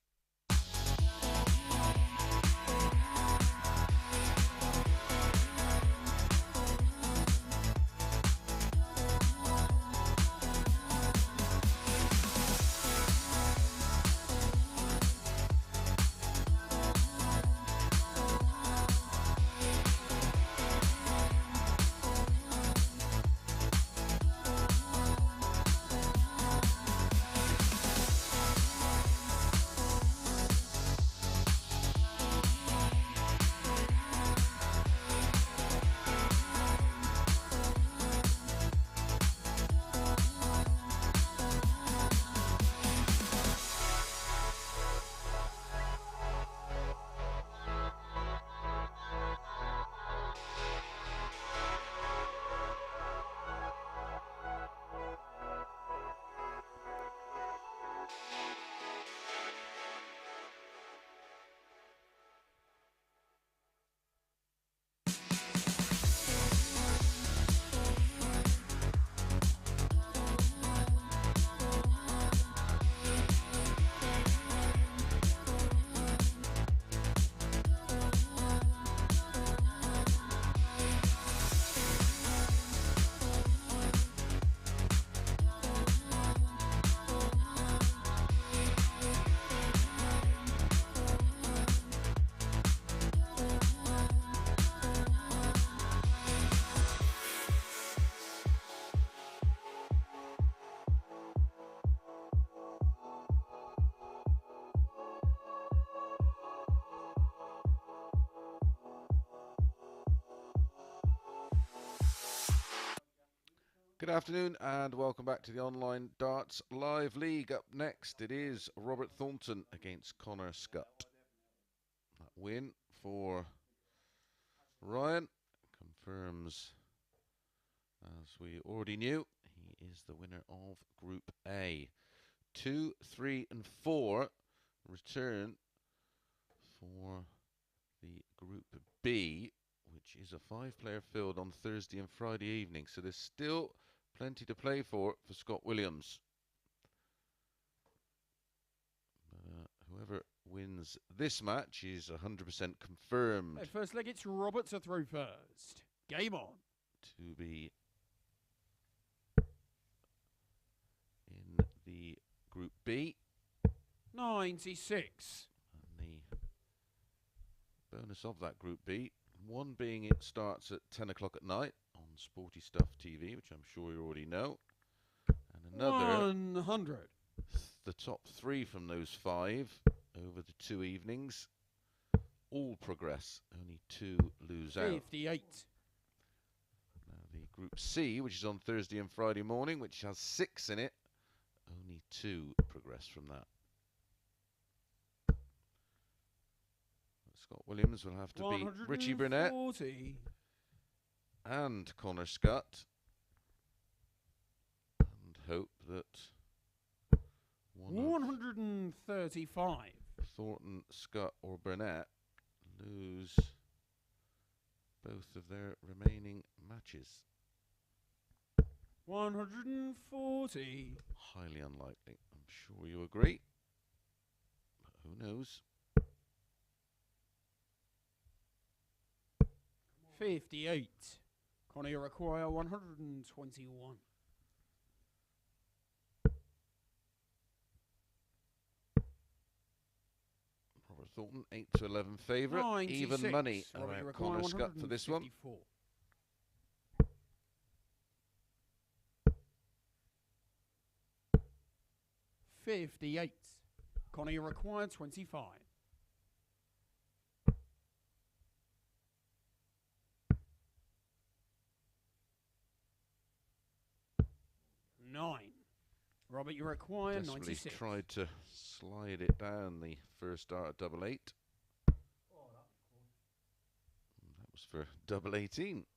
Good afternoon and welcome back to the Online Darts Live League. Up next it is Robert Thornton against Connor Scutt. That win for Ryan confirms, as we already knew, he is the winner of Group A. 2, 3 and 4 return for the Group B, which is a 5-player field on Thursday and Friday evening. So there's still plenty to play for Scott Williams. Whoever wins this match is 100% confirmed. Hey, first leg, it's Robert to throw first. Game on. To be in the Group B. 96. And the bonus of that Group B, one being it starts at 10 o'clock at night on Sporty Stuff TV, which I'm sure you already know. And another 100. The top 3 from those 5 over the 2 evenings all progress. Only 2 lose out. 58. Now the Group C, which is on Thursday and Friday morning, which has 6 in it, only 2 progress from that. Scott Williams will have to beat Richie Burnett and Connor Scutt and hope that 135. Thornton, Scutt or Brunette lose both of their remaining matches. 140. Highly unlikely. I'm sure you agree. But who knows? 58. Connor, you require 121. Robert Thornton, 8 to 11 favourite. Even money around Connor Scutt for this one. 58. Connor, you require 25. Robert, you require 96. Tried to slide it down the first dart at double 8. That was for double 18,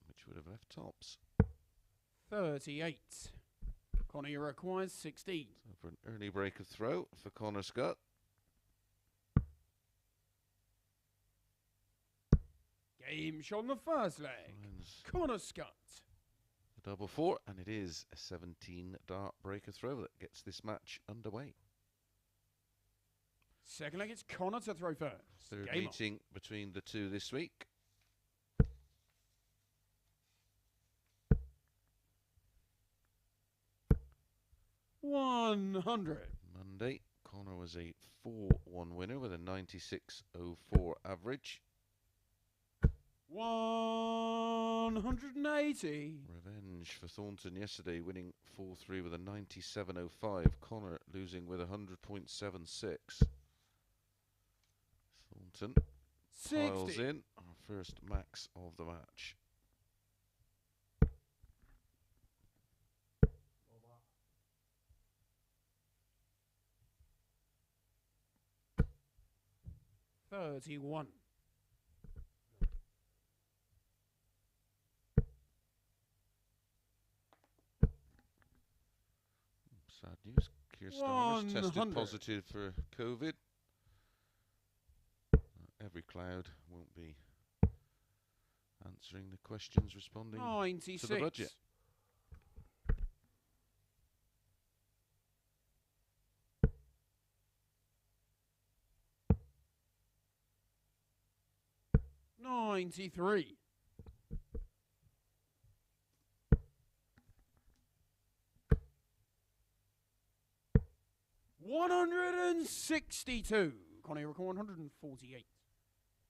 which would have left tops. 38. Connor, you require 16. So for an early break of throw for Connor Scutt. Game shot on the first leg. Connor Scutt. Double 4, and it is a 17 dart breaker throw that gets this match underway. Second leg, it's Connor to throw first. Third meeting between the two this week. $100. Monday, Connor was a 4-1 winner with a 96.04 average. 180. Revenge for Thornton yesterday, winning 4-3 with a 97.05. Connor losing with 100.76. Thornton 60. piles in our first max of the match. $31. Sad news. Kirsten tested positive for COVID. Every cloud won't be answering the questions, responding 96. to the budget. $93. $162. Connor, you record 148.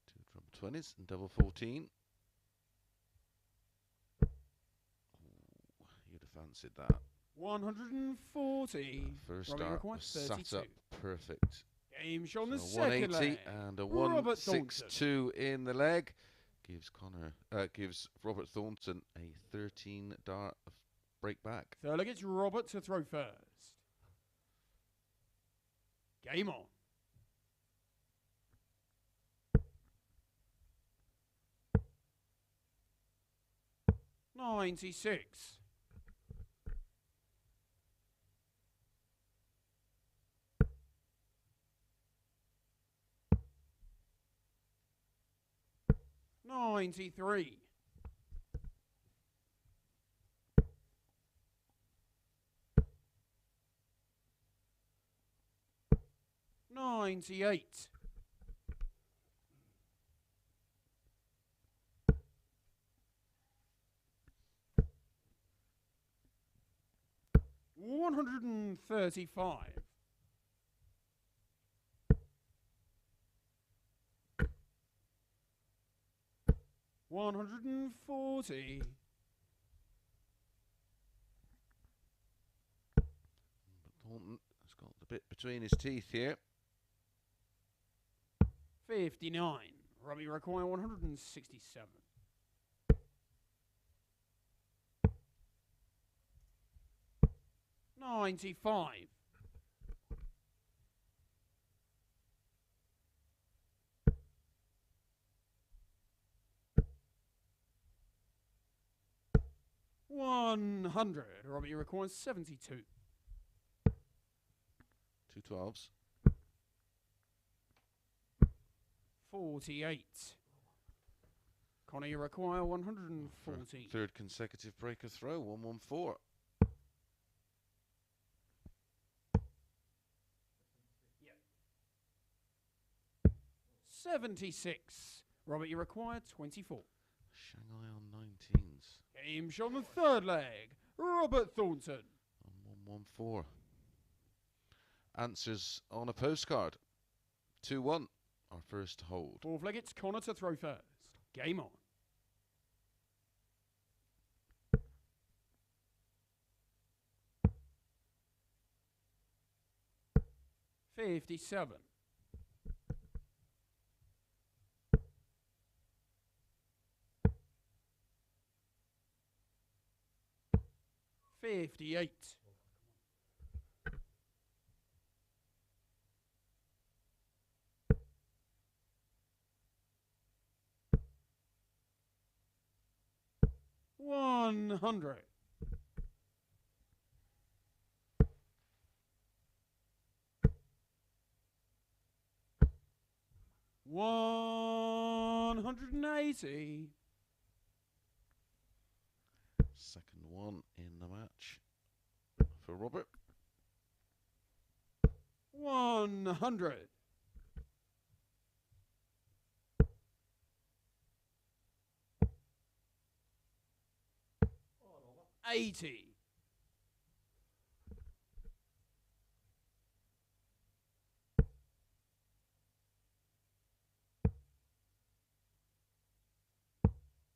2 drum 20s and double 14. Ooh, you'd have fancied that. 140. First start was sat up perfect. Game shot on the So second 180 leg. and a Robert 162 in the leg. gives Robert Thornton a 13 dart of break back. Third leg, it's Robert to throw first. Game on. 96. 93. 98. 135. 140. Thornton has got the bit between his teeth here. 59. Robbie require 167. 95. 100. Robbie requires 72. 2 12s. 48. Connor, you require 140. Third consecutive breaker throw, 114. 76. Robert, you require 24. Shanghai on 19s. Game shot on the third leg. Robert Thornton. On 114. Answers on a postcard. 2-1. Our first hold. Fourth leg, it's Connor to throw first. Game on. 57. 58. 100. 180. Second one in the match for Robert. 100. 80.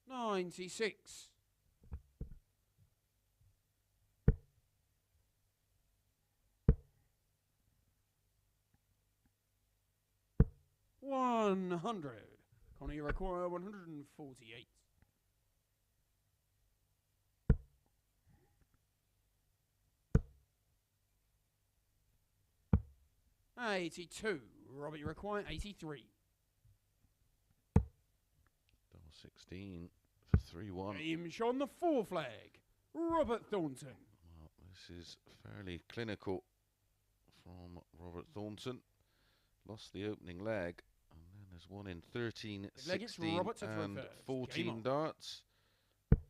96. 100. Connor, you require 148. 82. Robert, you require 83. Double 16 for 3-1. Game shot on the fourth leg. Robert Thornton. Well, this is fairly clinical from Robert Thornton. Lost the opening leg, and then there's one in 13, leg, it's 16 Robert to throw and first. 14 darts. And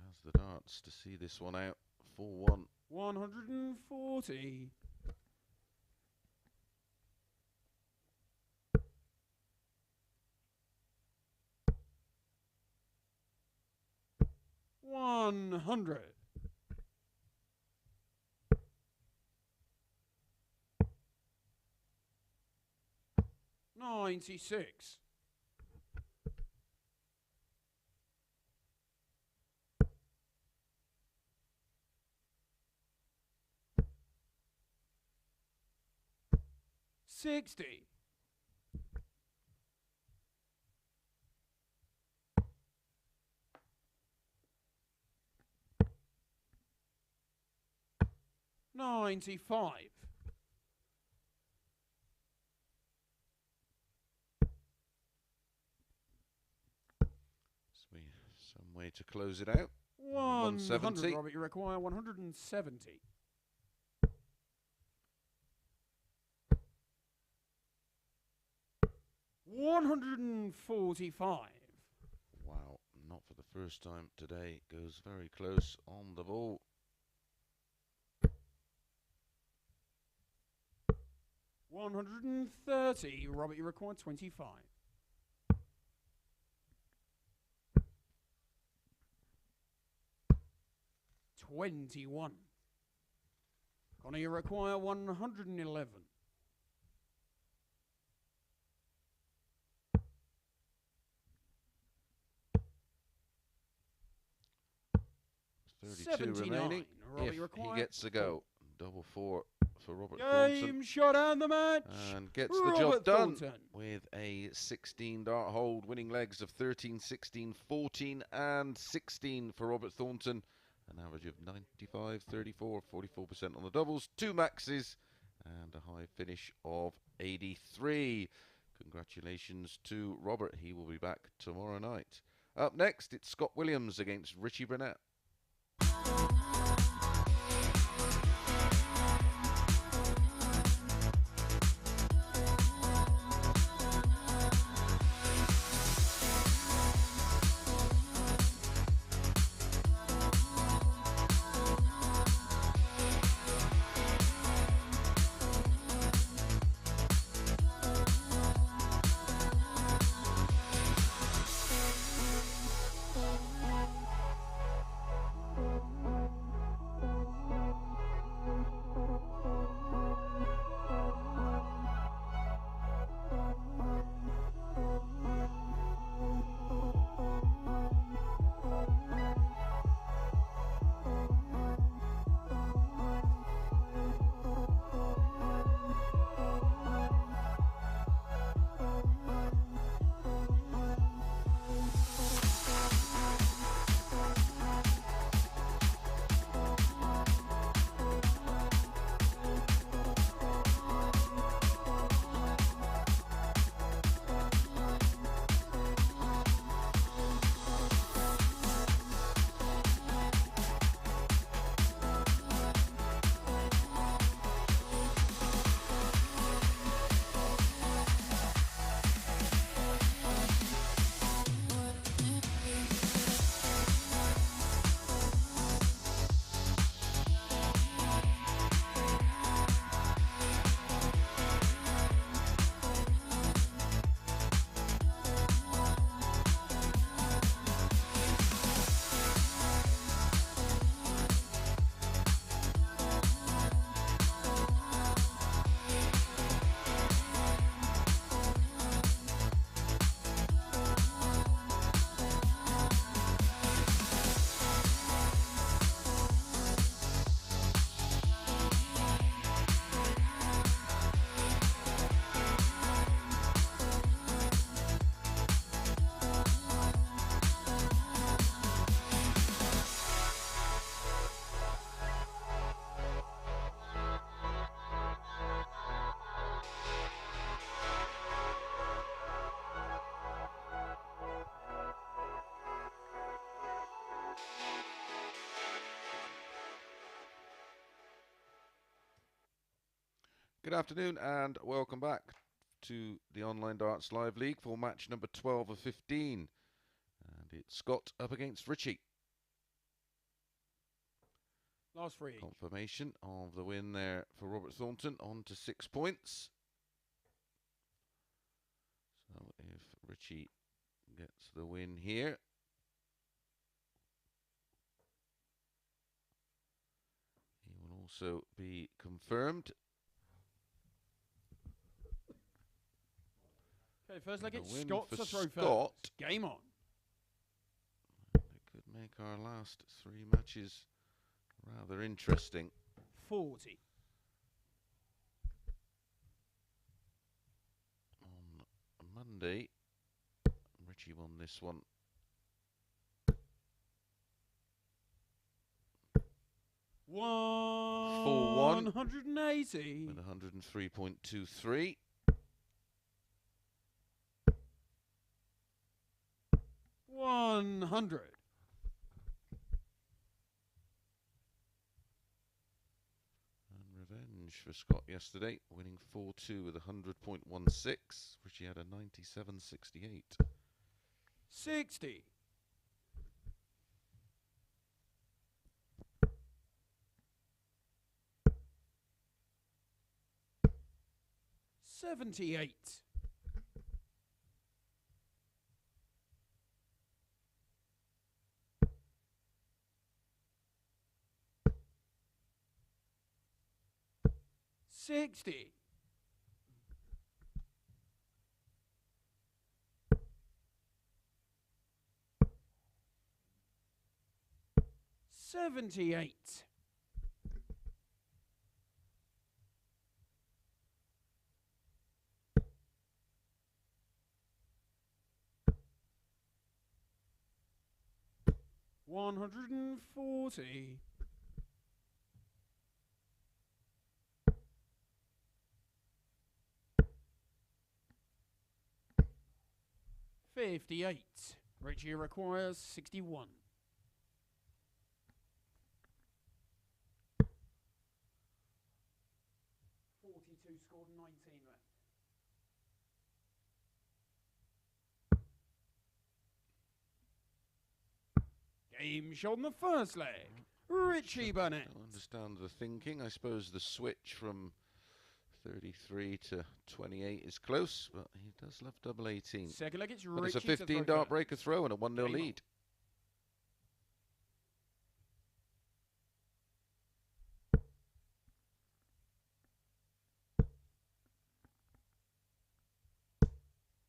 has the darts to see this one out. 4-1. 140. 100. 96. 60. 95. Some way to close it out. 100, Robert, you require 170. 145. Wow, not for the first time today. Goes very close on the ball. 130. Robert, you require 25. 21. Connor, you require 111. 32 remaining. Robert, If he gets the go. Double 4 for Robert Game Thornton. shot and the match. And gets the Robert job done Thornton. with a 16 dart hold, winning legs of 13, 16, 14 and 16 for Robert Thornton. An average of 95, 34, 44% on the doubles, 2 maxes and a high finish of 83. Congratulations to Robert. He will be back tomorrow night. Up next, it's Scott Williams against Richie Burnett. Good afternoon and welcome back to the Online Darts Live League for match number 12 of 15. And it's Scott up against Richie. Last 3. Confirmation of the win there for Robert Thornton, on to 6 points. So if Richie gets the win here, he will also be confirmed. Okay, first leg, it's win Scott for to throw Scott. first. Game on. It could make our last 3 matches rather interesting. 40. On Monday, Richie won this one. 1. 4-1. 1 180. with 103.23. 100. And revenge for Scott yesterday, winning 4-2 with 100.16, which he had a 97.68. 60. 78. 60. 78. 140. 58. Richie requires 61. 42 scored, 19 left. Game shot in the first leg. Richie Burnett. I understand the thinking. I suppose the switch from 33 to 28 is close, but he does love double 18. Second leg, it's But Richie. it's a 15 dart breaker throw and a 1-0 Game lead.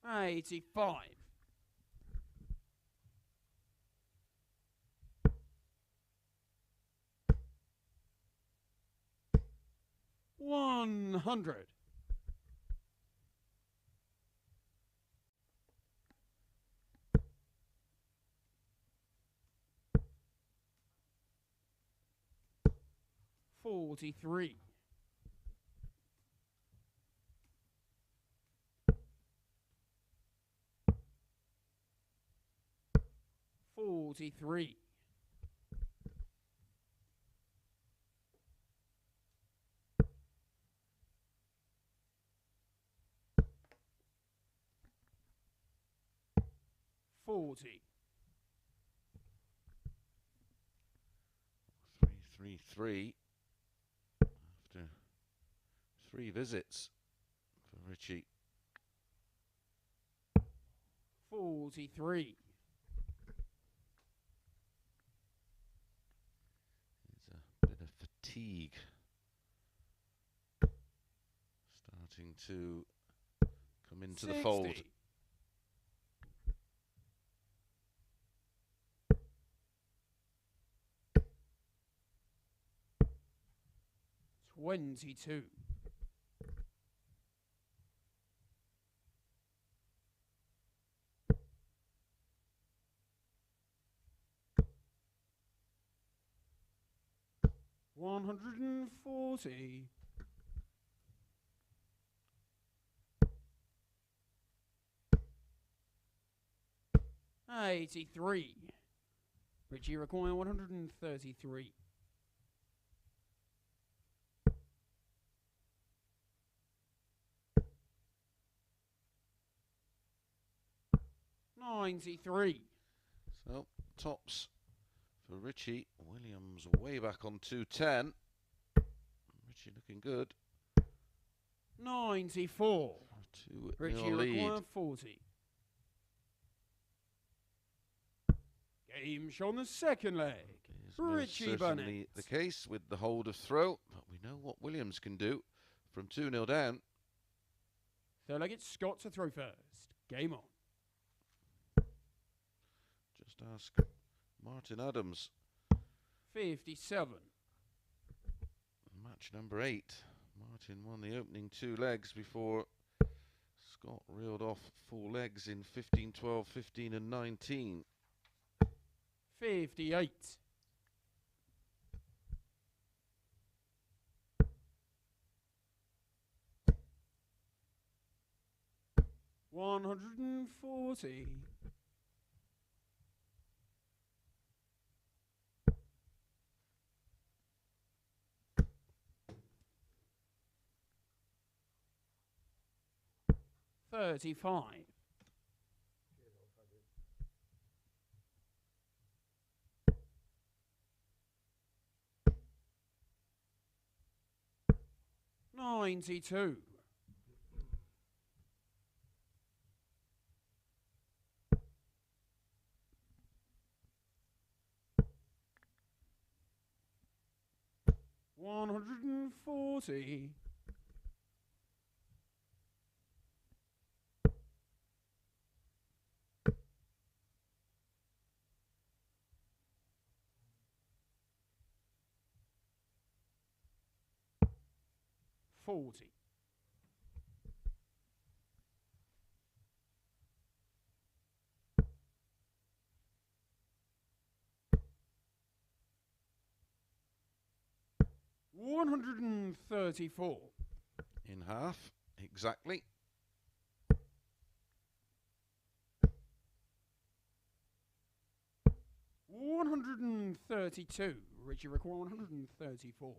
On. 85. 100. 43. 43. 40. 3-3-3 after 3 visits for Richie. 43. There's a bit of fatigue starting to come into 60. the fold. 22. 140. 83. Richie requiring 133. 93. So, tops for Richie. Williams way back on 210. Richie looking good. 94. 2-0 Richie lead. required 40. Game shown the second leg. Is most Richie certainly Burnett. the case with the hold of throw, but we know what Williams can do from 2-0 down. Third leg, it's Scott to throw first. Game on. Just ask Martin Adams. 57. Match number 8. Martin won the opening 2 legs before Scott reeled off 4 legs in 15, 12, 15 and 19. 58. 140. 35. 92. 140. 40. 134. In half, exactly. 132. Richie require 134.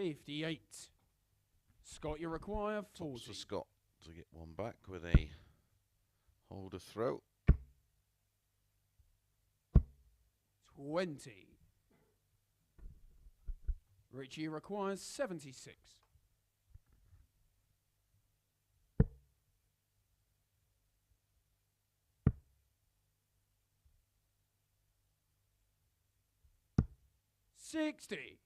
58. Scott, you require 40. Tops for Scott to get one back with a holder throw. 20. Richie requires 76. 60.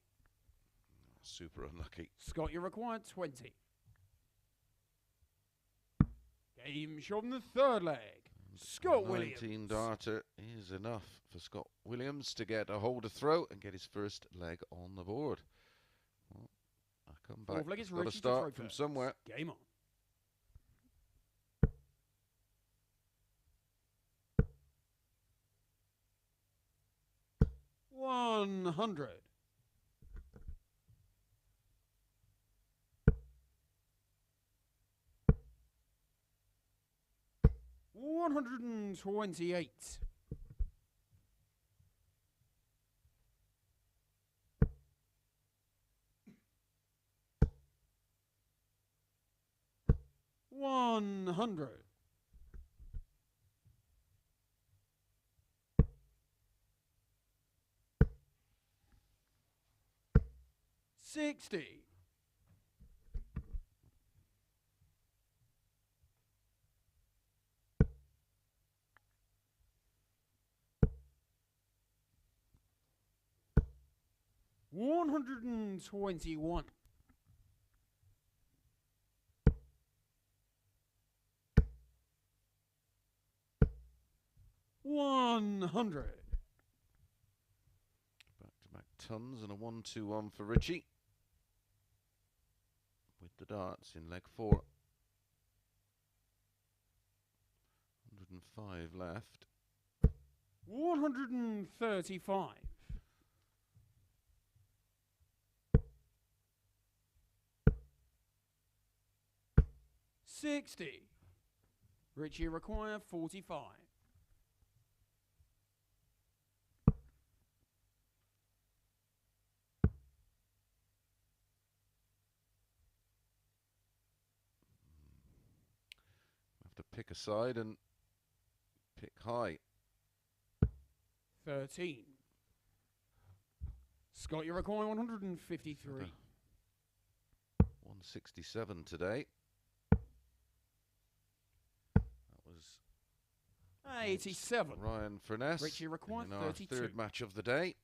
Super unlucky. Scott, you require 20. Game shot in the third leg. Scott 19 Williams. darter is enough for Scott Williams to get a holder throw and get his first leg on the board. Well, I come back. Fourth leg is Got to Richie to start throw from first. somewhere. Game on. 100. 128. 100. 60. 121. 100. Back-to-back tons and a 1-2-1 for Richie. With the darts in leg 4. 105 left. 135. 60. Richie require 45. 'Pick a side and pick high. 13. Scott, you require 153. 167 today. That was 87. Ryan Furness Richie require in our 32. third match of the day.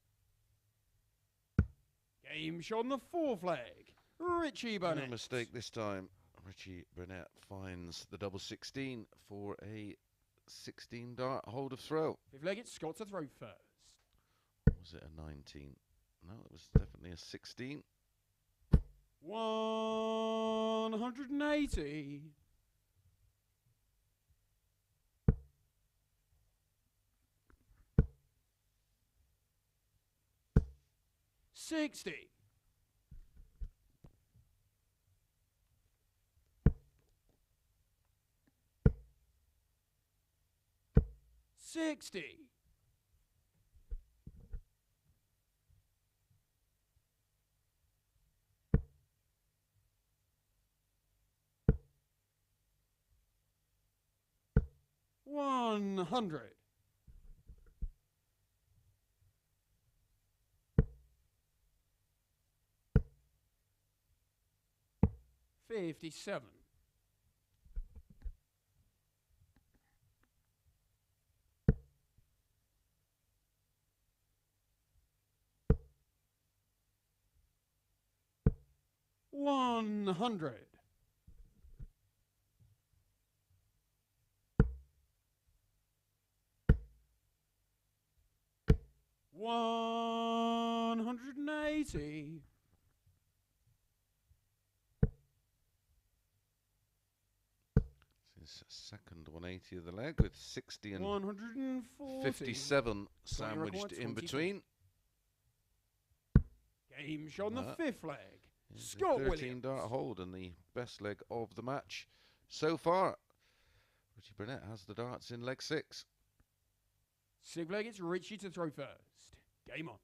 Game shot on the fourth leg. Richie Burnett. No mistake this time. Richie Burnett finds the double 16 for a 16 dart holder throw. Fifth leg, it's Scott to throw first. Was it a 19? No, it was definitely a 16. 180. 60. 60. 100. 57. 100. 180. 'His second 180 of the leg with 60 and 140. 57 sandwiched in between. Game shot on the fifth leg. Here's a Scutt 13 Williams. dart hold and the best leg of the match so far. Richie Burnett has the darts in leg 6. Sixth leg, it's Richie to throw first. Game on.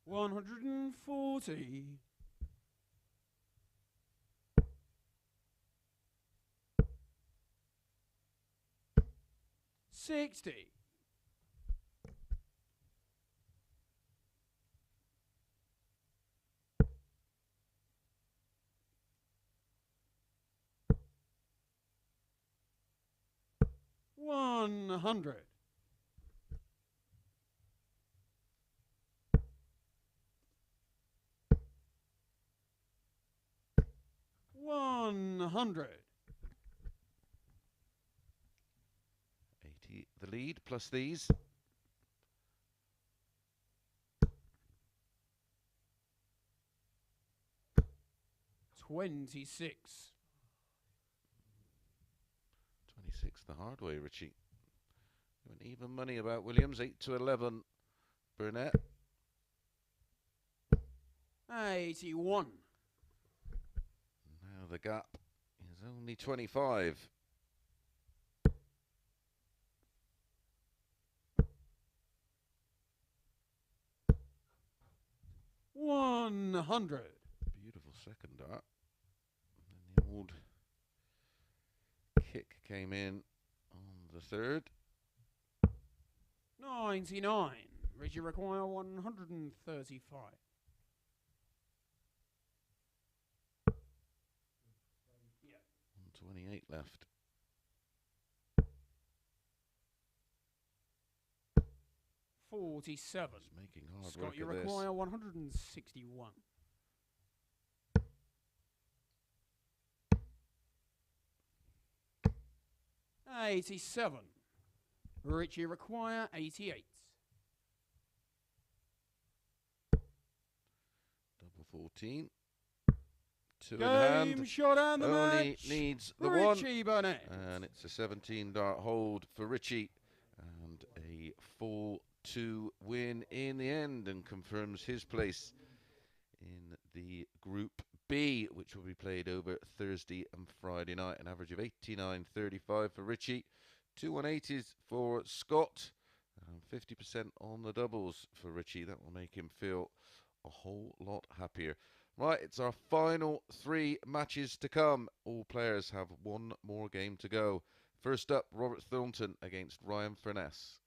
$140. 60. 100. 100. 80 the lead plus these. $26. 26 the hard way, Richie. Went even money about Williams. 8 to 11. Burnett. 81. Now the gap is only 25. $100. Beautiful second dart. And then the old kick came in on the third. 99. Richie require 135. Yeah. 128 left. 47. Just making hard Scott, work you of this. require 161. 87. Richie require 88. Double 14. Two in Game hand. shot and the Only match. needs the one. Richie Burnett. And it's a 17 dart hold for Richie. And a full 2 win in the end, and confirms his place in the Group B, which will be played over Thursday and Friday night. An average of 89.35 for Richie, 2 180s for Scott, and 50% on the doubles for Richie. That will make him feel a whole lot happier. Right, it's our final 3 matches to come. All players have one more game to go. First up, Robert Thornton against Ryan Furness.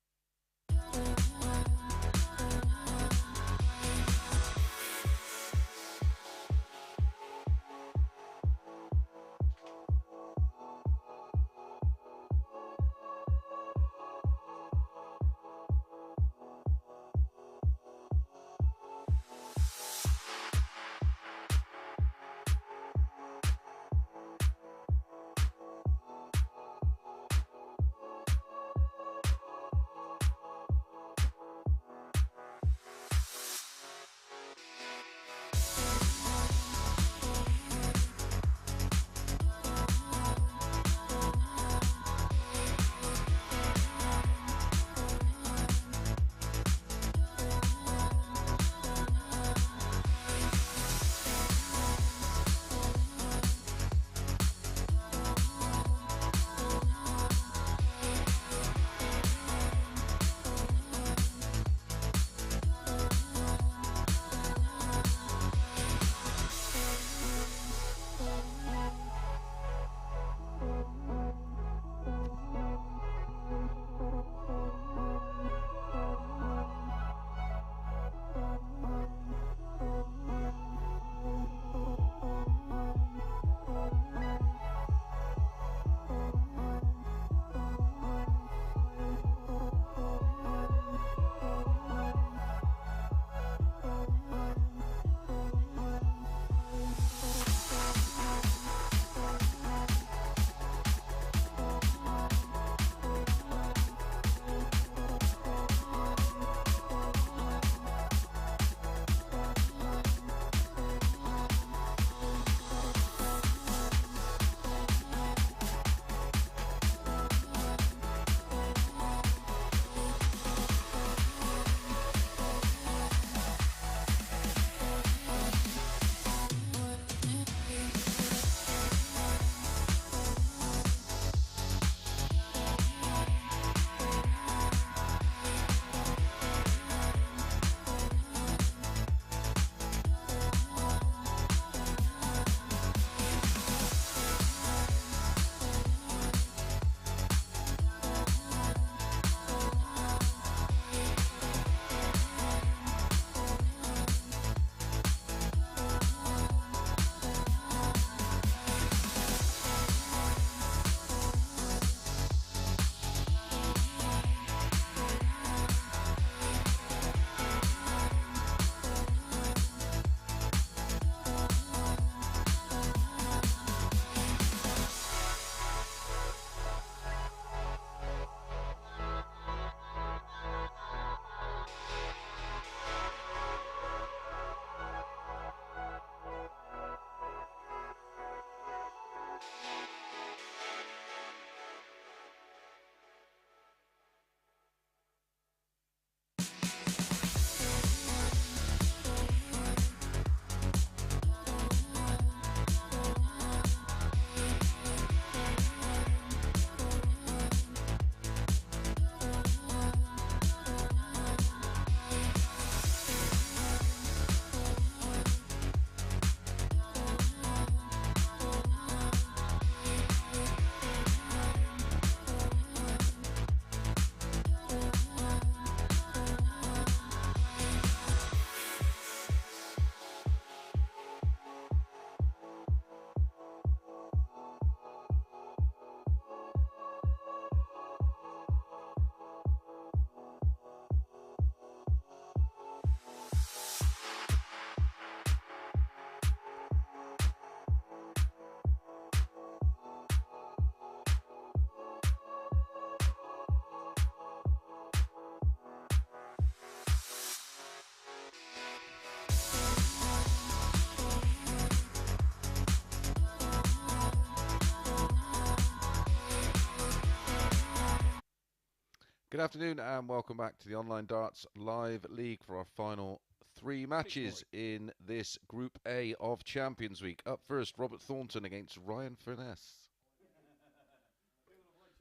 Good afternoon and welcome back to the Online Darts Live League for our final 3 matches in this Group A of Champions Week. Up first, Robert Thornton against Ryan Furness.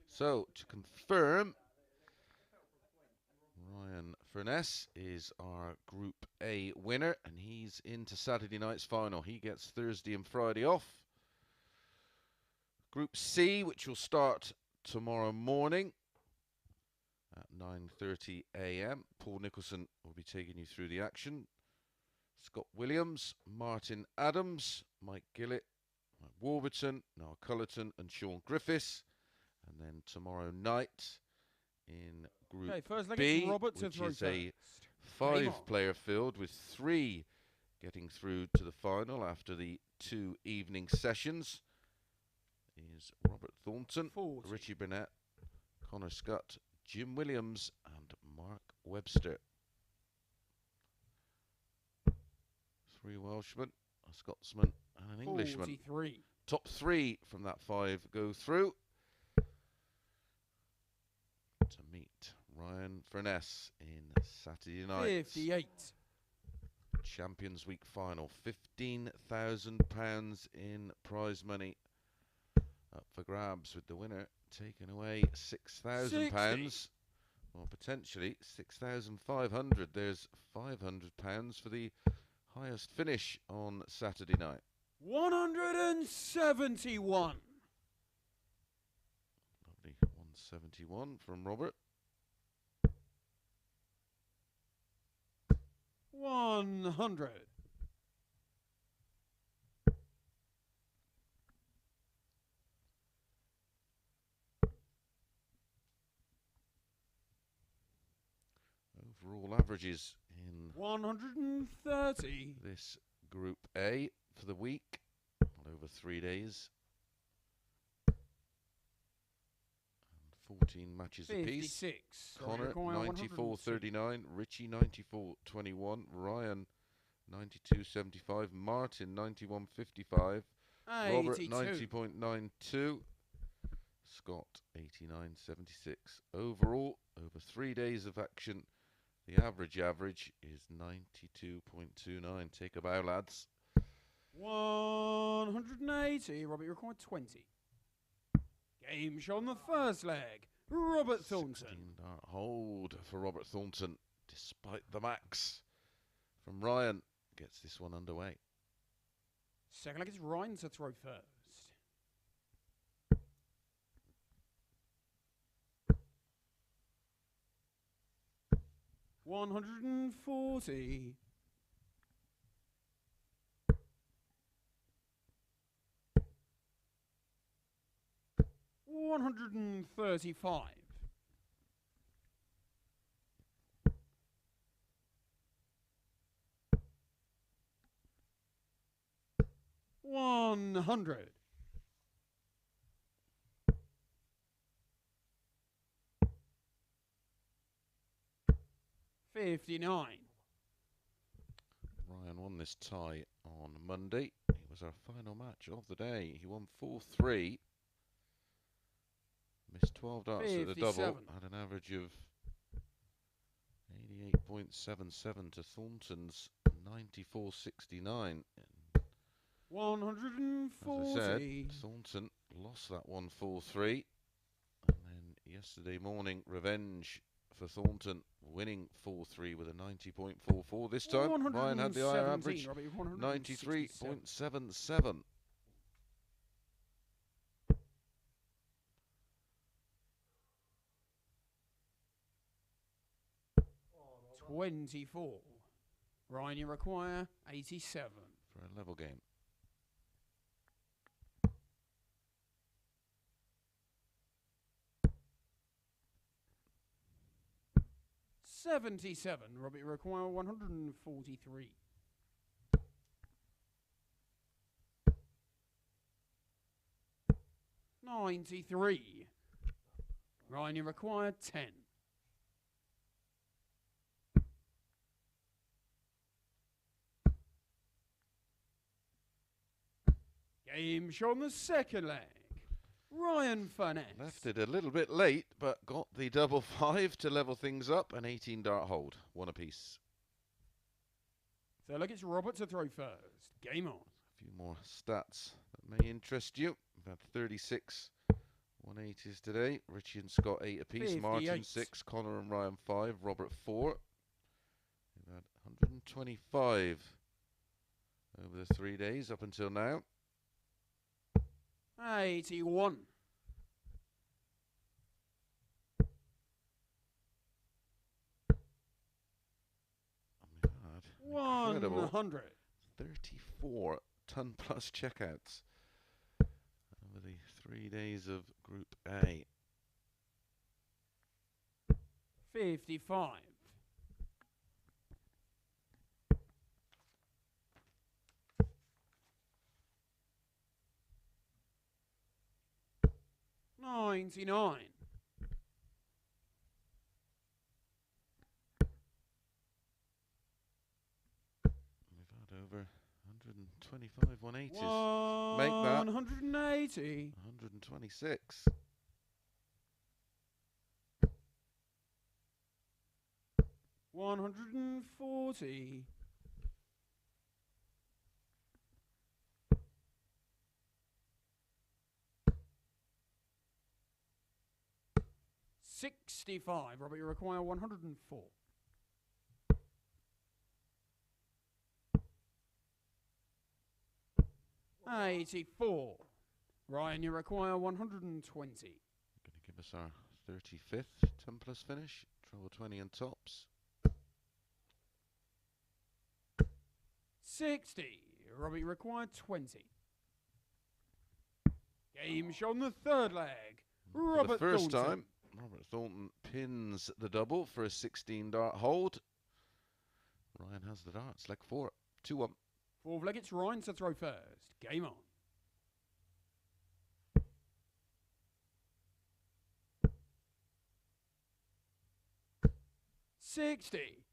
So, to confirm, Ryan Ferness is our Group A winner and he's into Saturday night's final. He gets Thursday and Friday off. Group C, which will start tomorrow morning at 9:30 a.m. Paul Nicholson will be taking you through the action. Scott Williams, Martin Adams, Mike Gillett, Mike Warburton, Noah Cullerton and Sean Griffiths. And then tomorrow night in Group B, which is a 5-player field with 3 getting through to the final after the 2 evening sessions, is Robert Thornton, 40. Richie Burnett, Connor Scutt, Jim Williams and Mark Webster. 3 Welshmen, a Scotsman and an Englishman. 43. Top 3 from that 5 go through to meet Ryan Furness in Saturday night 58. Champions Week final. £15,000 in prize money up for grabs, with the winner taking away £6,000, or potentially 6,500. There's £500 for the highest finish on Saturday night. 171. Lovely 171 from Robert. 100. Overall averages in 130. this Group A for the week, over 3 days. And 14 matches 56. apiece. Connor 94.39, Richie 94.21, Ryan 92.75, Martin 91.55, Robert 90.92, Scott 89.76. Overall, over 3 days of action, the average is 92.29. Take a bow, lads. 180. Robert, you required 20. Game shot on the first leg. Robert Thornton. 16-dart hold for Robert Thornton, despite the max from Ryan. Gets this one underway. Second leg is Ryan to throw first. $140. 135. 100. 59. Ryan won this tie on Monday. It was our final match of the day. He won 4-3. Missed 12 darts at the double. Had an average of 88.77 to Thornton's 94.69. 140. As I said, Thornton lost that one 4-3. And then yesterday morning, revenge for Thornton, winning 4-3 with a 90.44. This time, Ryan had the higher average, 93.77. 24. Ryan, you require 87. For a level game. $77. Robert, you require 143. $93. Ryan, you require 10. Game show on the second leg. Furness. Left it a little bit late, but got the double 5 to level things up. An 18 dart hold, one apiece. So look, it's Robert to throw first. Game on. A few more stats that may interest you. We've had 36 180s today. Richie and Scott 8 apiece. 58. Martin 6. Connor and Ryan 5. Robert 4. We've had 125 over the 3 days up until now. 81. And we've had incredible 100. 34 ton plus checkouts over the 3 days of Group A. 55. 99. We've had over 125 180s. Make that 180. 126. 140. 65. Robert, you require 104. 84. Ryan, you require 120. Going to give us our 35th 10 plus finish. Treble 20 on tops. 60. Robert, you require 20. Game show on the third leg. For the first Thornton. time, Robert Thornton pins the double for a 16 dart hold. Ryan has the darts, leg 4, 2-1. Fourth leg, it's Ryan to throw first. Game on. $60.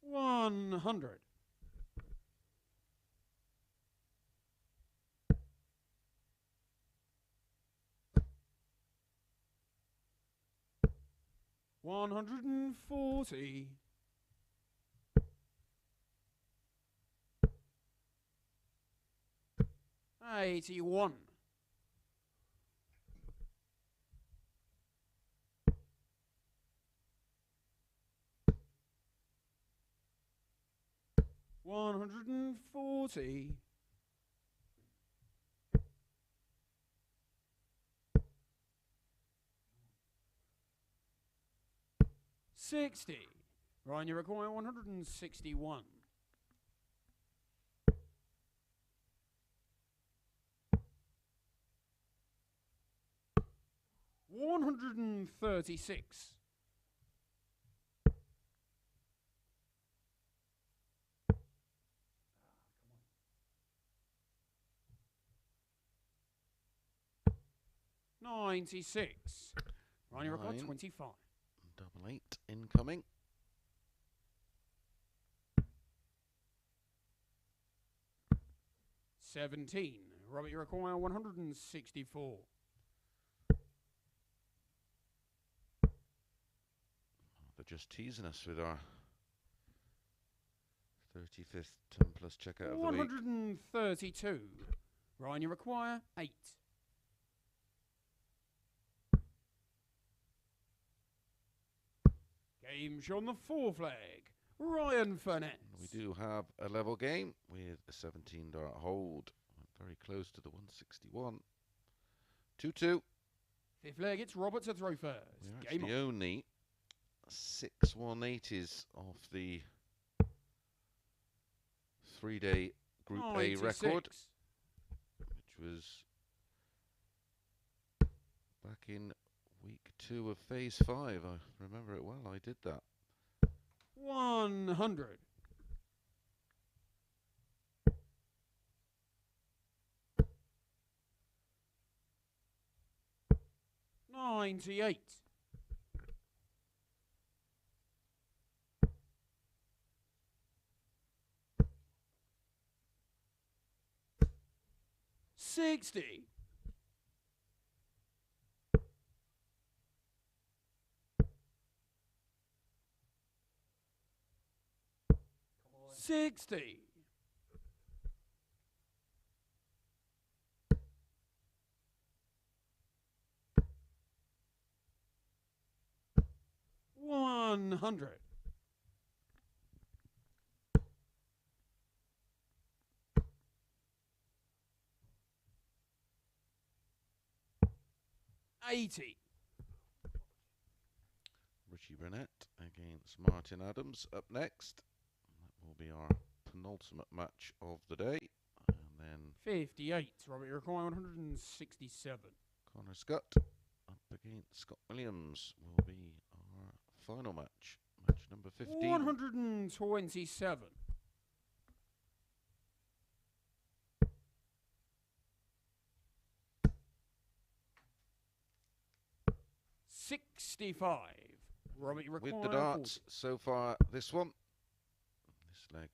100. 140. 81. 140. 60. Ryan, you require 161. 136. 96. Ryan, you require 25. Double 8 incoming. 17. Robert, you require 164. They're just teasing us with our 35th 10 plus checkout of the week. 132. Ryan, you require 8. Game show on the fourth leg. Ryan Furness. We do have a level game with a 17 dart hold. Very close to the 161. 2-2. Fifth leg, it's Robert to throw first. We're Game actually on. only 6 180s off the 3-day Group A 96. record, which was back in week 2 of phase 5. I remember it well. I did that. 100. 98. 60. 60. 100. 80. Richie Burnett against Martin Adams up next. That will be our penultimate match of the day. And then 58. Robert, you require 167. Connor Scutt up against Scott Williams will be our final match. Match number 15. 127. 65. Robert, you require With the darts 40. so far, this one, this leg,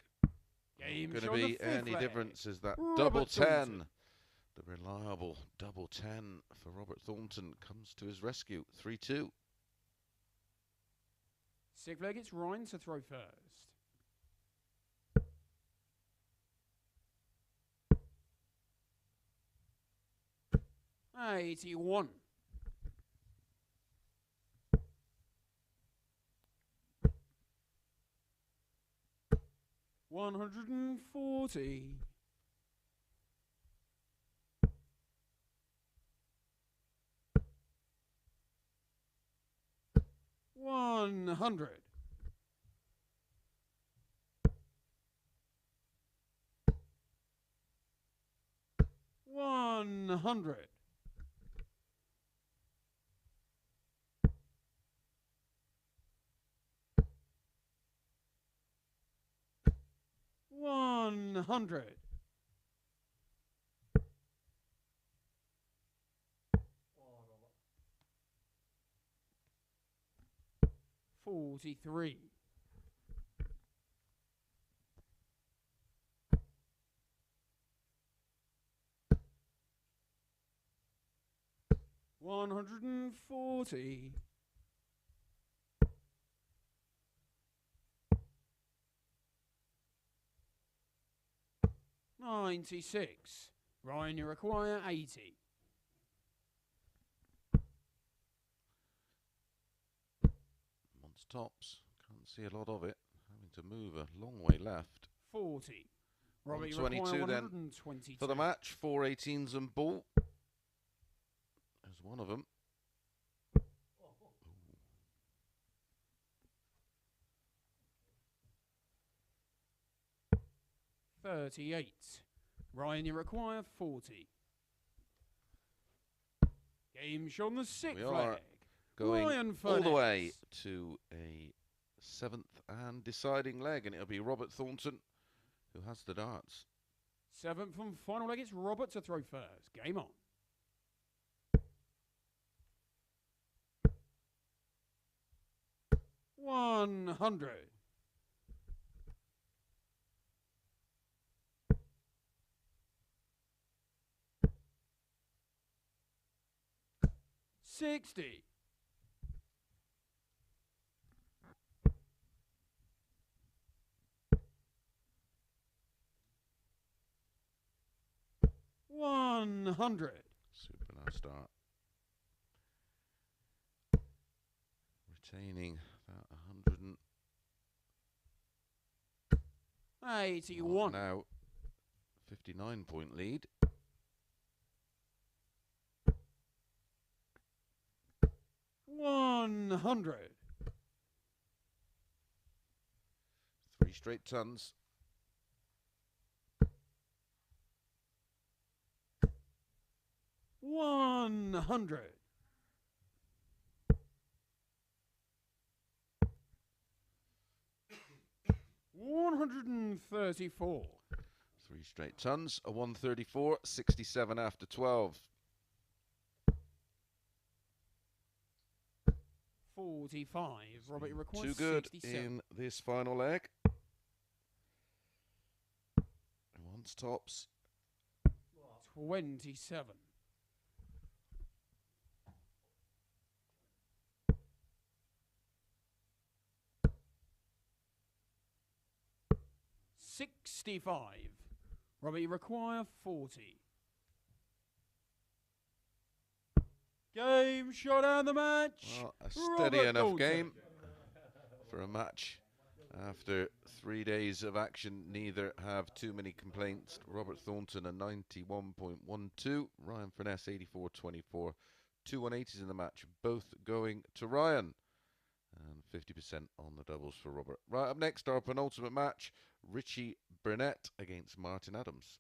Game going show to the be fifth any leg. difference is that Robert double 10. Thornton. The reliable double 10 for Robert Thornton comes to his rescue. 3-2. Sixth leg, it's Ryan to throw first. $81. 140. 100. 100. 100. 43. 140. 96. Ryan, you require 80. Once tops. Can't see a lot of it. Having to move a long way left. 40. Robert, you require 122 then 122. for the match. 4 18s and ball. There's one of them. 38. Ryan, you require 40. Game show on the sixth We are leg. going Ryan all the way Furness. to a 7th and deciding leg, and it'll be Robert Thornton who has the darts. 7th and final leg, it's Robert to throw first. Game on. 100. 60. 100. Super nice start. Retaining that 81. now 59-point lead. 100. 3 straight tons. 100. 134. 3 straight tons. A 134. 67 after 12. 45. Robert, you require Too good 67. in this final leg. Once tops. 27. $65. Robert, you require 40. Game shot out of the match. Well, a steady Robert enough Thornton. game for a match. After 3 days of action, neither have too many complaints. Robert Thornton a 91.12, Ryan Finesse 84.24. 2 180s in the match, both going to Ryan. And 50% on the doubles for Robert. Right up next, our penultimate match, Richie Burnett against Martin Adams.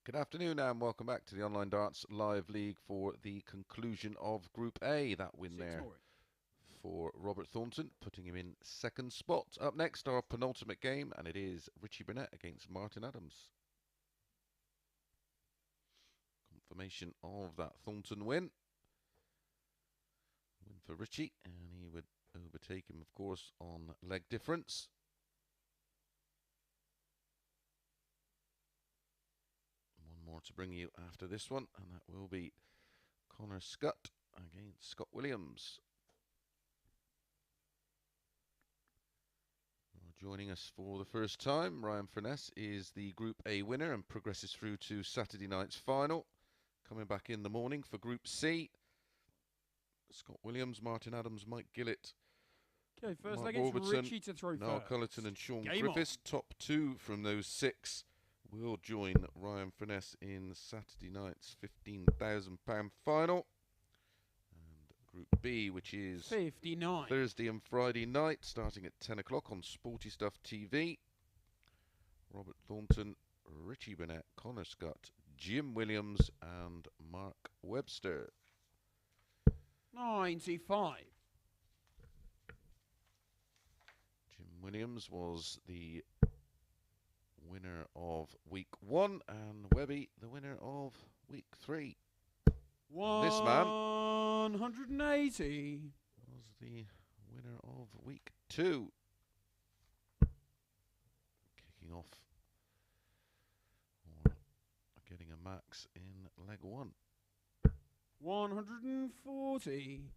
Good afternoon and welcome back to the Online Darts Live League for the conclusion of Group A. That win there for Robert Thornton, putting him in second spot. Up next, our penultimate game, and it is Richie Burnett against Martin Adams. Confirmation of that Thornton win. Win for Richie, and he would overtake him, of course, on leg difference. More to bring you after this one, and that will be Scutt against Scott Williams. Joining us for the first time, Ryan Furness is the Group A winner and progresses through to Saturday night's final. Coming back in the morning for Group C, Scott Williams, Martin Adams, Mike Gillett. Okay, first Mark leg, it's Warburton, Richie to throw Niall first. Cullerton and Sean Game Griffiths. Top two from those 6 will join Ryan Furness in Saturday night's £15,000 final. And Group B, which is 59. Thursday and Friday night, starting at 10 o'clock on Sporty Stuff TV. Robert Thornton, Richie Burnett, Scutt, Jim Williams and Mark Webster. 95. Jim Williams was the winner of week 1 and Webby the winner of week 3. This man 180 was the winner of week 2. Kicking off or getting a max in leg 1. 140.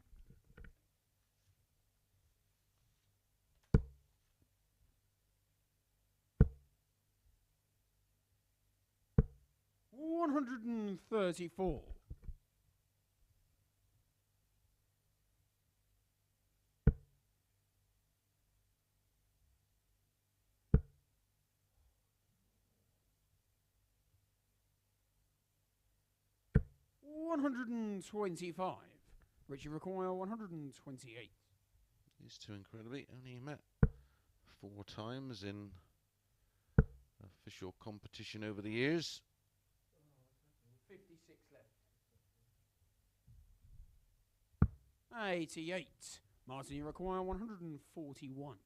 134. 125. Richie require 128. These two incredibly only met 4 times in official competition over the years. 56 left. 88. Martin, you require 141.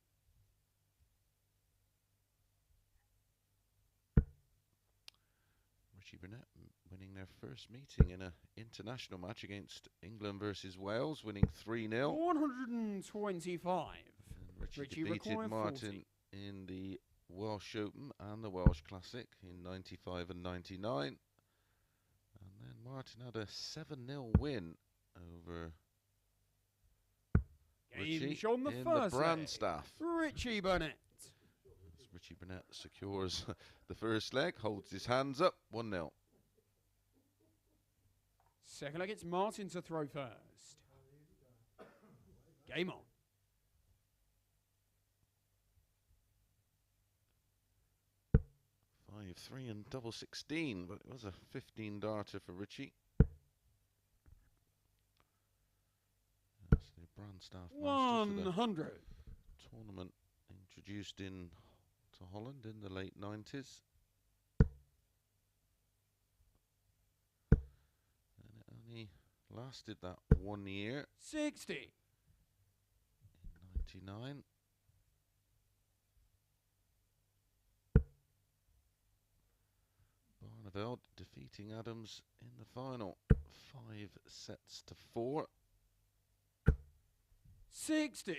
Richie Burnett winning their first meeting in an international match against England versus Wales, winning 3-0. 125. And Richie defeated require Martin 40. in the Welsh Open and the Welsh Classic in 95 and 99. And then Martin had a 7-0 win over Richie On the in first the Brandstaff. Richie Burnett. As Richie Burnett secures the first leg, holds his hands up, 1-0. Second leg, it's Martin to throw first. Game on. 5-3 and double 16, but it was a 15 darter for Richie. That's the Brandstaff Masters, 100. the tournament introduced in to Holland in the late 90s. And it only lasted that 1 year 60. in 99. Barneveld defeating Adams in the final, 5-4. 60. I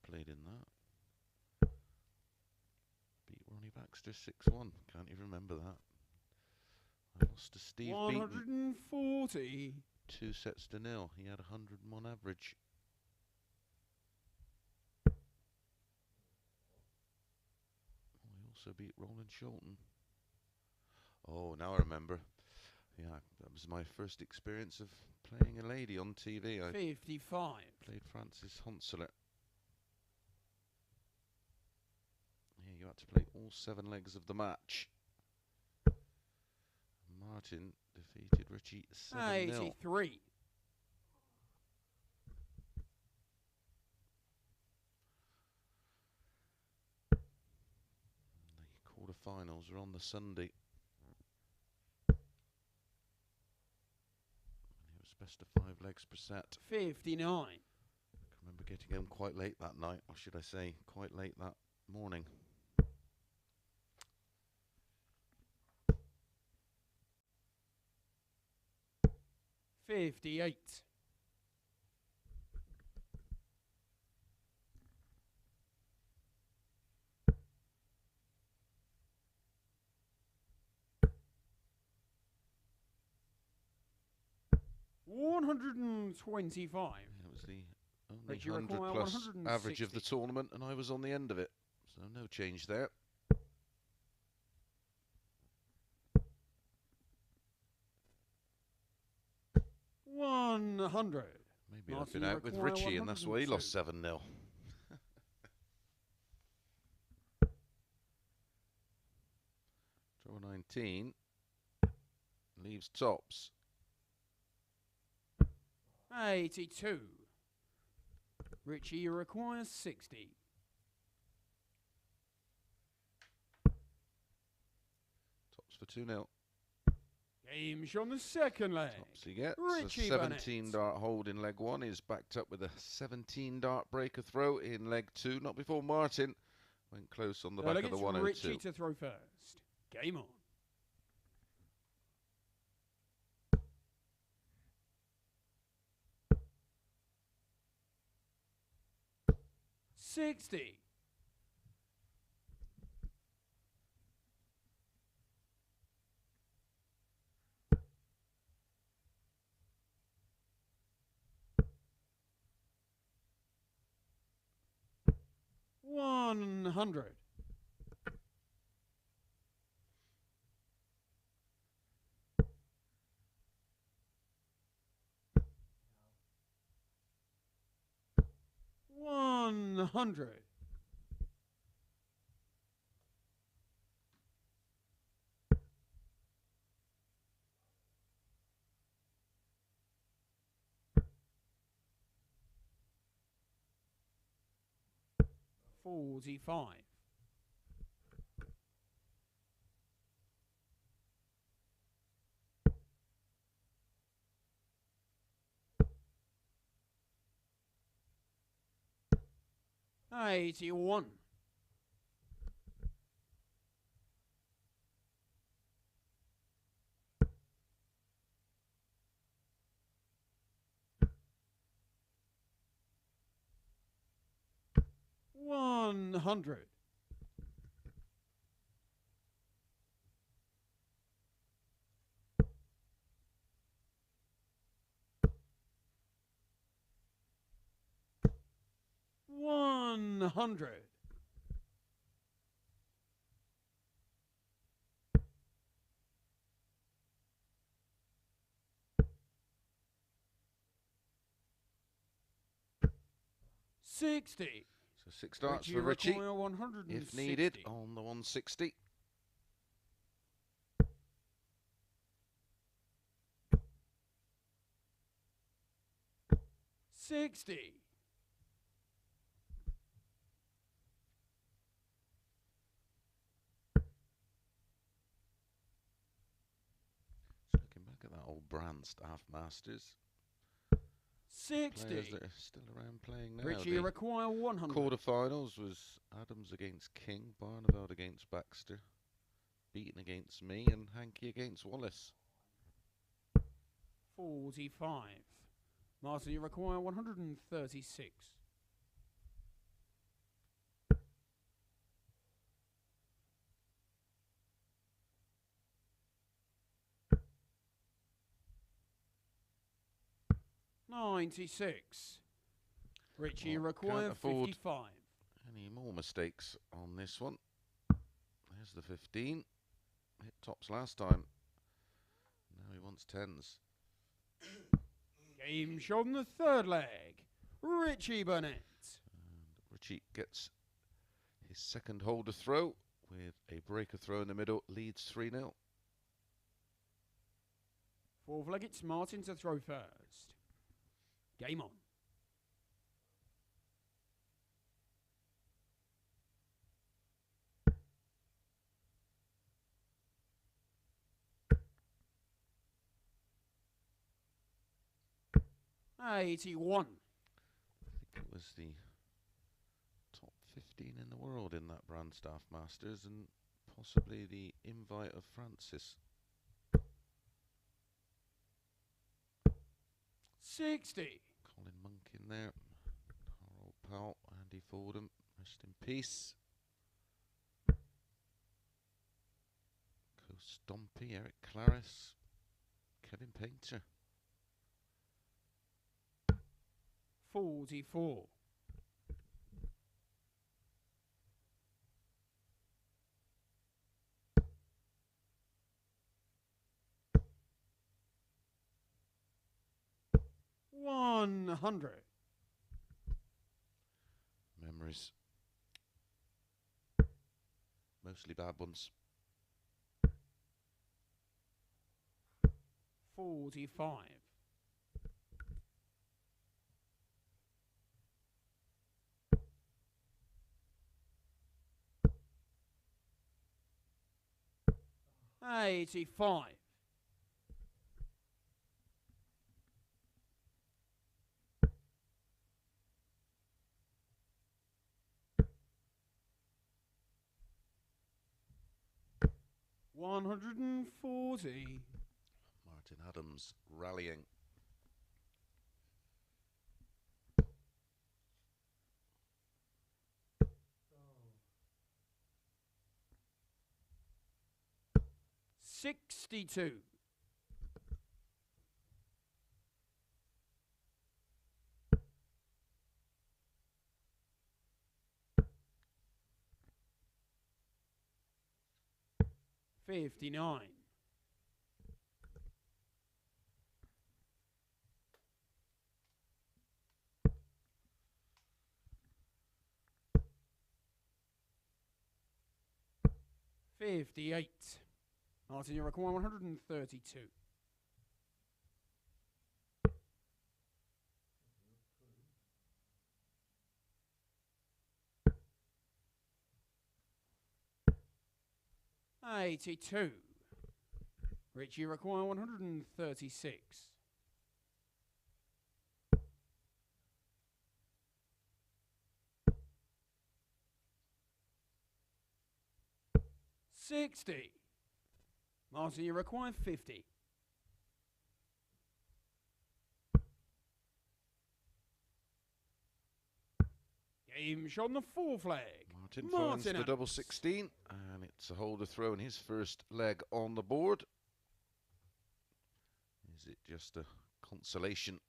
played in that. Beat Ronnie Baxter 6-1. Can't you remember that? I lost to Steve Beaton 140. 2-0. He had 101 average. I also beat Roland Shelton. Oh, now I remember. Yeah, that was my first experience of playing a lady on TV. I 55. played Frances Honseler. Yeah, you had to play all 7 legs of the match. Martin defeated Richie 7-0. 83. The quarterfinals are on the Sunday. And it was best of 5 legs per set. 59. I remember getting home quite late that night, or should I say, quite late that morning. 58. 125. It was the only But you 100 require plus average of the 160. tournament, and I was on the end of it. So no change there. $100. Maybe I've Martin, been you out with require Richie, and that's why he lost 7-0. Draw 19 leaves tops. 82. Richie, you require 60. Tops for 2-0. Game's on the second leg. Tops he gets. Richie A Burnett. 17 dart hold in leg 1 is backed up with a 17 dart breaker throw in leg 2. Not before Martin went close on the back of the 102. Richie to throw first. Game on. 60. 100. 100. 45. $81. $100. $100. $60. So 6 darts for Richie, require 160. if needed, on the 160. $60. Just looking back at that old brand, Staff Masters. 60. Players that are still around playing now. Richie, The require 100. quarterfinals was Adams against King, Barneveld against Baxter, Beaton against me, and Hankey against Wallace. 45. Martin, you require 136. $96. Richie, Well, require can't afford 55. any more mistakes on this one. There's the 15. Hit tops last time. Now he wants 10s. Game shot on the third leg. Richie Burnett. And Richie gets his second holder throw with a breaker throw in the middle. Leads 3-0. Fourth leg, it's Martin to throw first. Game on. $81. I think it was the top 15 in the world in that brand, Staff Masters, and possibly the invite of Francis. 60. Colin Monk in there. Our old pal, Andy Fordham. Rest in peace. Co Stompy, Eric Claris, Kevin Painter. 44. $100. Memories. Mostly bad ones. 45. $85. $140. Martin Adams rallying. $62. $59. $58. Martin, you require 132. 82. Richie require 136. 60. Martin, you require 50. Game shot on the 4th leg. Martin finds the Adams. double 16, and it's a holder throw in his first leg on the board. Is it just a consolation?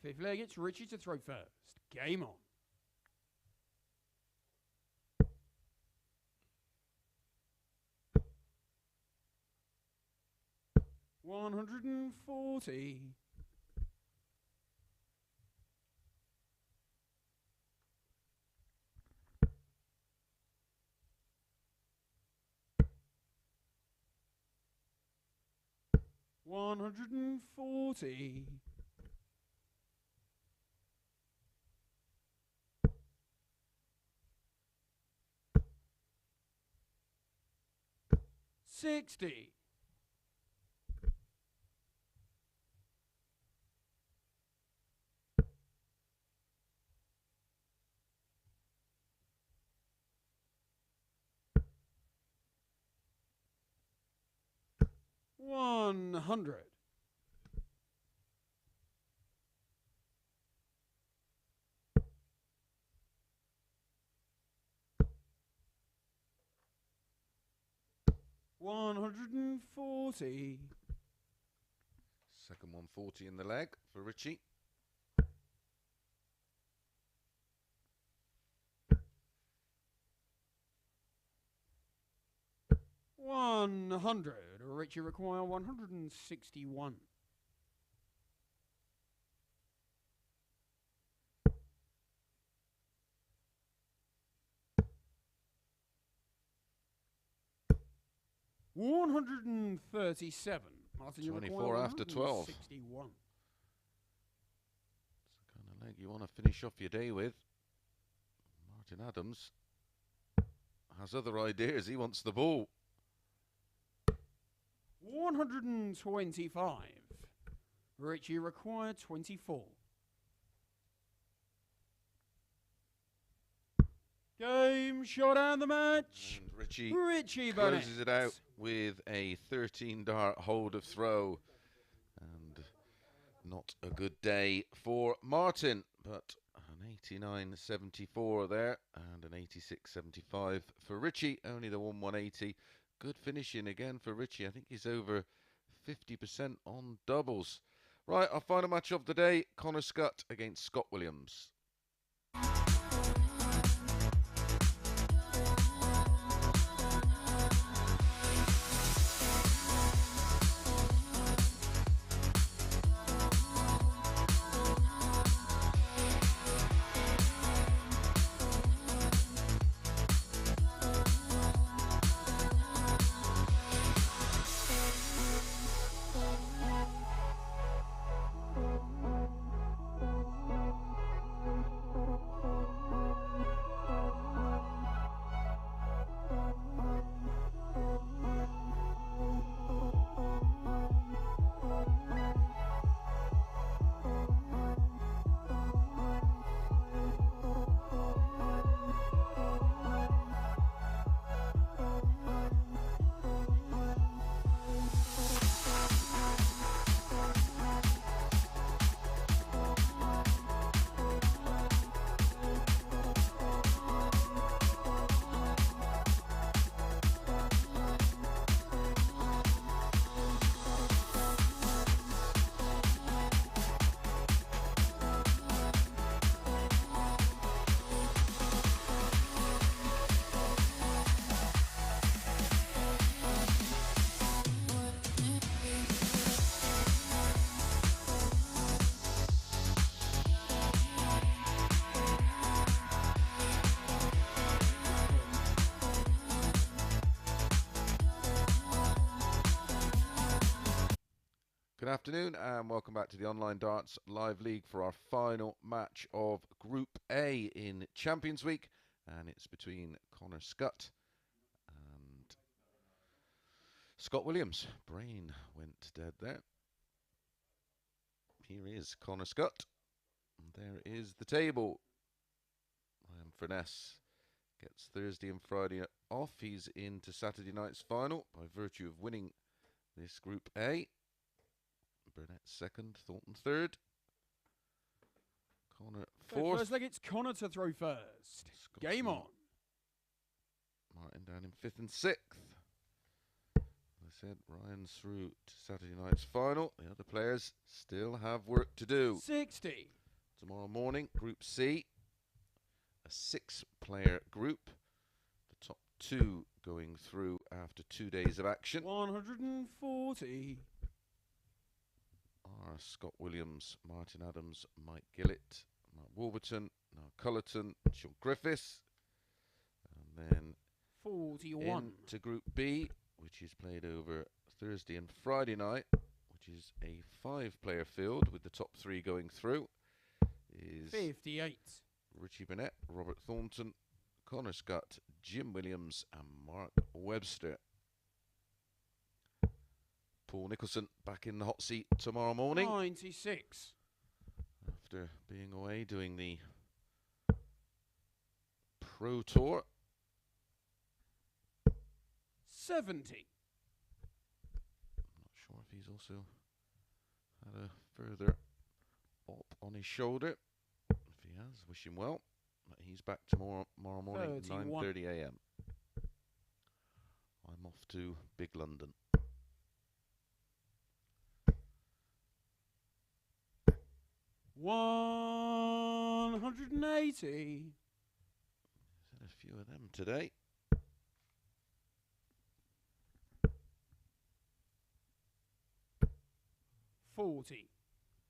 5th leg, it's Richie to throw first. Game on. $140. 140. 60. 100. 140. Second 140 in the leg for Richie. $100. Richie require 161. $137. Martin, you 24 after 12. 61. It's the kind of leg you want to finish off your day with. Martin Adams has other ideas. He wants the ball. 125. Richie required 24. Game shot and the match. And Richie Burnett closes it out with a 13 dart hold of throw. And not a good day for Martin, but an 89.74 there and an 86.75 for Richie. Only the 180. Good finishing again for Richie. I think he's over 50% on doubles. Right, our final match of the day, Scutt against Scott Williams. Good afternoon and welcome back to the Online Darts Live League for our final match of Group A in Champions Week, and it's between Scutt and Scott Williams. Brain went dead there. Here is Connor Scutt. And there is the table. Ferness gets Thursday and Friday off. He's into Saturday night's final by virtue of winning this Group A. Brunette second, Thornton third. Connor fourth. First leg, it's Connor to throw first. Scotsman Game on. Martin down in fifth and sixth. As I said, Ryan's through to Saturday night's final. The other players still have work to do. 60. Tomorrow morning, Group C, a 6-player group. The top 2 going through after 2 days of action 140. are Scott Williams, Martin Adams, Mike Gillett, Mark Wolverton, Noel Cullerton, Sean Griffiths. And then 41. into Group B, which is played over Thursday and Friday night, which is a 5-player field with the top 3 going through, is 58. Richie Burnett, Robert Thornton, Connor Scutt, Jim Williams and Mark Webster. Paul Nicholson back in the hot seat tomorrow morning 96. after being away doing the Pro Tour. 70. I'm not sure if he's also had a further op on his shoulder. If he has, wish him well. But he's back tomorrow morning, 31. 9:30 a.m. I'm off to Big London. $180. There's a few of them today. $40.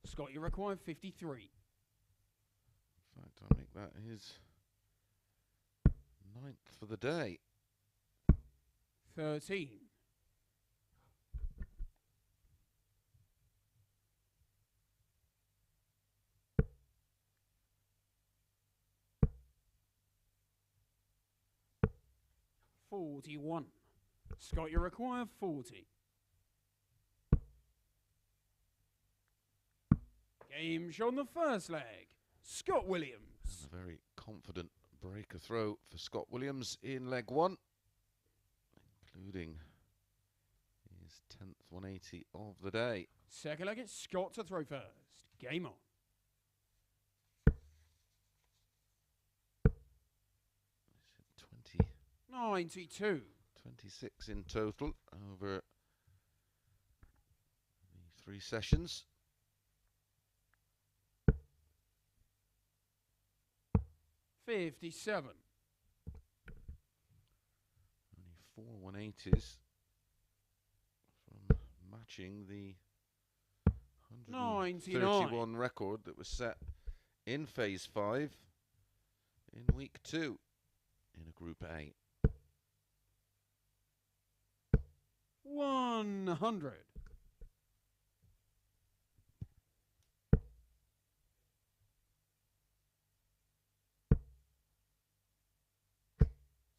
Scott, you require 53. In fact, I'll make that his 9th for the day. 13. $41. Scott, you require 40. Game show on the first leg. Scott Williams. And a very confident breaker throw for Scott Williams in leg 1, including his 10th 180 of the day. Second leg, it's Scott to throw first. Game on. 92. 26 in total over the 3 sessions. 57. Only 4 180s from matching the 131 record that was set in Phase 5 in Week 2 in a Group A. 100.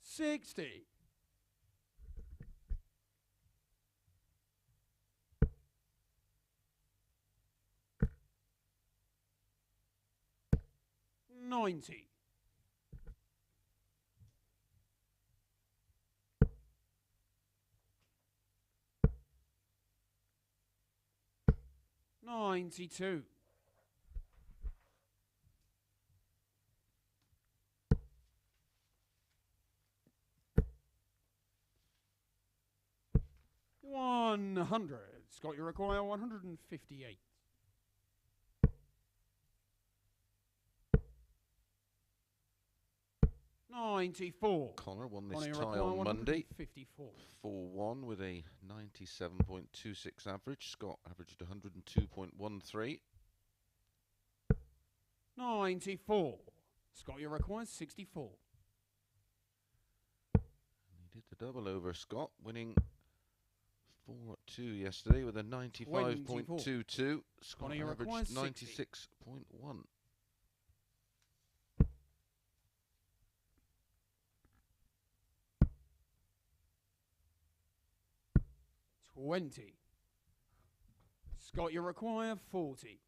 $60. $90. $92. $100. Scott, you require 158. $94. Connor won this Connor, you tie require on Monday 154. 4-1 with a 97.26 average. Scott averaged 102.13. 94. Scott, you require 64. And he did the double over Scott, winning 4-2 yesterday with a 95.22. Scott Connor, you require averaged 60. 96.1. 20. Scutt, you require 40.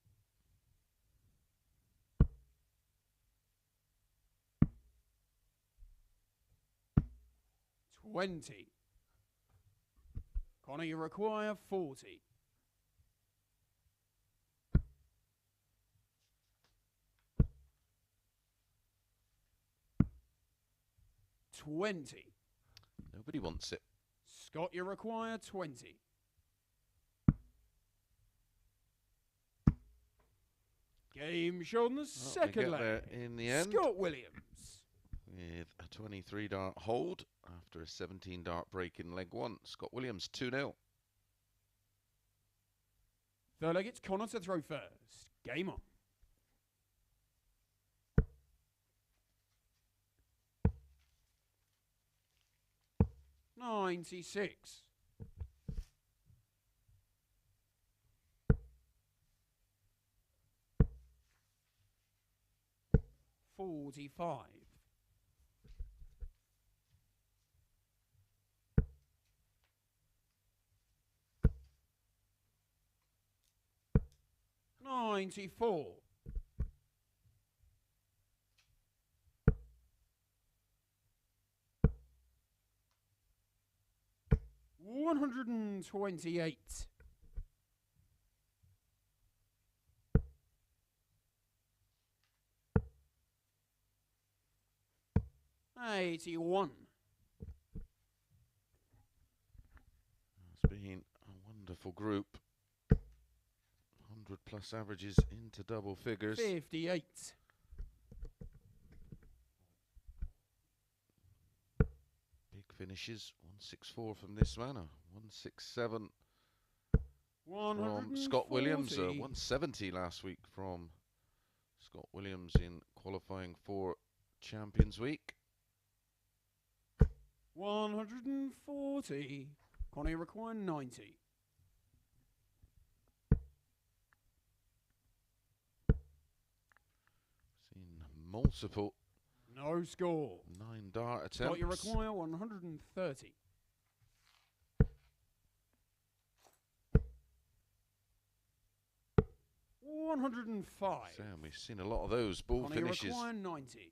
20. Connor, you require 40. 20. Nobody wants it. Scutt, you require 20. Game shown on the second leg. There in the end. Scott Williams. With a 23 dart hold after a 17 dart break in leg one. Scott Williams 2-0. Third leg, it's Connor to throw first. Game on. $96. 45. 94. 128. 81. It's been a wonderful group. 100 plus averages into double figures. 58. Big finishes. 164 from this man. 167 from Scott Williams. 170 last week from Scott Williams in qualifying for Champions Week. 140. Connie require 90. Seen multiple. No score. 9 dart attempts. Scott, you require 130. 105. Sam, we've seen a lot of those ball Connie finishes. require 90.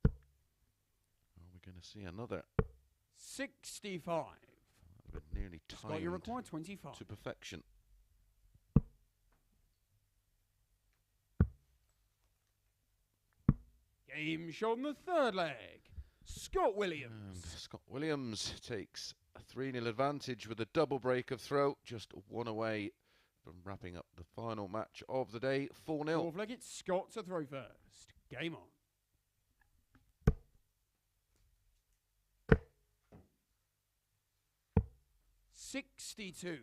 Are we going to see another? 65. But nearly Scott, you timed require 25. to perfection. Game shot on the third leg. Scott And Williams. Scott Williams takes a 3-0 advantage with a double break of throw, just one away from wrapping up the final match of the day, 4-0. Fourth leg, it's Scott to throw first. Game on. $62.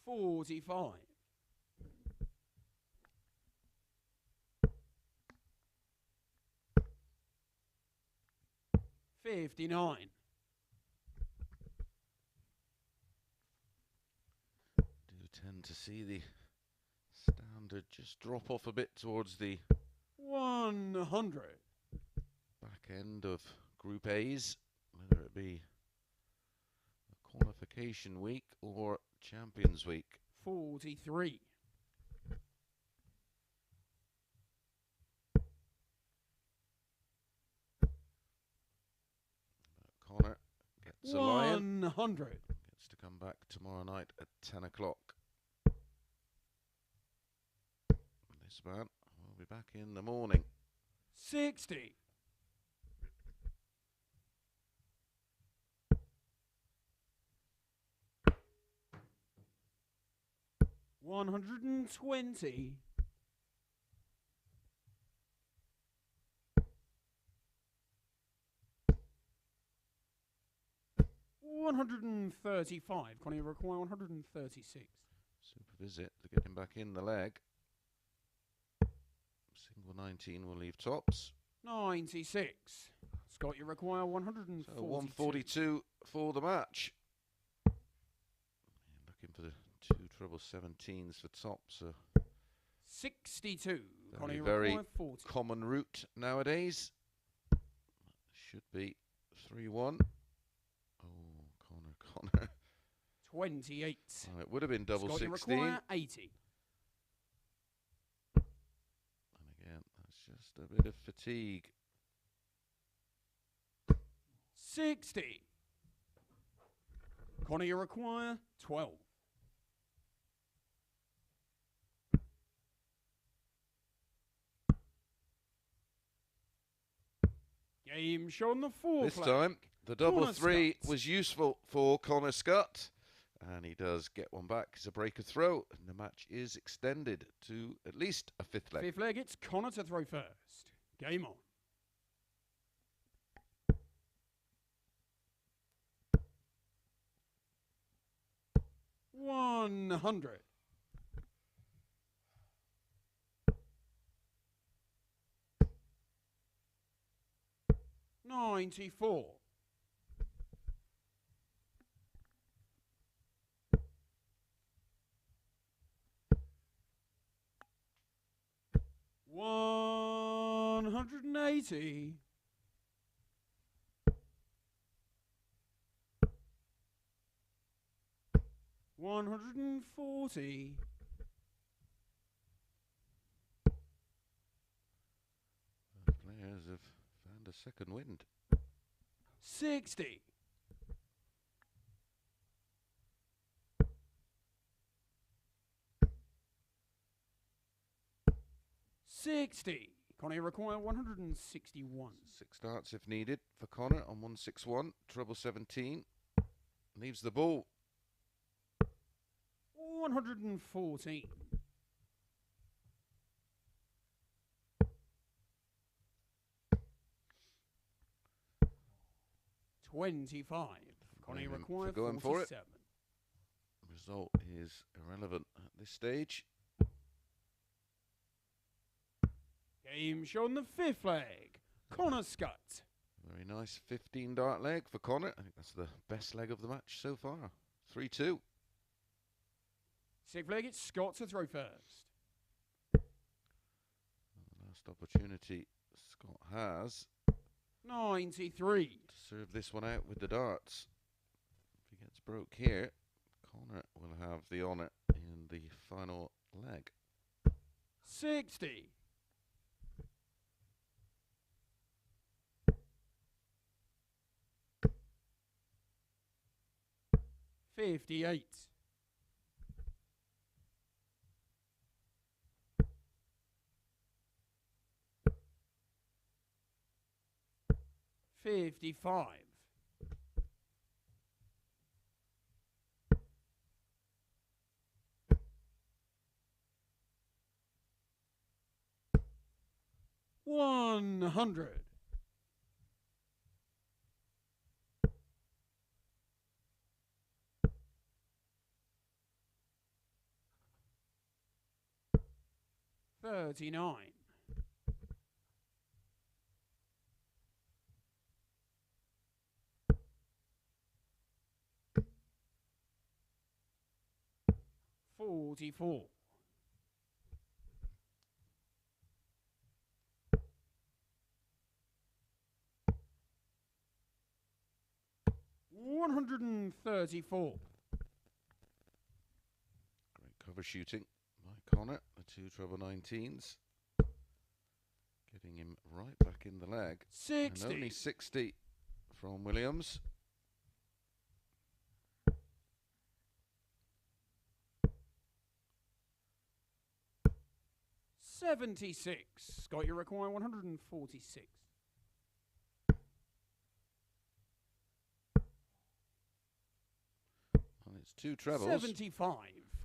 45. 59. Do tend to see the standard just drop off a bit towards the 100. back end of Group A's, whether it be a qualification week or Champions Week. 43. Connor gets a lion. 100. Gets to come back tomorrow night at 10 o'clock. This man will be back in the morning. 60. 120. 135. Connie require 136. Super visit to get him back in the leg. Single 19 will leave tops. 96. Scott, you require 142. So 142 for the match. treble 17s for tops. 62. Connie Very require 40. common route nowadays. Should be 3-1. Oh, Connor. 28. Oh, it would have been double Scott, you 16. require 80. And again, that's just a bit of fatigue. 60. Connie, you require 12. Game show on the fourth. This time, the double Connor 3 Scutt. was useful for Connor Scutt. And he does get one back. It's a breaker throw. And the match is extended to at least a fifth leg. Fifth leg, it's Connor to throw first. Game on. $100. $94. $180. $140. The players have found a second wind. 60. $60. Connie require 161. 6 darts if needed for Connor on 161. Treble 17. Leaves the ball. 114. $25. Connie Blame him require for going for it. 47. Result is irrelevant at this stage. Game show on the fifth leg. Connor Scutt. Very nice 15 dart leg for Connor. I think that's the best leg of the match so far. 3-2. Sixth leg, it's Scott to throw first. The last opportunity Scott has 93. to serve this one out with the darts. If he gets broke here, Connor will have the honour in the final leg. 60. $58. $55. $100. $39. $44. $134. Great cover shooting by Connor. The 2 treble 19s. Getting him right back in the leg. 60. And only 60 from Williams. $76. Scott, you require 146. And it's 2 trebles. 75.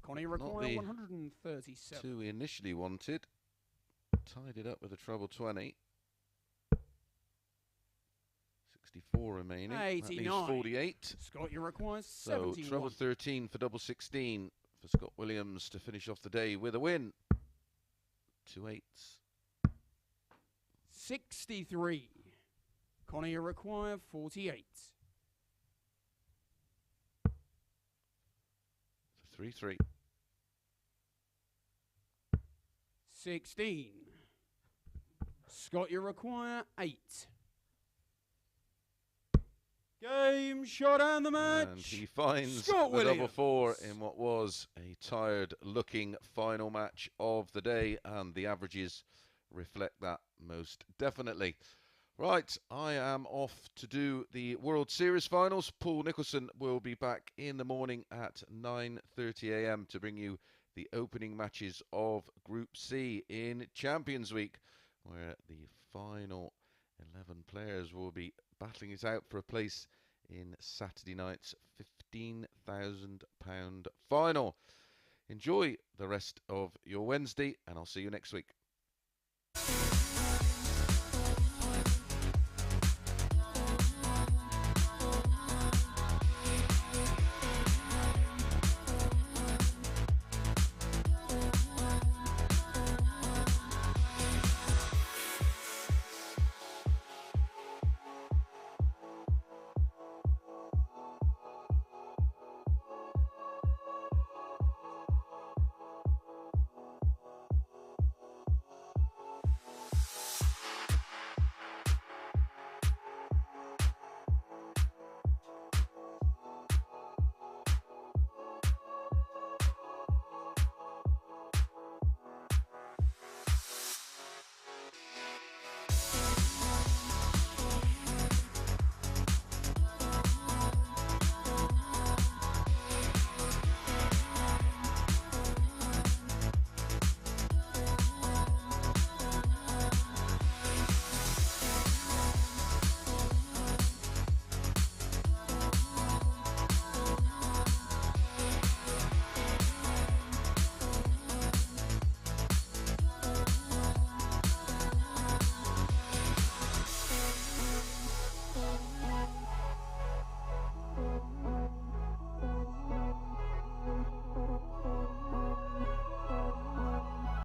Connie Not require the 137. 2 he initially wanted. Tied it up with a treble 20. 64 remaining. That leaves 89. 48. Scott, you require So 71. treble 13 for double 16 for Scott Williams to finish off the day with a win. 2 8s. 63. Connie, you require 48. 3-3. 16. Scott, you require 8. Game shot and the match. And he finds Scott the double Williams. 4 in what was a tired-looking final match of the day, and the averages reflect that most definitely. Right, I am off to do the World Series finals. Paul Nicholson will be back in the morning at 9:30 a.m. to bring you the opening matches of Group C in Champions Week, where the final 11 players will be battling it out for a place in Saturday night's £15,000 final. Enjoy the rest of your Wednesday, and I'll see you next week.